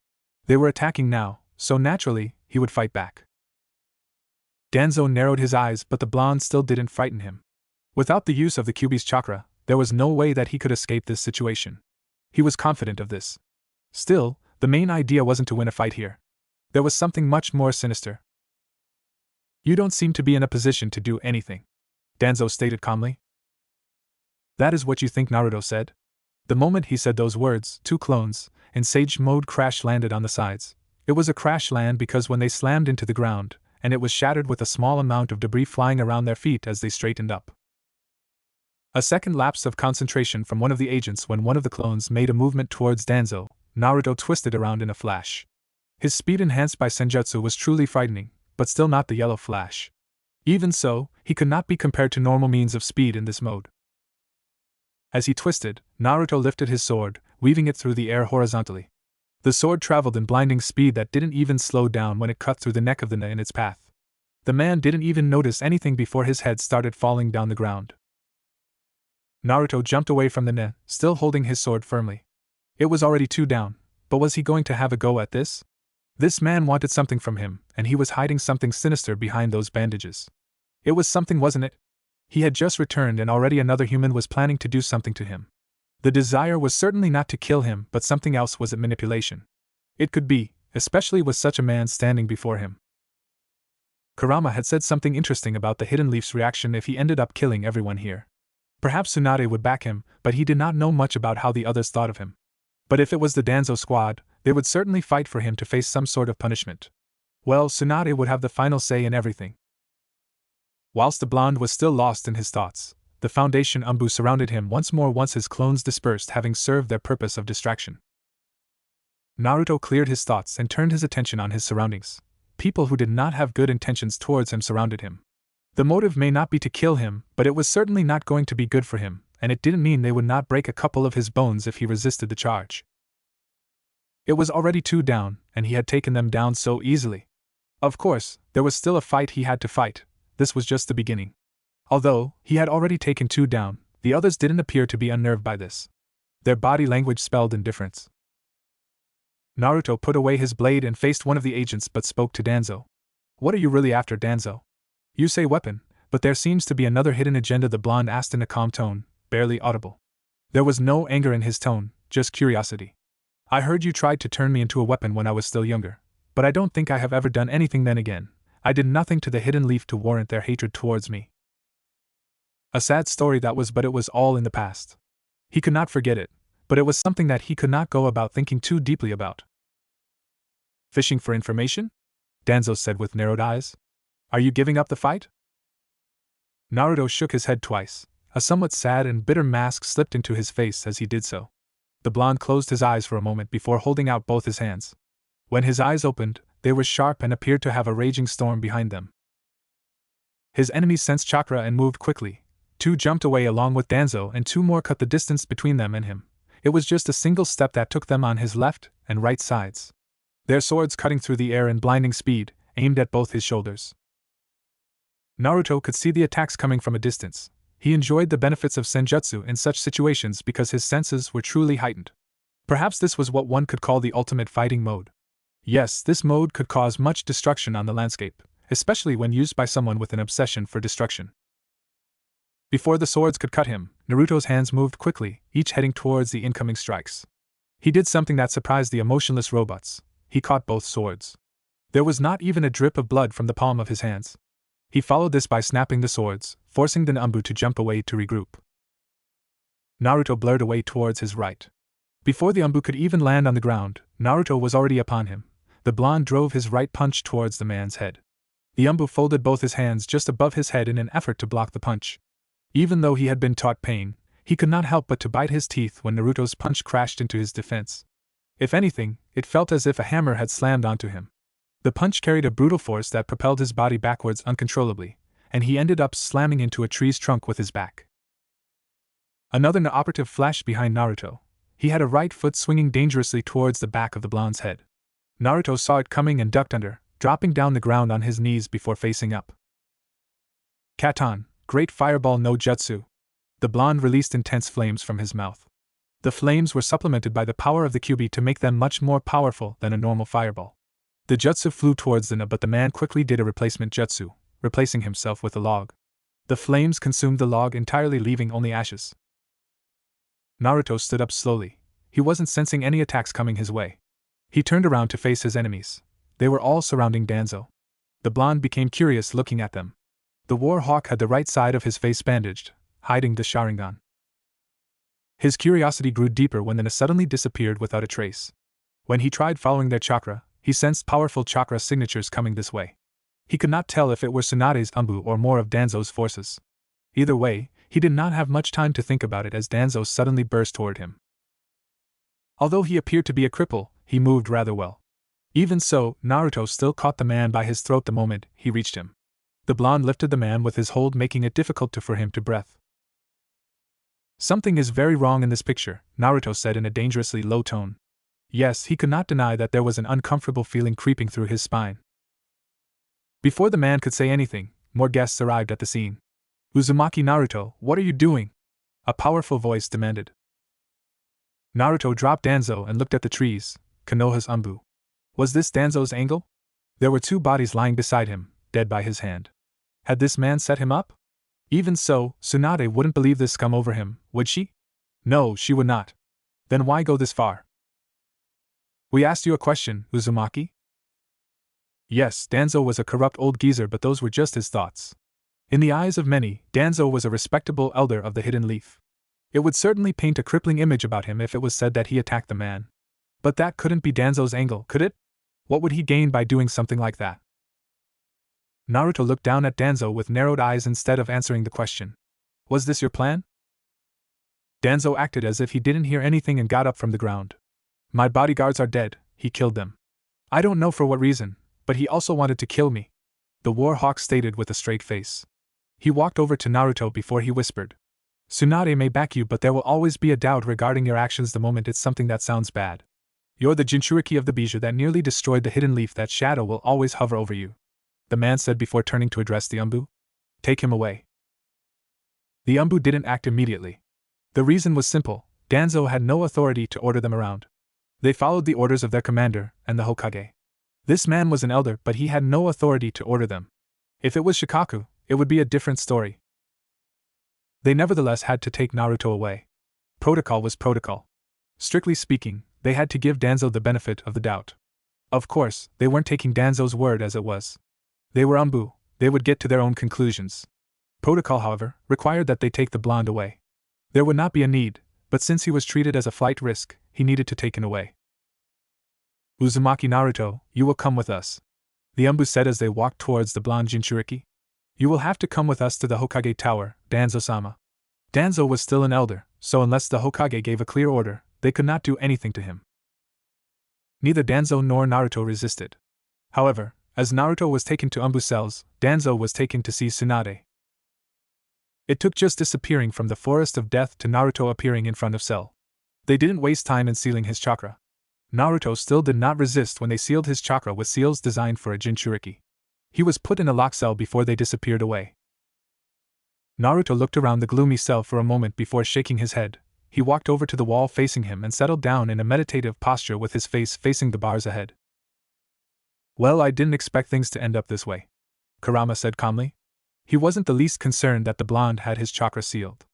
They were attacking now, so naturally, he would fight back. Danzo narrowed his eyes, but the blonde still didn't frighten him. Without the use of the Kyuubi's chakra, there was no way that he could escape this situation. He was confident of this. Still, the main idea wasn't to win a fight here. There was something much more sinister. You don't seem to be in a position to do anything, Danzo stated calmly. That is what you think, Naruto said. The moment he said those words, two clones, in sage mode, crash landed on the sides. It was a crash land because when they slammed into the ground, and it was shattered with a small amount of debris flying around their feet as they straightened up. A second lapse of concentration from one of the agents when one of the clones made a movement towards Danzo. Naruto twisted around in a flash. His speed enhanced by senjutsu was truly frightening, but still not the yellow flash. Even so, he could not be compared to normal means of speed in this mode. As he twisted, Naruto lifted his sword, weaving it through the air horizontally. The sword traveled in blinding speed that didn't even slow down when it cut through the neck of the Na in its path. The man didn't even notice anything before his head started falling down the ground. Naruto jumped away from the Na, still holding his sword firmly. It was already 2 down, but was he going to have a go at this? This man wanted something from him, and he was hiding something sinister behind those bandages. It was something, wasn't it? He had just returned and already another human was planning to do something to him. The desire was certainly not to kill him, but something else. Was it manipulation? It could be, especially with such a man standing before him. Kurama had said something interesting about the Hidden Leaf's reaction if he ended up killing everyone here. Perhaps Tsunade would back him, but he did not know much about how the others thought of him. But if it was the Danzo squad, they would certainly fight for him to face some sort of punishment. Well, Tsunade would have the final say in everything. Whilst the blonde was still lost in his thoughts, the Foundation Umbu surrounded him once more once his clones dispersed, having served their purpose of distraction. Naruto cleared his thoughts and turned his attention on his surroundings. People who did not have good intentions towards him surrounded him. The motive may not be to kill him, but it was certainly not going to be good for him, and it didn't mean they would not break a couple of his bones if he resisted the charge. It was already 2 down, and he had taken them down so easily. Of course, there was still a fight he had to fight. This was just the beginning. Although he had already taken 2 down, the others didn't appear to be unnerved by this. Their body language spelled indifference. Naruto put away his blade and faced one of the agents but spoke to Danzo. "What are you really after, Danzo? You say weapon, but there seems to be another hidden agenda," the blonde asked in a calm tone, barely audible. There was no anger in his tone, just curiosity. "I heard you tried to turn me into a weapon when I was still younger, but I don't think I have ever done anything then again. I did nothing to the hidden leaf to warrant their hatred towards me." A sad story that was, but it was all in the past. He could not forget it, but it was something that he could not go about thinking too deeply about. "Fishing for information?" Danzo said with narrowed eyes. "Are you giving up the fight?" Naruto shook his head twice. A somewhat sad and bitter mask slipped into his face as he did so. The blonde closed his eyes for a moment before holding out both his hands. When his eyes opened, they were sharp and appeared to have a raging storm behind them. His enemies sensed chakra and moved quickly. 2 jumped away along with Danzo and 2 more cut the distance between them and him. It was just a single step that took them on his left and right sides. Their swords cutting through the air in blinding speed, aimed at both his shoulders. Naruto could see the attacks coming from a distance. He enjoyed the benefits of senjutsu in such situations because his senses were truly heightened. Perhaps this was what one could call the ultimate fighting mode. Yes, this mode could cause much destruction on the landscape, especially when used by someone with an obsession for destruction. Before the swords could cut him, Naruto's hands moved quickly, each heading towards the incoming strikes. He did something that surprised the emotionless robots. He caught both swords. There was not even a drip of blood from the palm of his hands. He followed this by snapping the swords, forcing the Nambu to jump away to regroup. Naruto blurred away towards his right. Before the Umbu could even land on the ground, Naruto was already upon him. The blonde drove his right punch towards the man's head. The Umbu folded both his hands just above his head in an effort to block the punch. Even though he had been taught pain, he could not help but to bite his teeth when Naruto's punch crashed into his defense. If anything, it felt as if a hammer had slammed onto him. The punch carried a brutal force that propelled his body backwards uncontrollably, and he ended up slamming into a tree's trunk with his back. Another operative flashed behind Naruto. He had a right foot swinging dangerously towards the back of the blonde's head. Naruto saw it coming and ducked under, dropping down the ground on his knees before facing up. Katon, Great Fireball no Jutsu. The blonde released intense flames from his mouth. The flames were supplemented by the power of the Kyuubi to make them much more powerful than a normal fireball. The jutsu flew towards the Na, but the man quickly did a replacement jutsu, replacing himself with a log. The flames consumed the log entirely, leaving only ashes. Naruto stood up slowly. He wasn't sensing any attacks coming his way. He turned around to face his enemies. They were all surrounding Danzo. The blonde became curious looking at them. The war hawk had the right side of his face bandaged, hiding the Sharingan. His curiosity grew deeper when the Na suddenly disappeared without a trace. When he tried following their chakra, he sensed powerful chakra signatures coming this way. He could not tell if it were Tsunade's Umbu or more of Danzo's forces. Either way, he did not have much time to think about it as Danzo suddenly burst toward him. Although he appeared to be a cripple, he moved rather well. Even so, Naruto still caught the man by his throat the moment he reached him. The blonde lifted the man with his hold, making it difficult for him to breathe. "Something is very wrong in this picture," Naruto said in a dangerously low tone. Yes, he could not deny that there was an uncomfortable feeling creeping through his spine. Before the man could say anything, more guests arrived at the scene. "Uzumaki Naruto, what are you doing?" a powerful voice demanded. Naruto dropped Danzo and looked at the trees, Konoha's Umbu. Was this Danzo's angle? There were 2 bodies lying beside him, dead by his hand. Had this man set him up? Even so, Tsunade wouldn't believe this come over him, would she? No, she would not. Then why go this far? "We asked you a question, Uzumaki?" Yes, Danzo was a corrupt old geezer, but those were just his thoughts. In the eyes of many, Danzo was a respectable elder of the Hidden Leaf. It would certainly paint a crippling image about him if it was said that he attacked the man. But that couldn't be Danzo's angle, could it? What would he gain by doing something like that? Naruto looked down at Danzo with narrowed eyes instead of answering the question. "Was this your plan?" Danzo acted as if he didn't hear anything and got up from the ground. "My bodyguards are dead. he killed them. I don't know for what reason, but he also wanted to kill me, the war hawk stated with a straight face. He walked over to Naruto before he whispered. Tsunade may back you, but there will always be a doubt regarding your actions the moment it's something that sounds bad. You're the Jinchuriki of the Bijou that nearly destroyed the hidden leaf. That shadow will always hover over you, the man said before turning to address the Umbu. Take him away. The Umbu didn't act immediately. The reason was simple: Danzo had no authority to order them around. They followed the orders of their commander and the Hokage. This man was an elder, but he had no authority to order them. If it was Shikaku, it would be a different story. They nevertheless had to take Naruto away. Protocol was protocol. Strictly speaking, they had to give Danzo the benefit of the doubt. Of course, they weren't taking Danzo's word as it was. They were Umbu, they would get to their own conclusions. Protocol, however, required that they take the blonde away. There would not be a need, but since he was treated as a flight risk, he needed to take him away. Uzumaki Naruto, you will come with us, the Umbu said as they walked towards the blonde Jinchuriki. You will have to come with us to the Hokage Tower, Danzo-sama. Danzo was still an elder, so unless the Hokage gave a clear order, they could not do anything to him. Neither Danzo nor Naruto resisted. However, as Naruto was taken to Umbu cells, Danzo was taken to see Tsunade. It took just disappearing from the forest of death to Naruto appearing in front of Cell. They didn't waste time in sealing his chakra. Naruto still did not resist when they sealed his chakra with seals designed for a Jinchuriki. He was put in a lock cell before they disappeared away. Naruto looked around the gloomy cell for a moment before shaking his head. He walked over to the wall facing him and settled down in a meditative posture with his face facing the bars ahead. Well, I didn't expect things to end up this way, Kurama said calmly. He wasn't the least concerned that the blonde had his chakra sealed.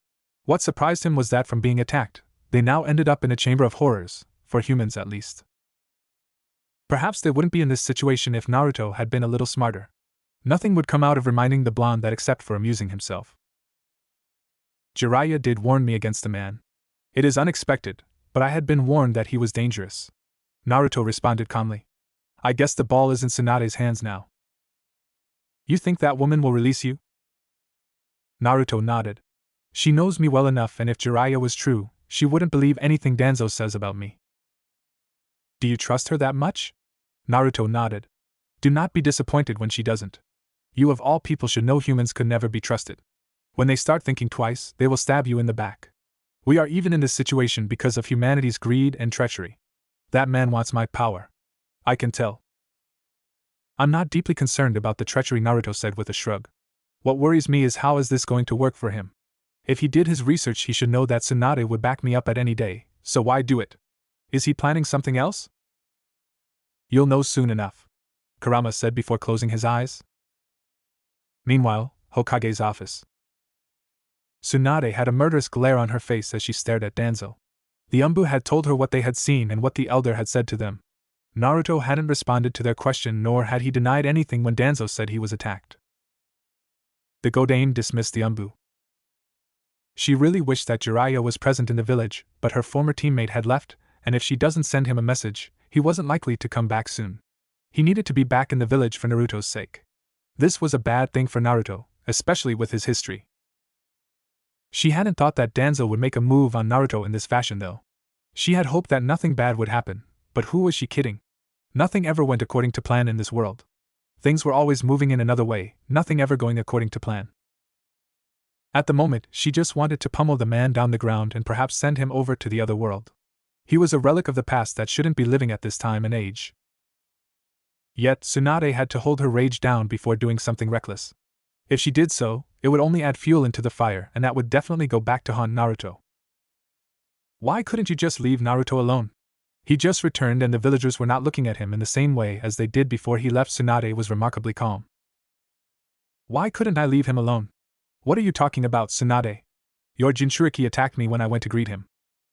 What surprised him was that from being attacked, they now ended up in a chamber of horrors, for humans at least. Perhaps they wouldn't be in this situation if Naruto had been a little smarter. Nothing would come out of reminding the blonde that except for amusing himself. Jiraiya did warn me against the man. It is unexpected, but I had been warned that he was dangerous. Naruto responded calmly. I guess the ball is in Tsunade's hands now. You think that woman will release you? Naruto nodded. She knows me well enough, and if Jiraiya was true, she wouldn't believe anything Danzo says about me. Do you trust her that much? Naruto nodded. Do not be disappointed when she doesn't. You of all people should know humans could never be trusted. When they start thinking twice, they will stab you in the back. We are even in this situation because of humanity's greed and treachery. That man wants my power. I can tell. I'm not deeply concerned about the treachery, Naruto said with a shrug. What worries me is how is this going to work for him? If he did his research, he should know that Tsunade would back me up at any day, so why do it? Is he planning something else? You'll know soon enough, Kurama said before closing his eyes. Meanwhile, Hokage's office. Tsunade had a murderous glare on her face as she stared at Danzo. The Umbu had told her what they had seen and what the elder had said to them. Naruto hadn't responded to their question, nor had he denied anything when Danzo said he was attacked. The Godane dismissed the Umbu. She really wished that Jiraiya was present in the village, but her former teammate had left, and if she doesn't send him a message, he wasn't likely to come back soon. He needed to be back in the village for Naruto's sake. This was a bad thing for Naruto, especially with his history. She hadn't thought that Danzo would make a move on Naruto in this fashion though. She had hoped that nothing bad would happen, but who was she kidding? Nothing ever went according to plan in this world. Things were always moving in another way, nothing ever going according to plan. At the moment, she just wanted to pummel the man down the ground and perhaps send him over to the other world. He was a relic of the past that shouldn't be living at this time and age. Yet, Tsunade had to hold her rage down before doing something reckless. If she did so, it would only add fuel into the fire, and that would definitely go back to haunt Naruto. Why couldn't you just leave Naruto alone? He just returned and the villagers were not looking at him in the same way as they did before he left. Tsunade was remarkably calm. Why couldn't I leave him alone? What are you talking about, Tsunade? Your Jinchuriki attacked me when I went to greet him.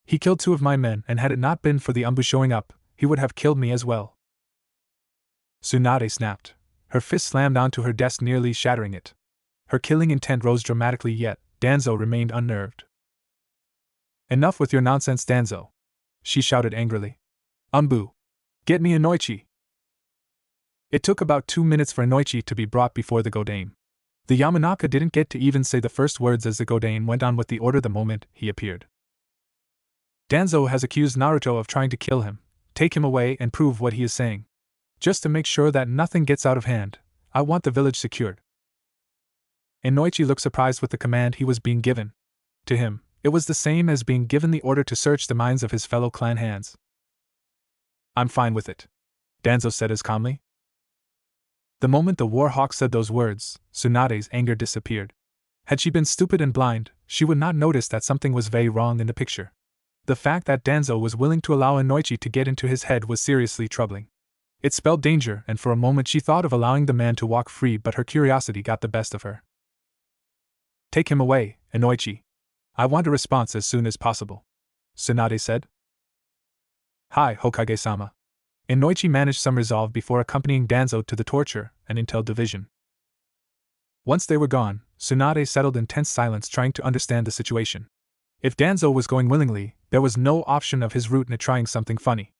He killed 2 of my men, and had it not been for the Umbu showing up, he would have killed me as well. Tsunade snapped. Her fist slammed onto her desk, nearly shattering it. Her killing intent rose dramatically, yet Danzo remained unnerved. Enough with your nonsense, Danzo, she shouted angrily. Umbu, get me Inoichi. It took about 2 minutes for Inoichi to be brought before the Godane. The Yamanaka didn't get to even say the first words as the Godane went on with the order the moment he appeared. Danzo has accused Naruto of trying to kill him. Take him away and prove what he is saying. Just to make sure that nothing gets out of hand, I want the village secured. Inoichi looked surprised with the command he was being given. To him, it was the same as being given the order to search the minds of his fellow clan hands. I'm fine with it, Danzo said as calmly. The moment the war hawk said those words, Tsunade's anger disappeared. Had she been stupid and blind, she would not notice that something was very wrong in the picture. The fact that Danzo was willing to allow Inoichi to get into his head was seriously troubling. It spelled danger, and for a moment she thought of allowing the man to walk free, but her curiosity got the best of her. Take him away, Inoichi. I want a response as soon as possible, Tsunade said. Hi, Hokage-sama. Inoichi managed some resolve before accompanying Danzo to the torture and intel division. Once they were gone, Tsunade settled in tense silence, trying to understand the situation. If Danzo was going willingly, there was no option of his root in trying something funny.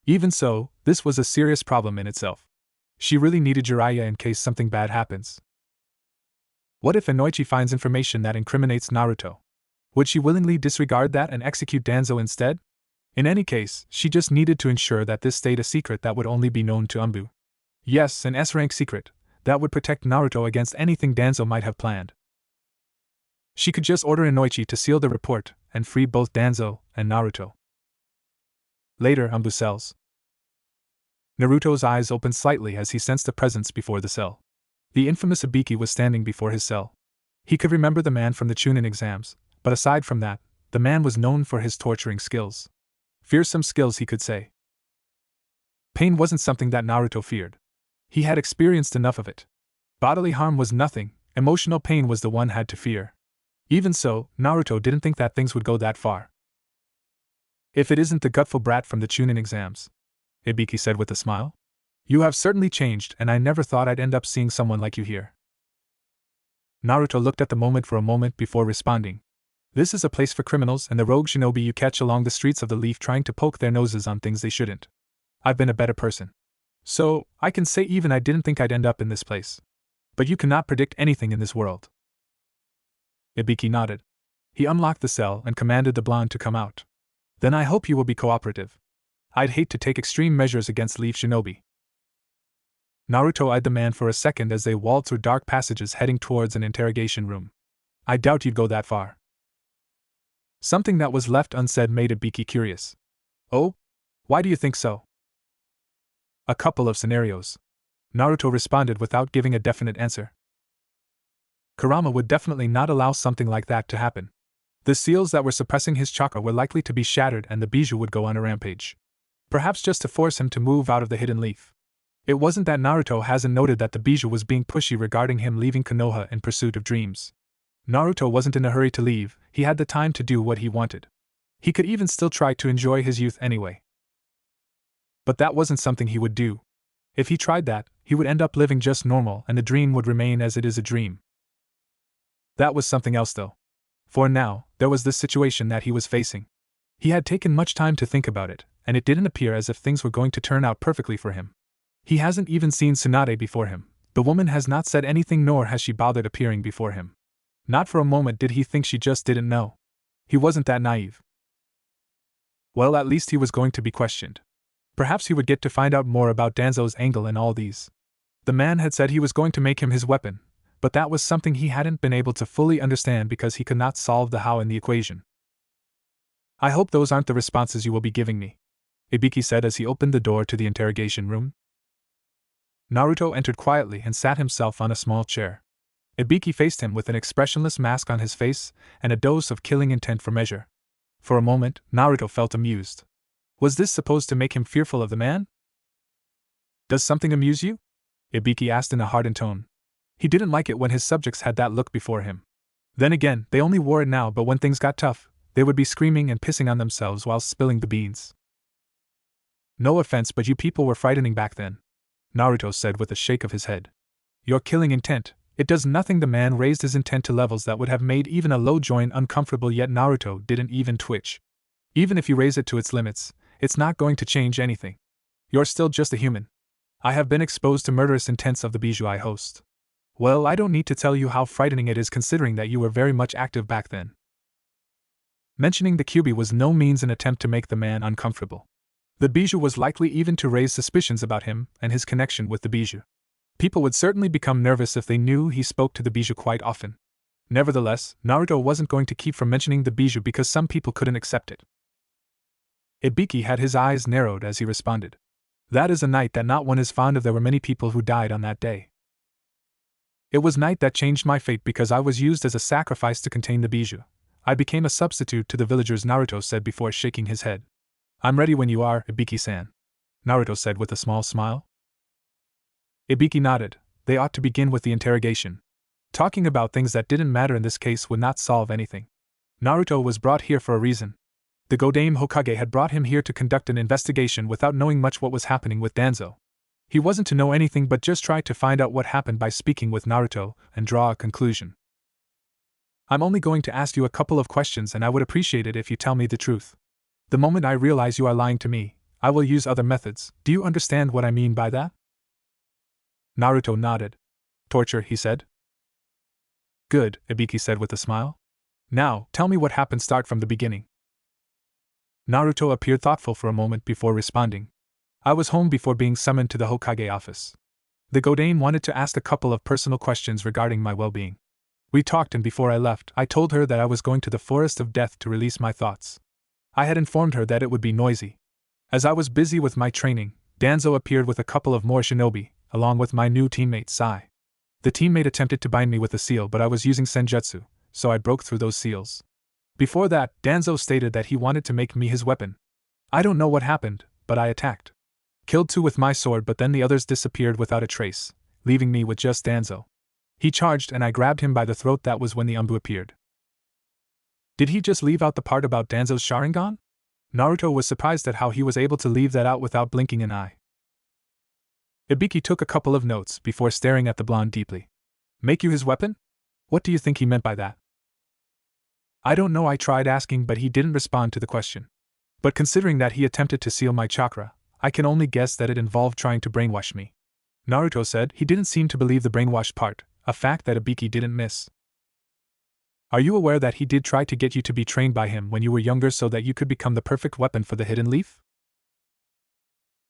Even so, this was a serious problem in itself. She really needed Jiraiya in case something bad happens. What if Inoichi finds information that incriminates Naruto? Would she willingly disregard that and execute Danzo instead? In any case, she just needed to ensure that this stayed a secret that would only be known to Umbu. Yes, an S-rank secret that would protect Naruto against anything Danzo might have planned. She could just order Inoichi to seal the report and free both Danzo and Naruto. Later, Umbu cells. Naruto's eyes opened slightly as he sensed a presence before the cell. The infamous Ibiki was standing before his cell. He could remember the man from the Chunin exams, but aside from that, the man was known for his torturing skills. Fearsome skills, he could say. Pain wasn't something that Naruto feared. He had experienced enough of it. Bodily harm was nothing, emotional pain was the one had to fear. Even so, Naruto didn't think that things would go that far. If it isn't the gutful brat from the Chunin exams, Ibiki said with a smile. You have certainly changed, and I never thought I'd end up seeing someone like you here. Naruto looked at the moment for a moment before responding. This is a place for criminals and the rogue shinobi you catch along the streets of the Leaf trying to poke their noses on things they shouldn't. I've been a better person. So, I can say even I didn't think I'd end up in this place. But you cannot predict anything in this world. Ibiki nodded. He unlocked the cell and commanded the blonde to come out. Then I hope you will be cooperative. I'd hate to take extreme measures against Leaf shinobi. Naruto eyed the man for a second as they walled through dark passages heading towards an interrogation room. I doubt you'd go that far. Something that was left unsaid made Ibiki curious. Oh? Why do you think so? A couple of scenarios. Naruto responded without giving a definite answer. Kurama would definitely not allow something like that to happen. The seals that were suppressing his chakra were likely to be shattered and the bijou would go on a rampage. Perhaps just to force him to move out of the hidden leaf. It wasn't that Naruto hasn't noted that the bijou was being pushy regarding him leaving Konoha in pursuit of dreams. Naruto wasn't in a hurry to leave, he had the time to do what he wanted. He could even still try to enjoy his youth anyway. But that wasn't something he would do. If he tried that, he would end up living just normal and the dream would remain as it is, a dream. That was something else though. For now, there was this situation that he was facing. He had taken much time to think about it, and it didn't appear as if things were going to turn out perfectly for him. He hasn't even seen Tsunade before him. The woman has not said anything, nor has she bothered appearing before him. Not for a moment did he think she just didn't know. He wasn't that naive. Well, at least he was going to be questioned. Perhaps he would get to find out more about Danzo's angle in all these. The man had said he was going to make him his weapon, but that was something he hadn't been able to fully understand because he could not solve the how in the equation. I hope those aren't the responses you will be giving me, Ibiki said as he opened the door to the interrogation room. Naruto entered quietly and sat himself on a small chair. Ibiki faced him with an expressionless mask on his face and a dose of killing intent for measure. For a moment, Naruto felt amused. Was this supposed to make him fearful of the man? Does something amuse you? Ibiki asked in a hardened tone. He didn't like it when his subjects had that look before him. Then again, they only wore it now, but when things got tough, they would be screaming and pissing on themselves while spilling the beans. No offense, but you people were frightening back then, Naruto said with a shake of his head. Your killing intent, it does nothing. The man raised his intent to levels that would have made even a low join uncomfortable, yet Naruto didn't even twitch. Even if you raise it to its limits, it's not going to change anything. You're still just a human. I have been exposed to murderous intents of the bijou I host. Well, I don't need to tell you how frightening it is considering that you were very much active back then. Mentioning the Kyuubi was no means an attempt to make the man uncomfortable. The bijou was likely even to raise suspicions about him and his connection with the bijou. People would certainly become nervous if they knew he spoke to the bijou quite often. Nevertheless, Naruto wasn't going to keep from mentioning the bijou because some people couldn't accept it. Ibiki had his eyes narrowed as he responded. That is a night that not one is fond of. There were many people who died on that day. It was night that changed my fate because I was used as a sacrifice to contain the bijou. I became a substitute to the villagers, Naruto said before shaking his head. I'm ready when you are, Ibiki-san, Naruto said with a small smile. Ibiki nodded. They ought to begin with the interrogation. Talking about things that didn't matter in this case would not solve anything. Naruto was brought here for a reason. The Godame Hokage had brought him here to conduct an investigation without knowing much what was happening with Danzo. He wasn't to know anything but just try to find out what happened by speaking with Naruto and draw a conclusion. I'm only going to ask you a couple of questions and I would appreciate it if you tell me the truth. The moment I realize you are lying to me, I will use other methods. Do you understand what I mean by that? Naruto nodded. Torture, he said. Good, Ibiki said with a smile. Now, tell me what happened. Start from the beginning. Naruto appeared thoughtful for a moment before responding. I was home before being summoned to the Hokage office. The Godame wanted to ask a couple of personal questions regarding my well-being. We talked and before I left, I told her that I was going to the Forest of Death to release my thoughts. I had informed her that it would be noisy. As I was busy with my training, Danzo appeared with a couple of more shinobi, along with my new teammate Sai. The teammate attempted to bind me with a seal, but I was using senjutsu, so I broke through those seals. Before that, Danzo stated that he wanted to make me his weapon. I don't know what happened, but I attacked. Killed two with my sword, but then the others disappeared without a trace, leaving me with just Danzo. He charged and I grabbed him by the throat. That was when the Umbu appeared. Did he just leave out the part about Danzo's Sharingan? Naruto was surprised at how he was able to leave that out without blinking an eye. Ibiki took a couple of notes before staring at the blonde deeply. Make you his weapon? What do you think he meant by that? I don't know. I tried asking, but he didn't respond to the question. But considering that he attempted to seal my chakra, I can only guess that it involved trying to brainwash me. Naruto said he didn't seem to believe the brainwash part, a fact that Ibiki didn't miss. Are you aware that he did try to get you to be trained by him when you were younger so that you could become the perfect weapon for the Hidden Leaf?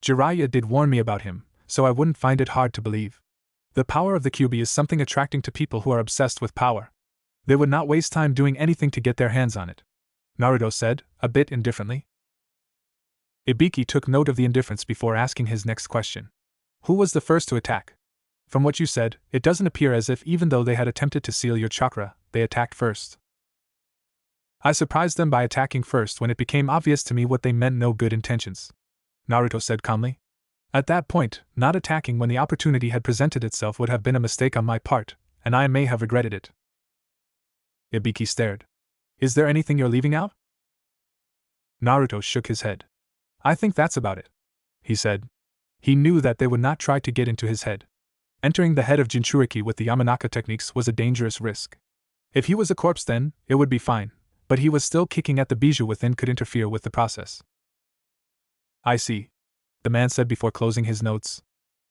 Jiraiya did warn me about him, so I wouldn't find it hard to believe. The power of the Kyuubi is something attracting to people who are obsessed with power. They would not waste time doing anything to get their hands on it, Naruto said, a bit indifferently. Ibiki took note of the indifference before asking his next question. Who was the first to attack? From what you said, it doesn't appear as if even though they had attempted to seal your chakra, they attacked first. I surprised them by attacking first when it became obvious to me what they meant. No good intentions, Naruto said calmly. At that point, not attacking when the opportunity had presented itself would have been a mistake on my part, and I may have regretted it. Ibiki stared. Is there anything you're leaving out? Naruto shook his head. I think that's about it, he said. He knew that they would not try to get into his head. Entering the head of Jinchuriki with the Yamanaka techniques was a dangerous risk. If he was a corpse then, it would be fine, but he was still kicking at the bijou within could interfere with the process. I see, the man said before closing his notes.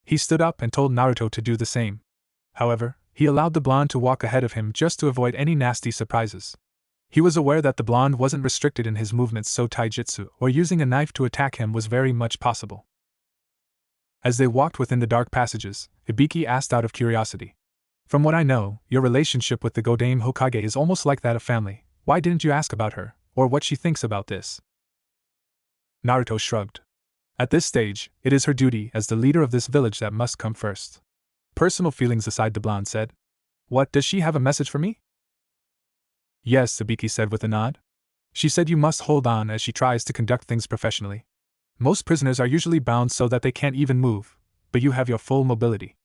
He stood up and told Naruto to do the same. However, he allowed the blonde to walk ahead of him just to avoid any nasty surprises. He was aware that the blonde wasn't restricted in his movements, so taijutsu or using a knife to attack him was very much possible. As they walked within the dark passages, Ibiki asked out of curiosity. From what I know, your relationship with the Godame Hokage is almost like that of family. Why didn't you ask about her, or what she thinks about this? Naruto shrugged. At this stage, it is her duty as the leader of this village that must come first. Personal feelings aside, the blonde said. What, does she have a message for me? Yes, Ibiki said with a nod. She said you must hold on as she tries to conduct things professionally. Most prisoners are usually bound so that they can't even move, but you have your full mobility.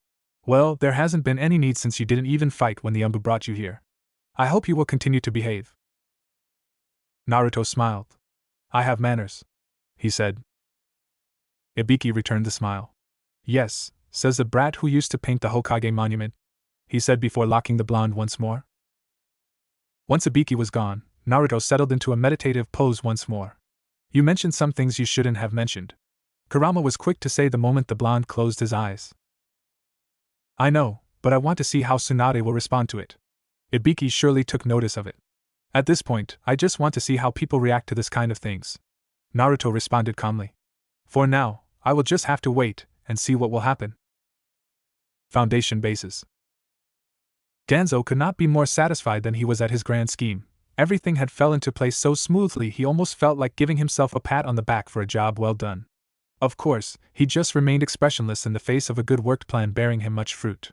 Well, there hasn't been any need since you didn't even fight when the Umbu brought you here. I hope you will continue to behave. Naruto smiled. I have manners, he said. Ibiki returned the smile. Yes, says the brat who used to paint the Hokage monument, he said before locking the blonde once more. Once Ibiki was gone, Naruto settled into a meditative pose once more. You mentioned some things you shouldn't have mentioned, Kurama was quick to say the moment the blonde closed his eyes. I know, but I want to see how Tsunade will respond to it. Ibiki surely took notice of it. At this point, I just want to see how people react to this kind of things. Naruto responded calmly. For now, I will just have to wait and see what will happen. Foundation bases. Danzo could not be more satisfied than he was at his grand scheme. Everything had fell into place so smoothly he almost felt like giving himself a pat on the back for a job well done. Of course, he just remained expressionless in the face of a good worked plan bearing him much fruit.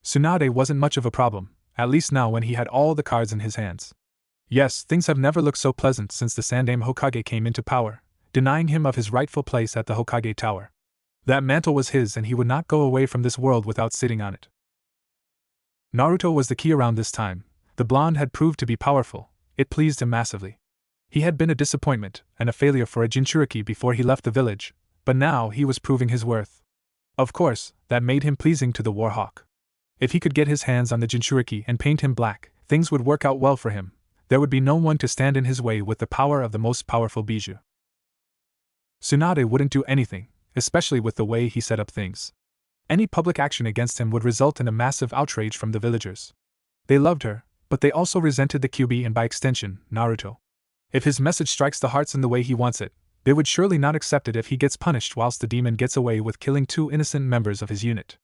Tsunade wasn't much of a problem, at least now when he had all the cards in his hands. Yes, things have never looked so pleasant since the Sandaime Hokage came into power, denying him of his rightful place at the Hokage Tower. That mantle was his and he would not go away from this world without sitting on it. Naruto was the key around this time. The blonde had proved to be powerful. It pleased him massively. He had been a disappointment and a failure for a Jinchuriki before he left the village, but now he was proving his worth. Of course, that made him pleasing to the Warhawk. If he could get his hands on the Jinchuriki and paint him black, things would work out well for him. There would be no one to stand in his way with the power of the most powerful bijou. Tsunade wouldn't do anything, especially with the way he set up things. Any public action against him would result in a massive outrage from the villagers. They loved her, but they also resented the Kyuubi and by extension, Naruto. If his message strikes the hearts in the way he wants it, they would surely not accept it if he gets punished whilst the demon gets away with killing 2 innocent members of his unit.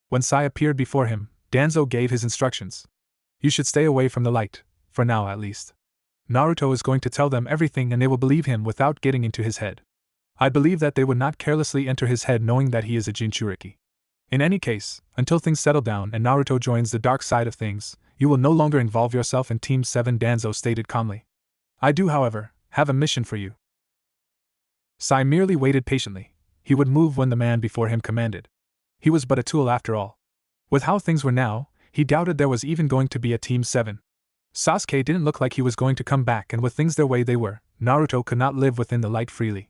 When Sai appeared before him, Danzo gave his instructions. You should stay away from the light, for now at least. Naruto is going to tell them everything and they will believe him without getting into his head. I believe that they would not carelessly enter his head knowing that he is a Jinchuriki. In any case, until things settle down and Naruto joins the dark side of things, you will no longer involve yourself in Team 7, Danzo stated calmly. I do, however, have a mission for you. Sai merely waited patiently. He would move when the man before him commanded. He was but a tool after all. With how things were now, he doubted there was even going to be a Team 7. Sasuke didn't look like he was going to come back, and with things their way they were, Naruto could not live within the light freely.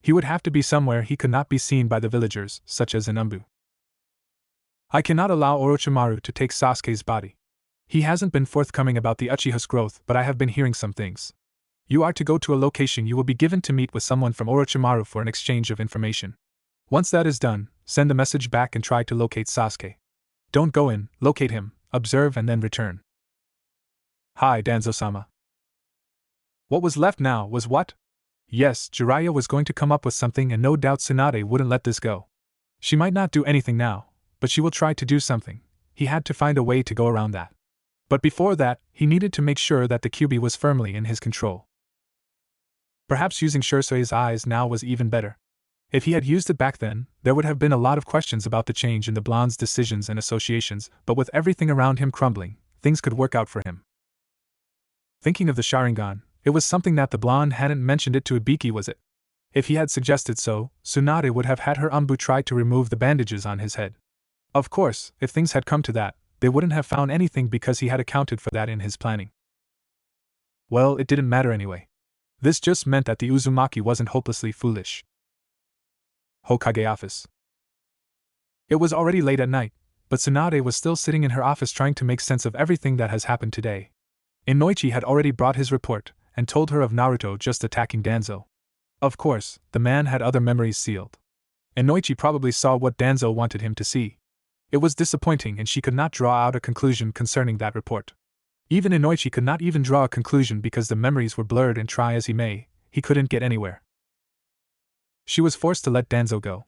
He would have to be somewhere he could not be seen by the villagers, such as in Umbu. I cannot allow Orochimaru to take Sasuke's body. He hasn't been forthcoming about the Uchiha's growth, but I have been hearing some things. You are to go to a location you will be given to meet with someone from Orochimaru for an exchange of information. Once that is done, send a message back and try to locate Sasuke. Don't go in, locate him, observe and then return. Hi, Danzo-sama. What was left now was what? Yes, Jiraiya was going to come up with something and no doubt Tsunade wouldn't let this go. She might not do anything now, but she will try to do something. He had to find a way to go around that. But before that, he needed to make sure that the Kyuubi was firmly in his control. Perhaps using Shusui's eyes now was even better. If he had used it back then, there would have been a lot of questions about the change in the blonde's decisions and associations, but with everything around him crumbling, things could work out for him. Thinking of the Sharingan, it was something that the blonde hadn't mentioned it to Ibiki, was it? If he had suggested so, Tsunade would have had her Umbu try to remove the bandages on his head. Of course, if things had come to that, they wouldn't have found anything because he had accounted for that in his planning. Well, it didn't matter anyway. This just meant that the Uzumaki wasn't hopelessly foolish. Hokage office. It was already late at night, but Tsunade was still sitting in her office trying to make sense of everything that has happened today. Inoichi had already brought his report and told her of Naruto just attacking Danzo. Of course, the man had other memories sealed. Inoichi probably saw what Danzo wanted him to see. It was disappointing and she could not draw out a conclusion concerning that report. Even Inoichi could not even draw a conclusion because the memories were blurred and try as he may, he couldn't get anywhere. She was forced to let Danzo go.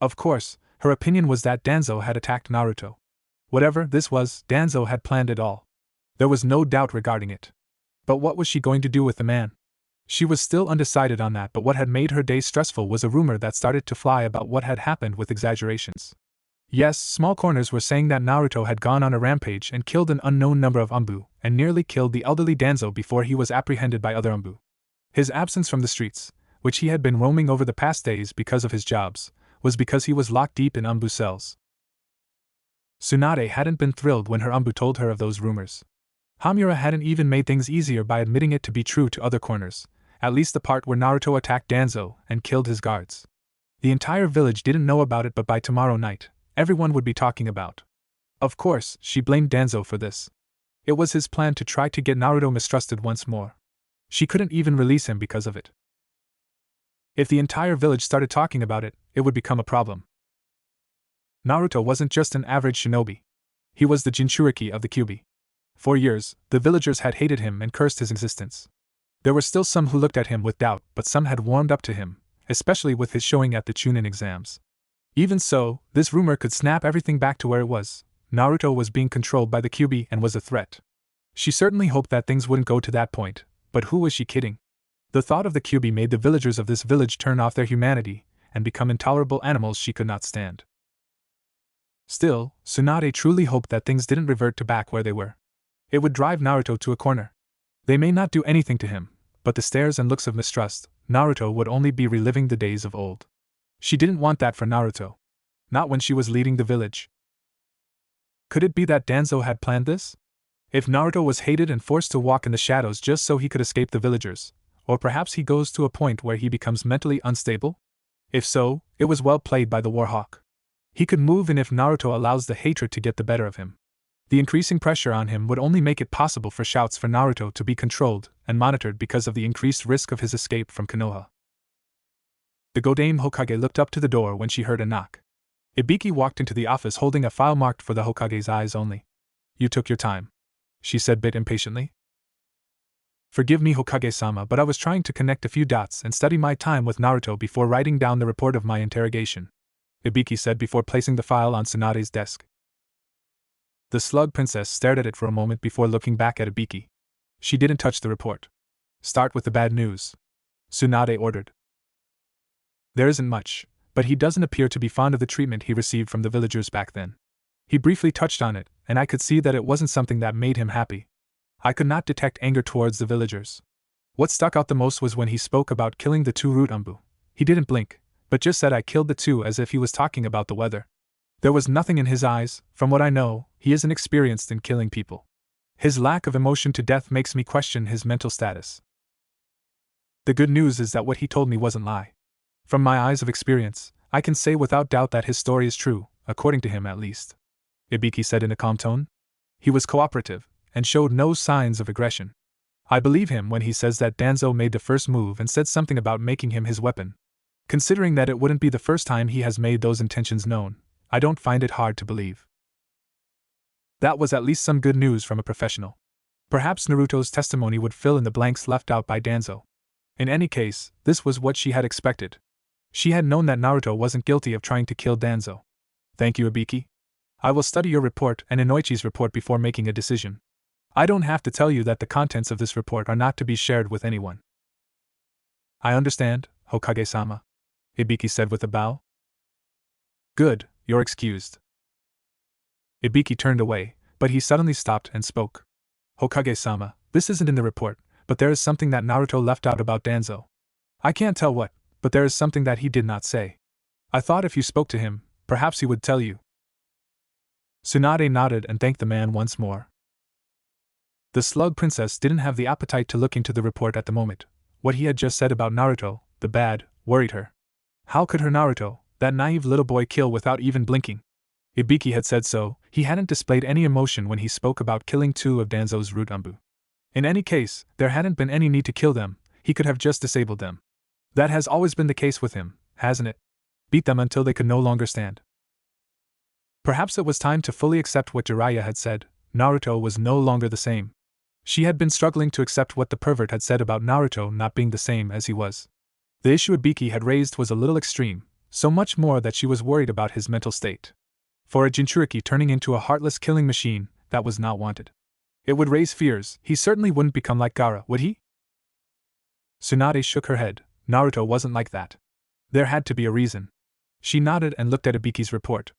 Of course, her opinion was that Danzo had attacked Naruto. Whatever this was, Danzo had planned it all. There was no doubt regarding it. But what was she going to do with the man? She was still undecided on that, but what had made her day stressful was a rumor that started to fly about what had happened with exaggerations. Yes, small corners were saying that Naruto had gone on a rampage and killed an unknown number of Umbu, and nearly killed the elderly Danzo before he was apprehended by other Umbu. His absence from the streets, which he had been roaming over the past days because of his jobs, was because he was locked deep in Umbu cells. Tsunade hadn't been thrilled when her Umbu told her of those rumors. Hamura hadn't even made things easier by admitting it to be true to other corners, at least the part where Naruto attacked Danzo and killed his guards. The entire village didn't know about it, but by tomorrow night, everyone would be talking about. Of course, she blamed Danzo for this. It was his plan to try to get Naruto mistrusted once more. She couldn't even release him because of it. If the entire village started talking about it, it would become a problem. Naruto wasn't just an average shinobi. He was the Jinchuriki of the Kyuubi. For years, the villagers had hated him and cursed his existence. There were still some who looked at him with doubt, but some had warmed up to him, especially with his showing at the Chunin exams. Even so, this rumor could snap everything back to where it was. Naruto was being controlled by the Kyuubi and was a threat. She certainly hoped that things wouldn't go to that point, but who was she kidding? The thought of the Kyuubi made the villagers of this village turn off their humanity and become intolerable animals she could not stand. Still, Tsunade truly hoped that things didn't revert to back where they were. It would drive Naruto to a corner. They may not do anything to him, but the stares and looks of mistrust, Naruto would only be reliving the days of old. She didn't want that for Naruto. Not when she was leading the village. Could it be that Danzo had planned this? If Naruto was hated and forced to walk in the shadows just so he could escape the villagers, or perhaps he goes to a point where he becomes mentally unstable? If so, it was well played by the Warhawk. He could move in if Naruto allows the hatred to get the better of him. The increasing pressure on him would only make it possible for shouts for Naruto to be controlled and monitored because of the increased risk of his escape from Konoha. The Godame Hokage looked up to the door when she heard a knock. Ibiki walked into the office holding a file marked for the Hokage's eyes only. "You took your time," she said bit impatiently. "Forgive me, Hokage-sama, but I was trying to connect a few dots and study my time with Naruto before writing down the report of my interrogation," Ibiki said before placing the file on Tsunade's desk. The Slug Princess stared at it for a moment before looking back at Ibiki. She didn't touch the report. "Start with the bad news," Tsunade ordered. "There isn't much, but he doesn't appear to be fond of the treatment he received from the villagers back then. He briefly touched on it, and I could see that it wasn't something that made him happy. I could not detect anger towards the villagers. What stuck out the most was when he spoke about killing the two root umbu. He didn't blink, but just said I killed the two as if he was talking about the weather. There was nothing in his eyes. From what I know, he isn't experienced in killing people. His lack of emotion to death makes me question his mental status. The good news is that what he told me wasn't lie. From my eyes of experience, I can say without doubt that his story is true, according to him at least," Ibiki said in a calm tone. "He was cooperative, and showed no signs of aggression. I believe him when he says that Danzo made the first move and said something about making him his weapon. Considering that it wouldn't be the first time he has made those intentions known, I don't find it hard to believe." That was at least some good news from a professional. Perhaps Naruto's testimony would fill in the blanks left out by Danzo. In any case, this was what she had expected. She had known that Naruto wasn't guilty of trying to kill Danzo. "Thank you, Ibiki. I will study your report and Inoichi's report before making a decision. I don't have to tell you that the contents of this report are not to be shared with anyone." "I understand, Hokage-sama," Ibiki said with a bow. "Good, you're excused." Ibiki turned away, but he suddenly stopped and spoke. "Hokage-sama, this isn't in the report, but there is something that Naruto left out about Danzo. I can't tell what, but there is something that he did not say. I thought if you spoke to him, perhaps he would tell you." Tsunade nodded and thanked the man once more. The Slug Princess didn't have the appetite to look into the report at the moment. What he had just said about Naruto, the bad, worried her. How could her Naruto, that naive little boy, kill without even blinking? Ibiki had said so. He hadn't displayed any emotion when he spoke about killing two of Danzo's root umbu. In any case, there hadn't been any need to kill them. He could have just disabled them. That has always been the case with him, hasn't it? Beat them until they could no longer stand. Perhaps it was time to fully accept what Jiraiya had said. Naruto was no longer the same. She had been struggling to accept what the pervert had said about Naruto not being the same as he was. The issue Ibiki had raised was a little extreme, so much more that she was worried about his mental state. For a Jinchuriki turning into a heartless killing machine, that was not wanted. It would raise fears. He certainly wouldn't become like Gaara, would he? Tsunade shook her head. Naruto wasn't like that. There had to be a reason. She nodded and looked at Ibiki's report.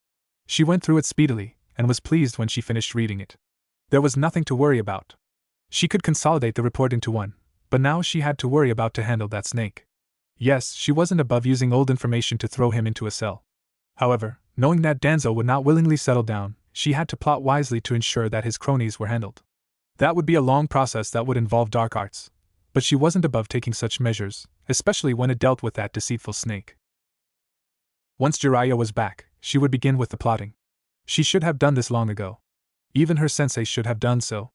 She went through it speedily, and was pleased when she finished reading it. There was nothing to worry about. She could consolidate the report into one, but now she had to worry about to handle that snake. Yes, she wasn't above using old information to throw him into a cell. However, knowing that Danzo would not willingly settle down, she had to plot wisely to ensure that his cronies were handled. That would be a long process that would involve dark arts, but she wasn't above taking such measures, especially when it dealt with that deceitful snake. Once Jiraiya was back, she would begin with the plotting. She should have done this long ago. Even her sensei should have done so.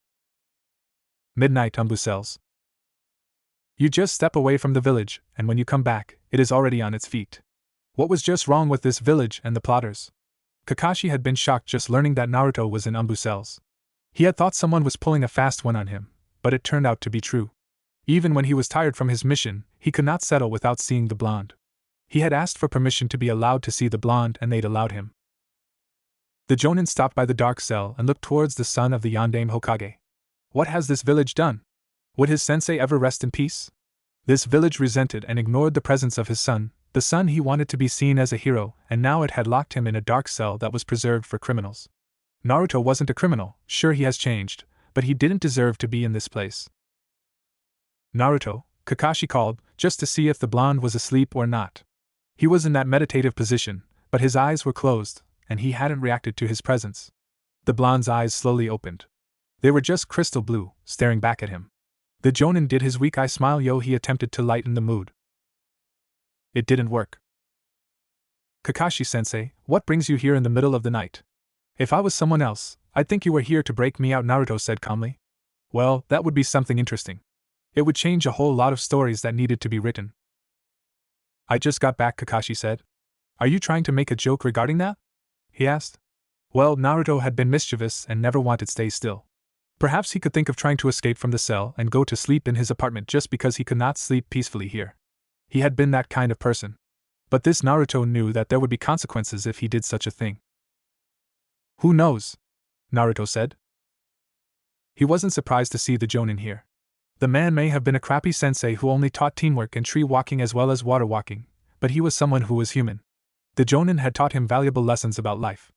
Midnight Umbu cells. You just step away from the village, and when you come back, it is already on its feet. What was just wrong with this village and the plotters? Kakashi had been shocked just learning that Naruto was in Umbu cells. He had thought someone was pulling a fast one on him, but it turned out to be true. Even when he was tired from his mission, he could not settle without seeing the blonde. He had asked for permission to be allowed to see the blonde and they'd allowed him. The Jonin stopped by the dark cell and looked towards the son of the Yondaime Hokage. What has this village done? Would his sensei ever rest in peace? This village resented and ignored the presence of his son, the son he wanted to be seen as a hero, and now it had locked him in a dark cell that was preserved for criminals. Naruto wasn't a criminal, sure he has changed, but he didn't deserve to be in this place. Naruto, Kakashi called, just to see if the blonde was asleep or not. He was in that meditative position, but his eyes were closed, and he hadn't reacted to his presence. The blonde's eyes slowly opened. They were just crystal blue, staring back at him. The Jonin did his weak eye smile. He attempted to lighten the mood. It didn't work. Kakashi-sensei, what brings you here in the middle of the night? If I was someone else, I'd think you were here to break me out, Naruto said calmly. Well, that would be something interesting. It would change a whole lot of stories that needed to be written. I just got back, Kakashi said. Are you trying to make a joke regarding that? He asked. Well, Naruto had been mischievous and never wanted to stay still. Perhaps he could think of trying to escape from the cell and go to sleep in his apartment just because he could not sleep peacefully here. He had been that kind of person. But this Naruto knew that there would be consequences if he did such a thing. Who knows? Naruto said. He wasn't surprised to see the Jonin here. The man may have been a crappy sensei who only taught teamwork and tree walking as well as water walking, but he was someone who was human. The Jonin had taught him valuable lessons about life.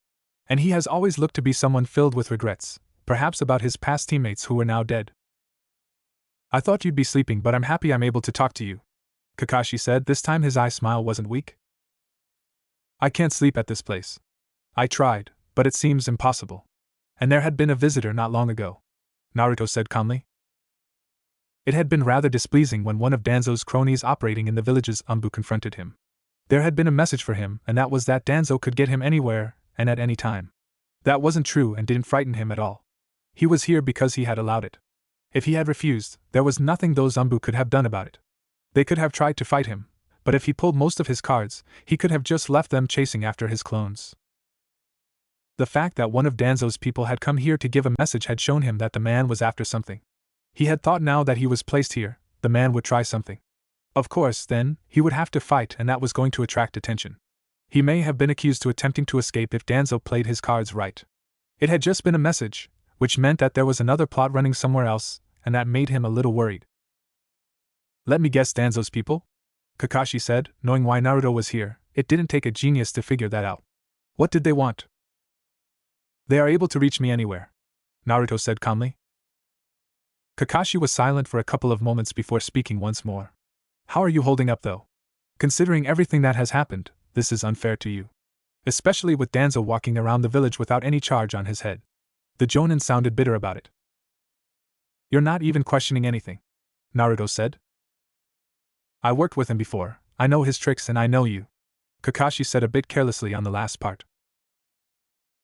And he has always looked to be someone filled with regrets, perhaps about his past teammates who were now dead. I thought you'd be sleeping, but I'm happy I'm able to talk to you, Kakashi said. This time his eye smile wasn't weak. I can't sleep at this place. I tried, but it seems impossible. And there had been a visitor not long ago, Naruto said calmly. It had been rather displeasing when one of Danzo's cronies operating in the village's umbu confronted him. There had been a message for him, and that was that Danzo could get him anywhere, and at any time. That wasn't true and didn't frighten him at all. He was here because he had allowed it. If he had refused, there was nothing those umbu could have done about it. They could have tried to fight him, but if he pulled most of his cards, he could have just left them chasing after his clones. The fact that one of Danzo's people had come here to give a message had shown him that the man was after something. He had thought now that he was placed here, the man would try something. Of course, then, he would have to fight, and that was going to attract attention. He may have been accused to attempting to escape if Danzo played his cards right. It had just been a message, which meant that there was another plot running somewhere else, and that made him a little worried. Let me guess, Danzo's people? Kakashi said, knowing why Naruto was here. It didn't take a genius to figure that out. What did they want? They are able to reach me anywhere, Naruto said calmly. Kakashi was silent for a couple of moments before speaking once more. How are you holding up, though? Considering everything that has happened, this is unfair to you. Especially with Danzo walking around the village without any charge on his head. The Jonin sounded bitter about it. You're not even questioning anything, Naruto said. I worked with him before, I know his tricks and I know you, Kakashi said a bit carelessly on the last part.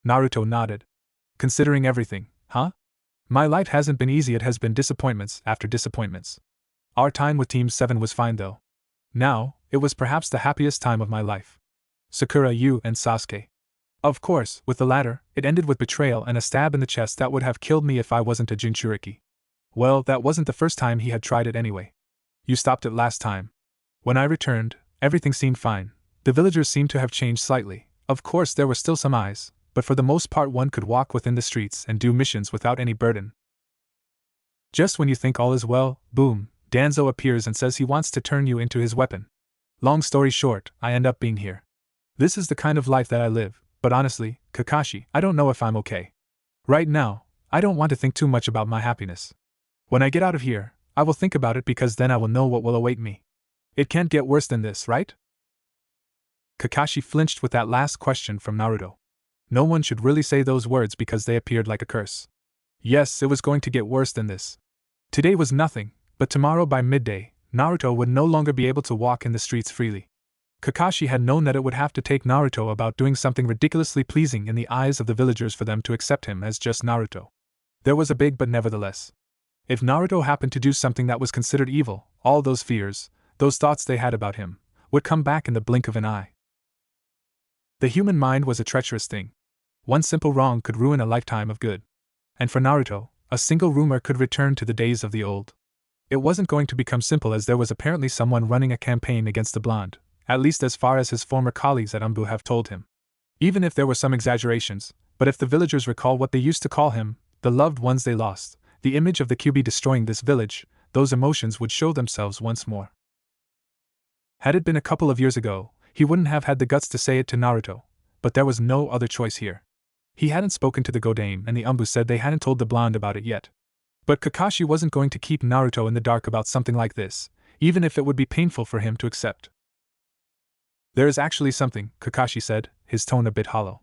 Naruto nodded. Considering everything, huh? My life hasn't been easy, it has been disappointments after disappointments. Our time with Team 7 was fine though. Now, it was perhaps the happiest time of my life. Sakura, you, and Sasuke. Of course, with the latter, it ended with betrayal and a stab in the chest that would have killed me if I wasn't a Jinchuriki. Well, that wasn't the first time he had tried it anyway. You stopped it last time. When I returned, everything seemed fine. The villagers seemed to have changed slightly. Of course, there were still some eyes, but for the most part one could walk within the streets and do missions without any burden. Just when you think all is well, boom, Danzo appears and says he wants to turn you into his weapon. Long story short, I end up being here. This is the kind of life that I live, but honestly, Kakashi, I don't know if I'm okay. Right now, I don't want to think too much about my happiness. When I get out of here, I will think about it because then I will know what will await me. It can't get worse than this, right? Kakashi flinched with that last question from Naruto. No one should really say those words because they appeared like a curse. Yes, it was going to get worse than this. Today was nothing, but tomorrow by midday, Naruto would no longer be able to walk in the streets freely. Kakashi had known that it would have to take Naruto about doing something ridiculously pleasing in the eyes of the villagers for them to accept him as just Naruto. There was a big but nevertheless. If Naruto happened to do something that was considered evil, all those fears, those thoughts they had about him, would come back in the blink of an eye. The human mind was a treacherous thing. One simple wrong could ruin a lifetime of good. And for Naruto, a single rumor could return to the days of the old. It wasn't going to become simple as there was apparently someone running a campaign against the blonde, at least as far as his former colleagues at Umbu have told him. Even if there were some exaggerations, but if the villagers recall what they used to call him, the loved ones they lost, the image of the QB destroying this village, those emotions would show themselves once more. Had it been a couple of years ago, he wouldn't have had the guts to say it to Naruto, but there was no other choice here. He hadn't spoken to the Godame and the Umbu said they hadn't told the blonde about it yet. But Kakashi wasn't going to keep Naruto in the dark about something like this, even if it would be painful for him to accept. There is actually something, Kakashi said, his tone a bit hollow.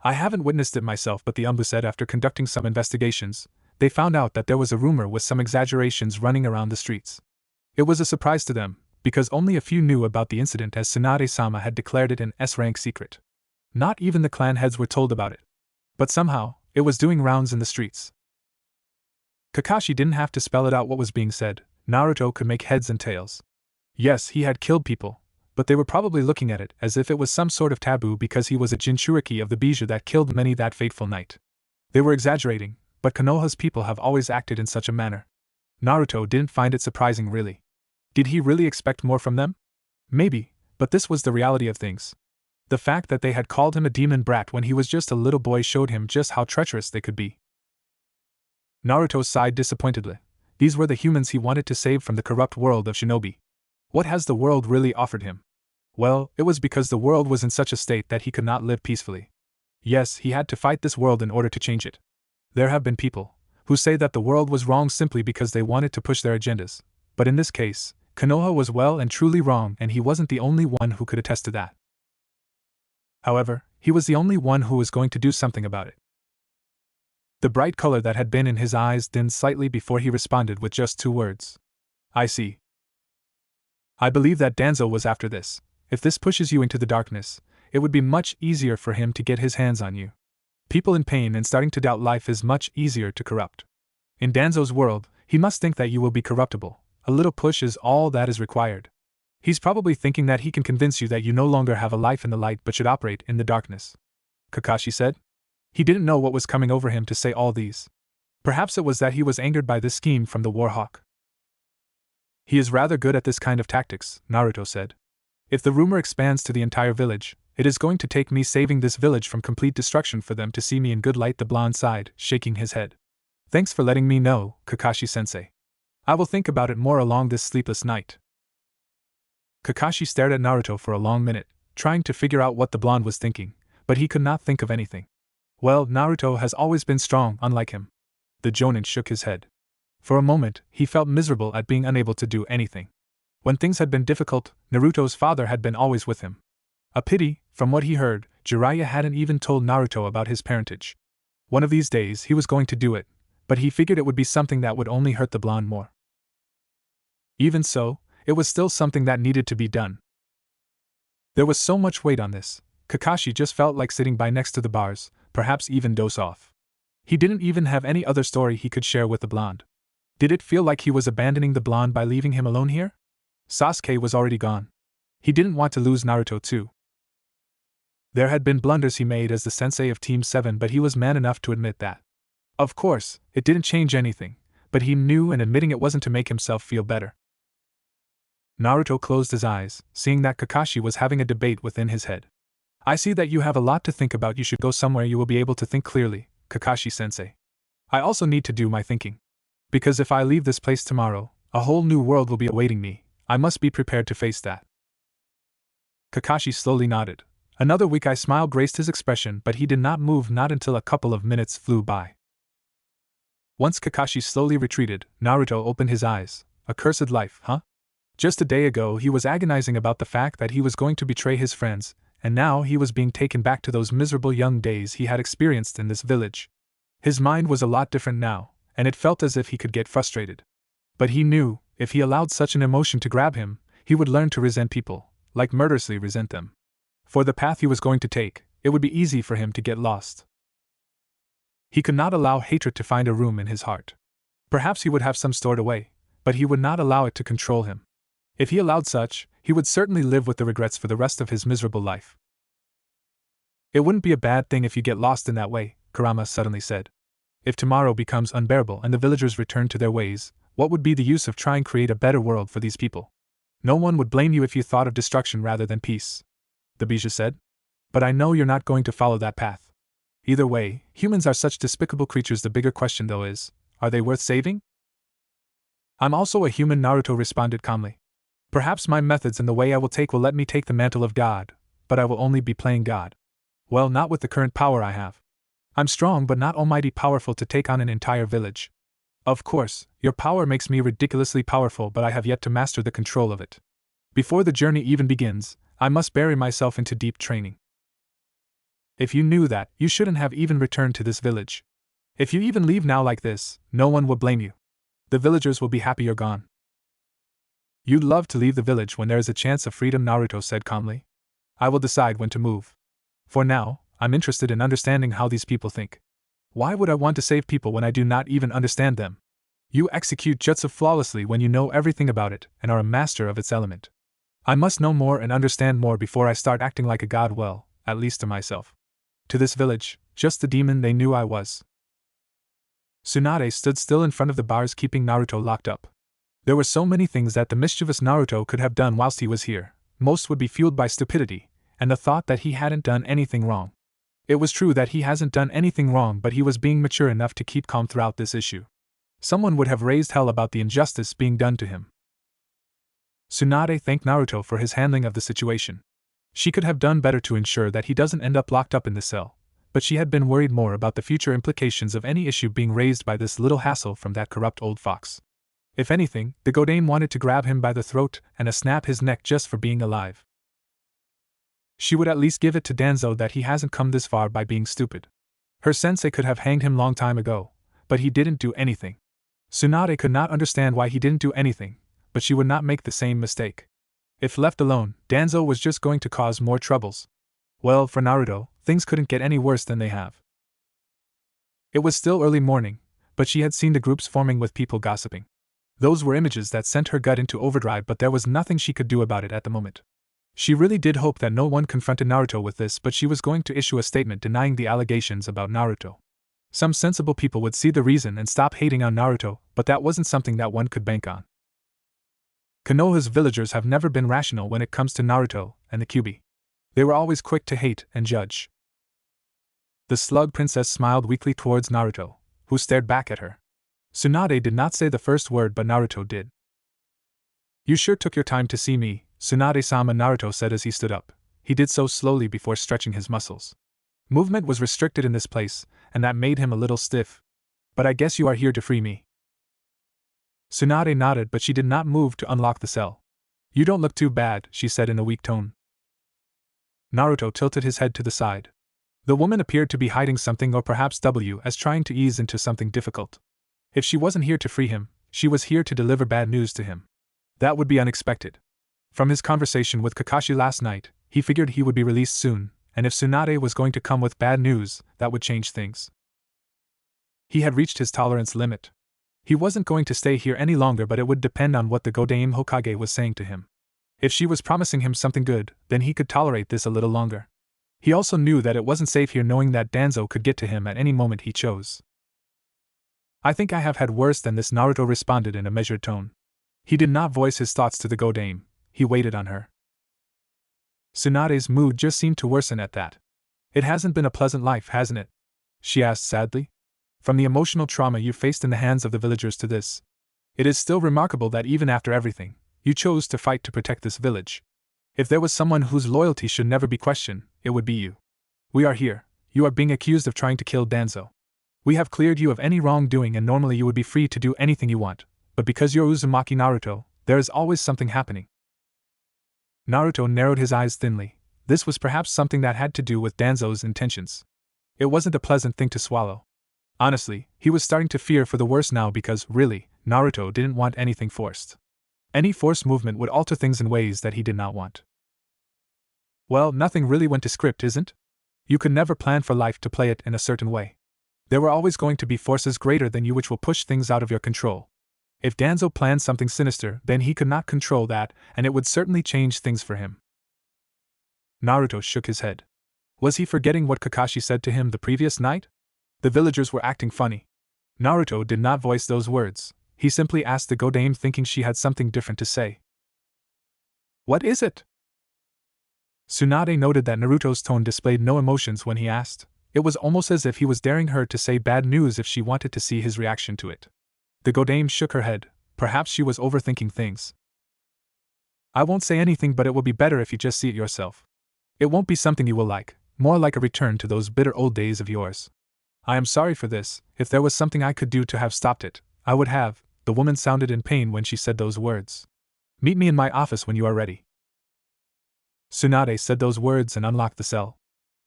I haven't witnessed it myself, but the Umbu said after conducting some investigations, they found out that there was a rumor with some exaggerations running around the streets. It was a surprise to them, because only a few knew about the incident as Tsunade-sama had declared it an S-rank secret. Not even the clan heads were told about it. But somehow, it was doing rounds in the streets. Kakashi didn't have to spell it out what was being said. Naruto could make heads and tails. Yes, he had killed people, but they were probably looking at it as if it was some sort of taboo because he was a Jinchuriki of the Bijou that killed many that fateful night. They were exaggerating, but Konoha's people have always acted in such a manner. Naruto didn't find it surprising really. Did he really expect more from them? Maybe, but this was the reality of things. The fact that they had called him a demon brat when he was just a little boy showed him just how treacherous they could be. Naruto sighed disappointedly. These were the humans he wanted to save from the corrupt world of shinobi. What has the world really offered him? Well, it was because the world was in such a state that he could not live peacefully. Yes, he had to fight this world in order to change it. There have been people who say that the world was wrong simply because they wanted to push their agendas, but in this case, Konoha was well and truly wrong and he wasn't the only one who could attest to that. However, he was the only one who was going to do something about it. The bright color that had been in his eyes dimmed slightly before he responded with just 2 words. I see. I believe that Danzo was after this. If this pushes you into the darkness, it would be much easier for him to get his hands on you. People in pain and starting to doubt life is much easier to corrupt. In Danzo's world, he must think that you will be corruptible. A little push is all that is required. He's probably thinking that he can convince you that you no longer have a life in the light but should operate in the darkness. Kakashi said. He didn't know what was coming over him to say all these. Perhaps it was that he was angered by this scheme from the Warhawk. He is rather good at this kind of tactics, Naruto said. If the rumor expands to the entire village, it is going to take me saving this village from complete destruction for them to see me in good light. The blonde sighed, shaking his head. Thanks for letting me know, Kakashi-sensei. I will think about it more along this sleepless night. Kakashi stared at Naruto for a long minute, trying to figure out what the blonde was thinking, but he could not think of anything. Well, Naruto has always been strong, unlike him. The Jonin shook his head. For a moment, he felt miserable at being unable to do anything. When things had been difficult, Naruto's father had been always with him. A pity, from what he heard, Jiraiya hadn't even told Naruto about his parentage. One of these days he was going to do it, but he figured it would be something that would only hurt the blonde more. Even so, it was still something that needed to be done. There was so much weight on this, Kakashi just felt like sitting by next to the bars, perhaps even doze off. He didn't even have any other story he could share with the blonde. Did it feel like he was abandoning the blonde by leaving him alone here? Sasuke was already gone. He didn't want to lose Naruto too. There had been blunders he made as the sensei of Team 7, but he was man enough to admit that. Of course, it didn't change anything, but he knew, and admitting it wasn't to make himself feel better. Naruto closed his eyes, seeing that Kakashi was having a debate within his head. I see that you have a lot to think about. You should go somewhere you will be able to think clearly, Kakashi-sensei. I also need to do my thinking. Because if I leave this place tomorrow, a whole new world will be awaiting me. I must be prepared to face that. Kakashi slowly nodded. Another weak smile graced his expression, but he did not move, not until a couple of minutes flew by. Once Kakashi slowly retreated, Naruto opened his eyes. A cursed life, huh? Just a day ago he was agonizing about the fact that he was going to betray his friends, and now he was being taken back to those miserable young days he had experienced in this village. His mind was a lot different now, and it felt as if he could get frustrated. But he knew, if he allowed such an emotion to grab him, he would learn to resent people, like murderously resent them. For the path he was going to take, it would be easy for him to get lost. He could not allow hatred to find a room in his heart. Perhaps he would have some stored away, but he would not allow it to control him. If he allowed such, he would certainly live with the regrets for the rest of his miserable life. It wouldn't be a bad thing if you get lost in that way, Kurama suddenly said. If tomorrow becomes unbearable and the villagers return to their ways, what would be the use of trying to create a better world for these people? No one would blame you if you thought of destruction rather than peace, the Bijou said. But I know you're not going to follow that path. Either way, humans are such despicable creatures. The bigger question though is, are they worth saving? I'm also a human, Naruto responded calmly. Perhaps my methods and the way I will take will let me take the mantle of God, but I will only be playing God. Well, not with the current power I have. I'm strong but not almighty powerful to take on an entire village. Of course, your power makes me ridiculously powerful, but I have yet to master the control of it. Before the journey even begins, I must bury myself into deep training. If you knew that, you shouldn't have even returned to this village. If you even leave now like this, no one will blame you. The villagers will be happy you're gone. You'd love to leave the village when there is a chance of freedom, Naruto said calmly. I will decide when to move. For now, I'm interested in understanding how these people think. Why would I want to save people when I do not even understand them? You execute jutsu flawlessly when you know everything about it and are a master of its element. I must know more and understand more before I start acting like a god, well, at least to myself. To this village, just the demon they knew I was. Tsunade stood still in front of the bars, keeping Naruto locked up. There were so many things that the mischievous Naruto could have done whilst he was here. Most would be fueled by stupidity, and the thought that he hadn't done anything wrong. It was true that he hasn't done anything wrong, but he was being mature enough to keep calm throughout this issue. Someone would have raised hell about the injustice being done to him. Tsunade thanked Naruto for his handling of the situation. She could have done better to ensure that he doesn't end up locked up in the cell, but she had been worried more about the future implications of any issue being raised by this little hassle from that corrupt old fox. If anything, the Godame wanted to grab him by the throat and snap his neck just for being alive. She would at least give it to Danzo that he hasn't come this far by being stupid. Her sensei could have hanged him long time ago, but he didn't do anything. Tsunade could not understand why he didn't do anything, but she would not make the same mistake. If left alone, Danzo was just going to cause more troubles. Well, for Naruto, things couldn't get any worse than they have. It was still early morning, but she had seen the groups forming with people gossiping. Those were images that sent her gut into overdrive, but there was nothing she could do about it at the moment. She really did hope that no one confronted Naruto with this, but she was going to issue a statement denying the allegations about Naruto. Some sensible people would see the reason and stop hating on Naruto, but that wasn't something that one could bank on. Konoha's villagers have never been rational when it comes to Naruto and the Kyuubi. They were always quick to hate and judge. The slug princess smiled weakly towards Naruto, who stared back at her. Tsunade did not say the first word, but Naruto did. You sure took your time to see me, Tsunade-sama, Naruto said as he stood up. He did so slowly before stretching his muscles. Movement was restricted in this place, and that made him a little stiff. But I guess you are here to free me. Tsunade nodded, but she did not move to unlock the cell. You don't look too bad, she said in a weak tone. Naruto tilted his head to the side. The woman appeared to be hiding something, or perhaps as trying to ease into something difficult. If she wasn't here to free him, she was here to deliver bad news to him. That would be unexpected. From his conversation with Kakashi last night, he figured he would be released soon, and if Tsunade was going to come with bad news, that would change things. He had reached his tolerance limit. He wasn't going to stay here any longer, but it would depend on what the Godame Hokage was saying to him. If she was promising him something good, then he could tolerate this a little longer. He also knew that it wasn't safe here, knowing that Danzo could get to him at any moment he chose. I think I have had worse than this, Naruto responded in a measured tone. He did not voice his thoughts to the Godame. He waited on her. Tsunade's mood just seemed to worsen at that. It hasn't been a pleasant life, hasn't it? She asked sadly. From the emotional trauma you faced in the hands of the villagers to this. It is still remarkable that even after everything, you chose to fight to protect this village. If there was someone whose loyalty should never be questioned, it would be you. We are here. You are being accused of trying to kill Danzo. We have cleared you of any wrongdoing, and normally you would be free to do anything you want, but because you're Uzumaki Naruto, there is always something happening. Naruto narrowed his eyes thinly. This was perhaps something that had to do with Danzo's intentions. It wasn't a pleasant thing to swallow. Honestly, he was starting to fear for the worst now because, really, Naruto didn't want anything forced. Any forced movement would alter things in ways that he did not want. Well, nothing really went to script, isn't? You could never plan for life to play it in a certain way. There were always going to be forces greater than you which will push things out of your control. If Danzo planned something sinister, then he could not control that, and it would certainly change things for him. Naruto shook his head. Was he forgetting what Kakashi said to him the previous night? The villagers were acting funny. Naruto did not voice those words. He simply asked the Godame, thinking she had something different to say. What is it? Tsunade noted that Naruto's tone displayed no emotions when he asked. It was almost as if he was daring her to say bad news if she wanted to see his reaction to it. The Godame shook her head. Perhaps she was overthinking things. I won't say anything, but it will be better if you just see it yourself. It won't be something you will like, more like a return to those bitter old days of yours. I am sorry for this. If there was something I could do to have stopped it, I would have. The woman sounded in pain when she said those words. Meet me in my office when you are ready. Tsunade said those words and unlocked the cell.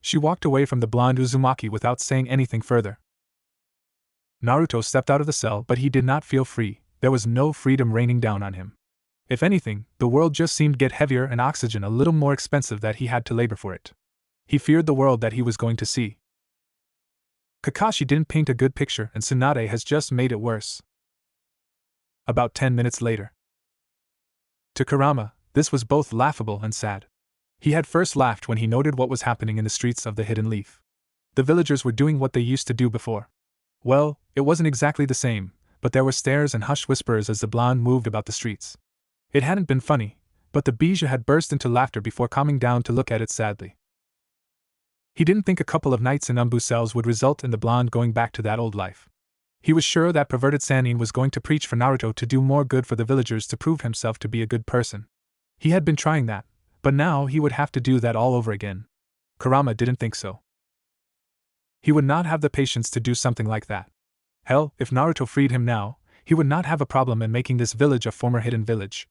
She walked away from the blonde Uzumaki without saying anything further. Naruto stepped out of the cell, but he did not feel free. There was no freedom raining down on him. If anything, the world just seemed to get heavier and oxygen a little more expensive that he had to labor for it. He feared the world that he was going to see. Kakashi didn't paint a good picture, and Tsunade has just made it worse. About 10 minutes later. To Kurama, this was both laughable and sad. He had first laughed when he noted what was happening in the streets of the Hidden Leaf. The villagers were doing what they used to do before. Well, it wasn't exactly the same, but there were stares and hushed whispers as the blonde moved about the streets. It hadn't been funny, but the Bijou had burst into laughter before calming down to look at it sadly. He didn't think a couple of nights in Umbu cells would result in the blonde going back to that old life. He was sure that perverted Sannin was going to preach for Naruto to do more good for the villagers to prove himself to be a good person. He had been trying that, but now he would have to do that all over again. Kurama didn't think so. He would not have the patience to do something like that. Hell, if Naruto freed him now, he would not have a problem in making this village a former hidden village.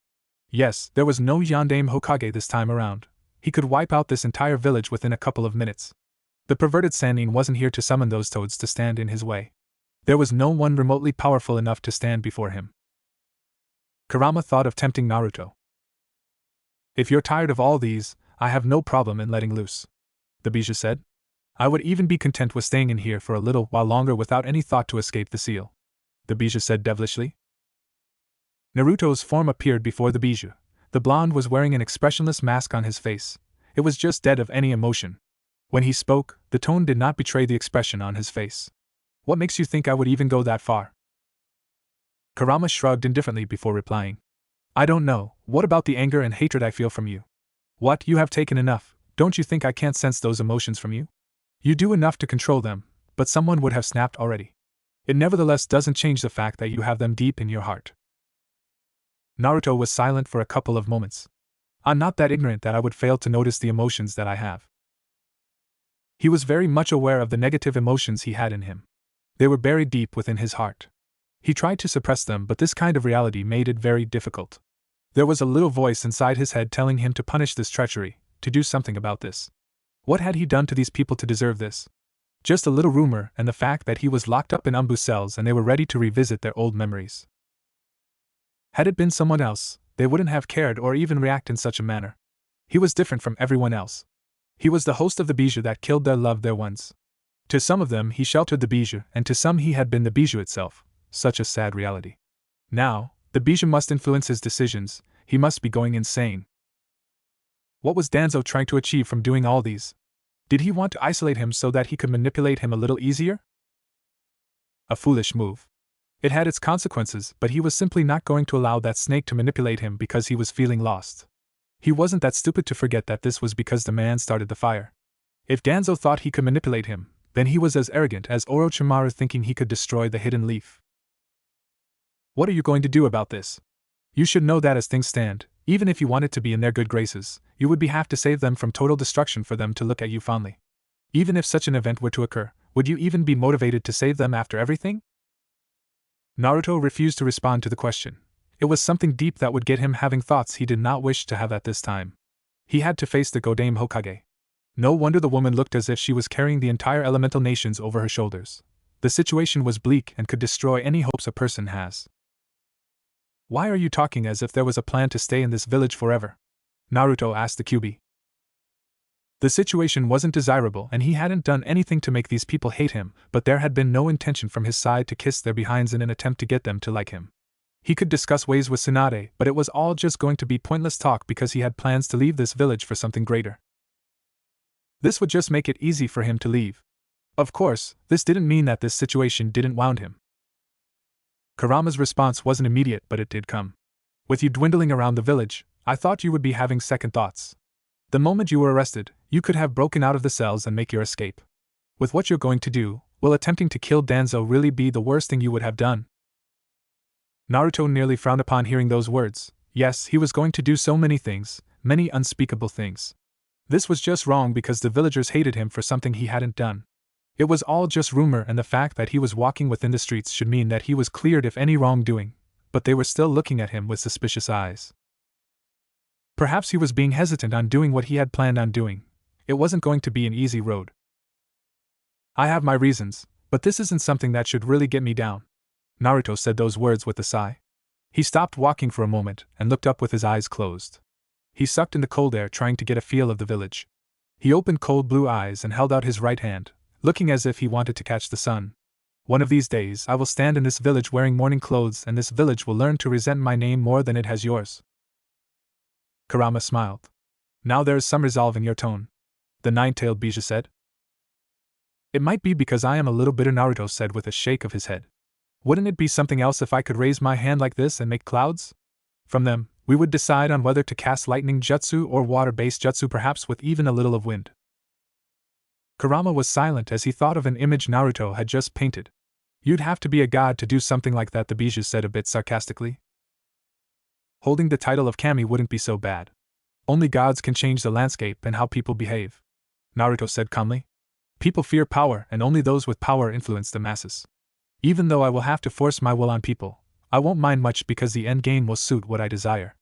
Yes, there was no Yondaime Hokage this time around. He could wipe out this entire village within a couple of minutes. The perverted Sannin wasn't here to summon those toads to stand in his way. There was no one remotely powerful enough to stand before him. Kurama thought of tempting Naruto. If you're tired of all these, I have no problem in letting loose, the Bijou said. I would even be content with staying in here for a little while longer without any thought to escape the seal, the Bijou said devilishly. Naruto's form appeared before the Bijou. The blonde was wearing an expressionless mask on his face. It was just dead of any emotion. When he spoke, the tone did not betray the expression on his face. What makes you think I would even go that far? Kurama shrugged indifferently before replying. I don't know. What about the anger and hatred I feel from you? What, you have taken enough? Don't you think I can't sense those emotions from you? You do enough to control them, but someone would have snapped already. It nevertheless doesn't change the fact that you have them deep in your heart. Naruto was silent for a couple of moments. I'm not that ignorant that I would fail to notice the emotions that I have. He was very much aware of the negative emotions he had in him. They were buried deep within his heart. He tried to suppress them, but this kind of reality made it very difficult. There was a little voice inside his head telling him to punish this treachery, to do something about this. What had he done to these people to deserve this? Just a little rumor and the fact that he was locked up in Umbu cells and they were ready to revisit their old memories. Had it been someone else, they wouldn't have cared or even react in such a manner. He was different from everyone else. He was the host of the Bijou that killed their loved ones. To some of them he sheltered the Bijou, and to some he had been the Bijou itself. Such a sad reality. Now, the Bijou must influence his decisions. He must be going insane. What was Danzo trying to achieve from doing all these? Did he want to isolate him so that he could manipulate him a little easier? A foolish move. It had its consequences, but he was simply not going to allow that snake to manipulate him because he was feeling lost. He wasn't that stupid to forget that this was because the man started the fire. If Danzo thought he could manipulate him, then he was as arrogant as Orochimaru thinking he could destroy the Hidden Leaf. What are you going to do about this? You should know that as things stand, even if you wanted to be in their good graces, you would have to save them from total destruction for them to look at you fondly. Even if such an event were to occur, would you even be motivated to save them after everything? Naruto refused to respond to the question. It was something deep that would get him having thoughts he did not wish to have at this time. He had to face the Godame Hokage. No wonder the woman looked as if she was carrying the entire elemental nations over her shoulders. The situation was bleak and could destroy any hopes a person has. Why are you talking as if there was a plan to stay in this village forever? Naruto asked the Kyuubi. The situation wasn't desirable and he hadn't done anything to make these people hate him, but there had been no intention from his side to kiss their behinds in an attempt to get them to like him. He could discuss ways with Tsunade, but it was all just going to be pointless talk because he had plans to leave this village for something greater. This would just make it easy for him to leave. Of course, this didn't mean that this situation didn't wound him. Kurama's response wasn't immediate, but it did come. With you dwindling around the village, I thought you would be having second thoughts. The moment you were arrested, you could have broken out of the cells and make your escape. With what you're going to do, will attempting to kill Danzo really be the worst thing you would have done? Naruto nearly frowned upon hearing those words. Yes, he was going to do so many things, many unspeakable things. This was just wrong because the villagers hated him for something he hadn't done. It was all just rumor, and the fact that he was walking within the streets should mean that he was cleared of any wrongdoing, but they were still looking at him with suspicious eyes. Perhaps he was being hesitant on doing what he had planned on doing. It wasn't going to be an easy road. I have my reasons, but this isn't something that should really get me down. Naruto said those words with a sigh. He stopped walking for a moment and looked up with his eyes closed. He sucked in the cold air, trying to get a feel of the village. He opened cold blue eyes and held out his right hand, looking as if he wanted to catch the sun. One of these days I will stand in this village wearing mourning clothes, and this village will learn to resent my name more than it has yours. Kurama smiled. Now there is some resolve in your tone, the nine-tailed Bijou said. It might be because I am a little bitter, Naruto said with a shake of his head. Wouldn't it be something else if I could raise my hand like this and make clouds? From them, we would decide on whether to cast lightning jutsu or water-based jutsu, perhaps with even a little of wind. Kurama was silent as he thought of an image Naruto had just painted. You'd have to be a god to do something like that, the Bijou said a bit sarcastically. Holding the title of kami wouldn't be so bad. Only gods can change the landscape and how people behave, Naruto said calmly. People fear power, and only those with power influence the masses. Even though I will have to force my will on people, I won't mind much because the end game will suit what I desire.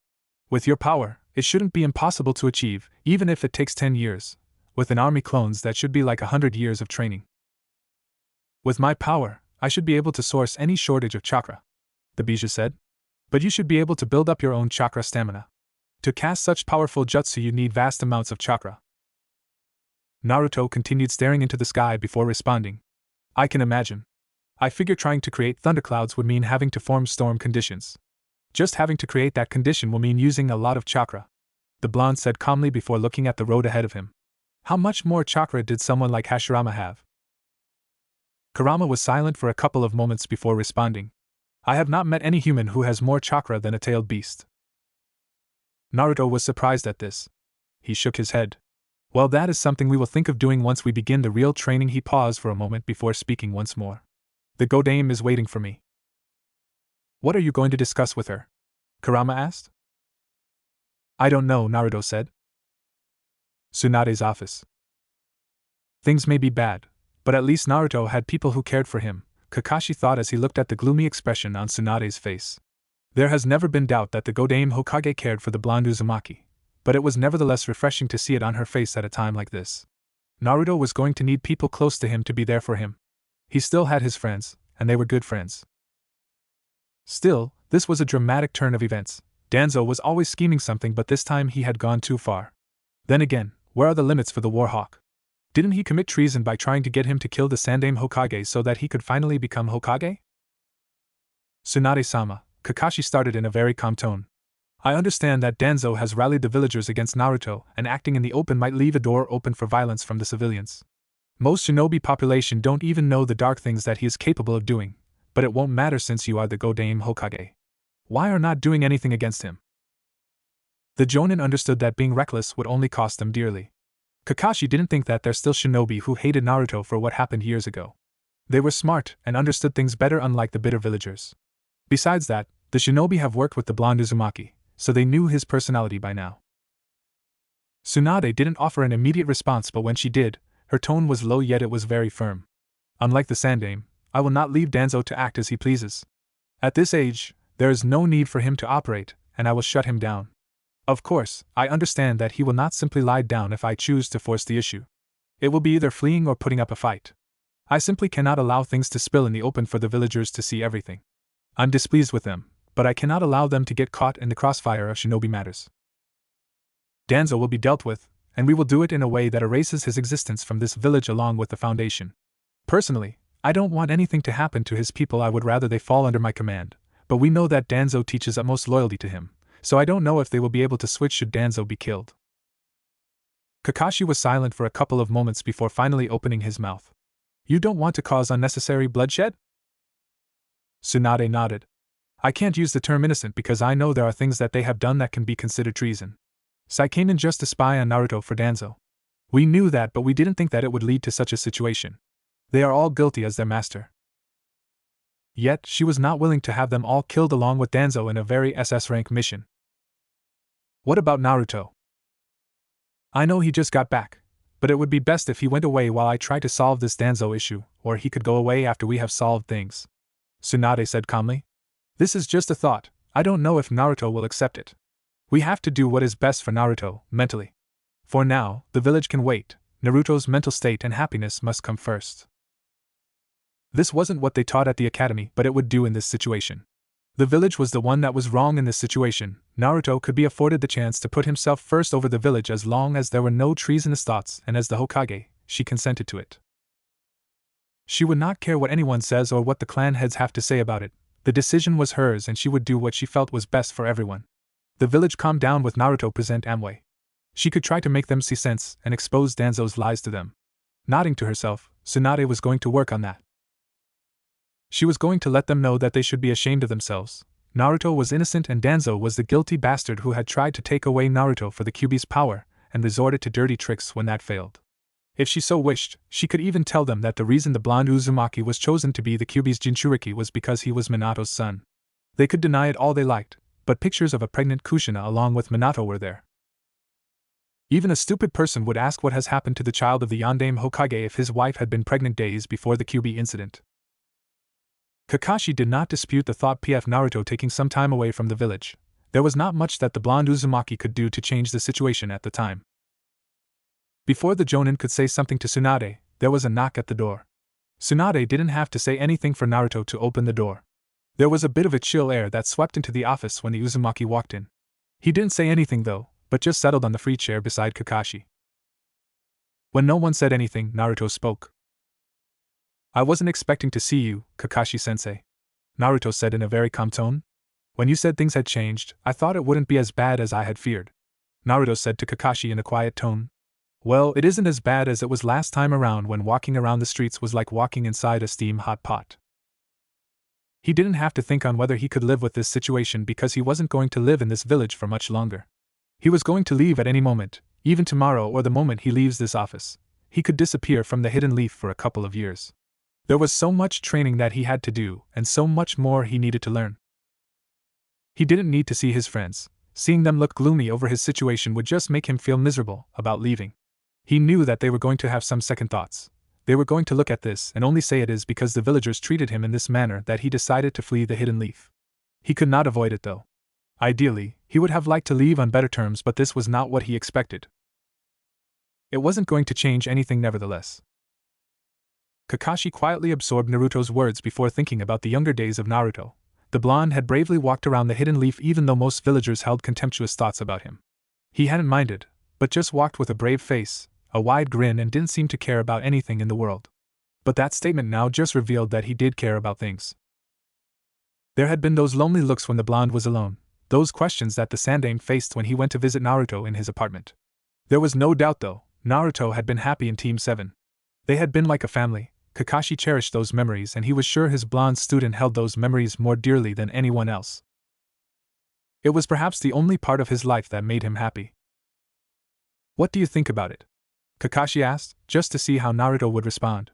With your power, it shouldn't be impossible to achieve, even if it takes 10 years. With an army clones, that should be like 100 years of training. With my power, I should be able to source any shortage of chakra, the Bijou said. But you should be able to build up your own chakra stamina. To cast such powerful jutsu you need vast amounts of chakra. Naruto continued staring into the sky before responding. I can imagine. I figure trying to create thunderclouds would mean having to form storm conditions. Just having to create that condition will mean using a lot of chakra, the blonde said calmly before looking at the road ahead of him. How much more chakra did someone like Hashirama have? Kurama was silent for a couple of moments before responding. I have not met any human who has more chakra than a tailed beast. Naruto was surprised at this. He shook his head. Well, that is something we will think of doing once we begin the real training. He paused for a moment before speaking once more. The Godame is waiting for me. What are you going to discuss with her? Kurama asked. I don't know, Naruto said. Tsunade's office. Things may be bad, but at least Naruto had people who cared for him, Kakashi thought as he looked at the gloomy expression on Tsunade's face. There has never been doubt that the Godame Hokage cared for the blonde Uzumaki, but it was nevertheless refreshing to see it on her face at a time like this. Naruto was going to need people close to him to be there for him. He still had his friends, and they were good friends. Still, this was a dramatic turn of events. Danzo was always scheming something, but this time he had gone too far. Then again, where are the limits for the Warhawk? Didn't he commit treason by trying to get him to kill the Sandaime Hokage so that he could finally become Hokage? Tsunade-sama, Kakashi started in a very calm tone. I understand that Danzo has rallied the villagers against Naruto, and acting in the open might leave a door open for violence from the civilians. Most shinobi population don't even know the dark things that he is capable of doing, but it won't matter since you are the Godame Hokage. Why are not doing anything against him? The Jonin understood that being reckless would only cost them dearly. Kakashi didn't think that there's still shinobi who hated Naruto for what happened years ago. They were smart and understood things better, unlike the bitter villagers. Besides that, the shinobi have worked with the blonde Uzumaki, so they knew his personality by now. Tsunade didn't offer an immediate response, but when she did, her tone was low, yet it was very firm. Unlike the Sandaime, I will not leave Danzo to act as he pleases. At this age, there is no need for him to operate, and I will shut him down. Of course, I understand that he will not simply lie down if I choose to force the issue. It will be either fleeing or putting up a fight. I simply cannot allow things to spill in the open for the villagers to see everything. I'm displeased with them, but I cannot allow them to get caught in the crossfire of shinobi matters. Danzo will be dealt with, and we will do it in a way that erases his existence from this village along with the Foundation. Personally, I don't want anything to happen to his people. I would rather they fall under my command, but we know that Danzo teaches utmost loyalty to him, so I don't know if they will be able to switch should Danzo be killed. Kakashi was silent for a couple of moments before finally opening his mouth. You don't want to cause unnecessary bloodshed? Tsunade nodded. I can't use the term innocent because I know there are things that they have done that can be considered treason. Saikanen just to spy on Naruto for Danzo. We knew that, but we didn't think that it would lead to such a situation. They are all guilty as their master. Yet, she was not willing to have them all killed along with Danzo in a very SS rank mission. What about Naruto? I know he just got back, but it would be best if he went away while I try to solve this Danzo issue, or he could go away after we have solved things. Tsunade said calmly. This is just a thought, I don't know if Naruto will accept it. We have to do what is best for Naruto, mentally. For now, the village can wait, Naruto's mental state and happiness must come first. This wasn't what they taught at the academy, but it would do in this situation. The village was the one that was wrong in this situation. Naruto could be afforded the chance to put himself first over the village as long as there were no treasonous thoughts, and as the Hokage, she consented to it. She would not care what anyone says or what the clan heads have to say about it. The decision was hers and she would do what she felt was best for everyone. The village calmed down with Naruto present Amway. She could try to make them see sense and expose Danzo's lies to them. Nodding to herself, Tsunade was going to work on that. She was going to let them know that they should be ashamed of themselves. Naruto was innocent and Danzo was the guilty bastard who had tried to take away Naruto for the Kyuubi's power and resorted to dirty tricks when that failed. If she so wished, she could even tell them that the reason the blonde Uzumaki was chosen to be the Kyuubi's Jinchuriki was because he was Minato's son. They could deny it all they liked, but pictures of a pregnant Kushina along with Minato were there. Even a stupid person would ask what has happened to the child of the Yondaime Hokage if his wife had been pregnant days before the Kyuubi incident. Kakashi did not dispute the thought of Naruto taking some time away from the village. There was not much that the blonde Uzumaki could do to change the situation at the time. Before the Jonin could say something to Tsunade, there was a knock at the door. Tsunade didn't have to say anything for Naruto to open the door. There was a bit of a chill air that swept into the office when the Uzumaki walked in. He didn't say anything though, but just settled on the free chair beside Kakashi. When no one said anything, Naruto spoke. I wasn't expecting to see you, Kakashi-sensei. Naruto said in a very calm tone. When you said things had changed, I thought it wouldn't be as bad as I had feared. Naruto said to Kakashi in a quiet tone. Well, it isn't as bad as it was last time around when walking around the streets was like walking inside a steam-hot pot. He didn't have to think on whether he could live with this situation because he wasn't going to live in this village for much longer. He was going to leave at any moment, even tomorrow or the moment he leaves this office. He could disappear from the Hidden Leaf for a couple of years. There was so much training that he had to do, and so much more he needed to learn. He didn't need to see his friends. Seeing them look gloomy over his situation would just make him feel miserable about leaving. He knew that they were going to have some second thoughts. They were going to look at this and only say it is because the villagers treated him in this manner that he decided to flee the Hidden Leaf. He could not avoid it though. Ideally, he would have liked to leave on better terms, but this was not what he expected. It wasn't going to change anything nevertheless. Kakashi quietly absorbed Naruto's words before thinking about the younger days of Naruto. The blonde had bravely walked around the Hidden Leaf even though most villagers held contemptuous thoughts about him. He hadn't minded, but just walked with a brave face, a wide grin, and didn't seem to care about anything in the world. But that statement now just revealed that he did care about things. There had been those lonely looks when the blonde was alone, those questions that the Sandaime faced when he went to visit Naruto in his apartment. There was no doubt though, Naruto had been happy in Team 7. They had been like a family. Kakashi cherished those memories and he was sure his blonde student held those memories more dearly than anyone else. It was perhaps the only part of his life that made him happy. What do you think about it? Kakashi asked, just to see how Naruto would respond.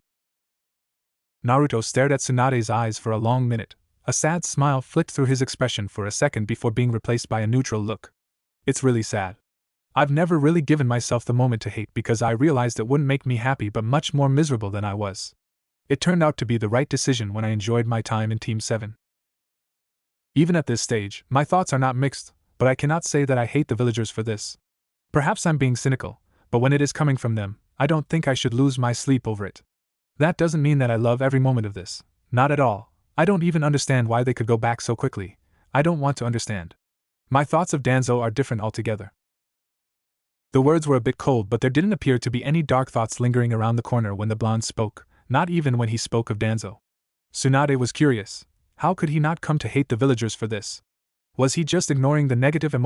Naruto stared at Tsunade's eyes for a long minute. A sad smile flicked through his expression for a second before being replaced by a neutral look. It's really sad. I've never really given myself the moment to hate because I realized it wouldn't make me happy but much more miserable than I was. It turned out to be the right decision when I enjoyed my time in Team 7. Even at this stage, my thoughts are not mixed, but I cannot say that I hate the villagers for this. Perhaps I'm being cynical, but when it is coming from them, I don't think I should lose my sleep over it. That doesn't mean that I love every moment of this. Not at all. I don't even understand why they could go back so quickly. I don't want to understand. My thoughts of Danzo are different altogether. The words were a bit cold, but there didn't appear to be any dark thoughts lingering around the corner when the blonde spoke. Not even when he spoke of Danzo. Tsunade was curious. How could he not come to hate the villagers for this? Was he just ignoring the negative emotions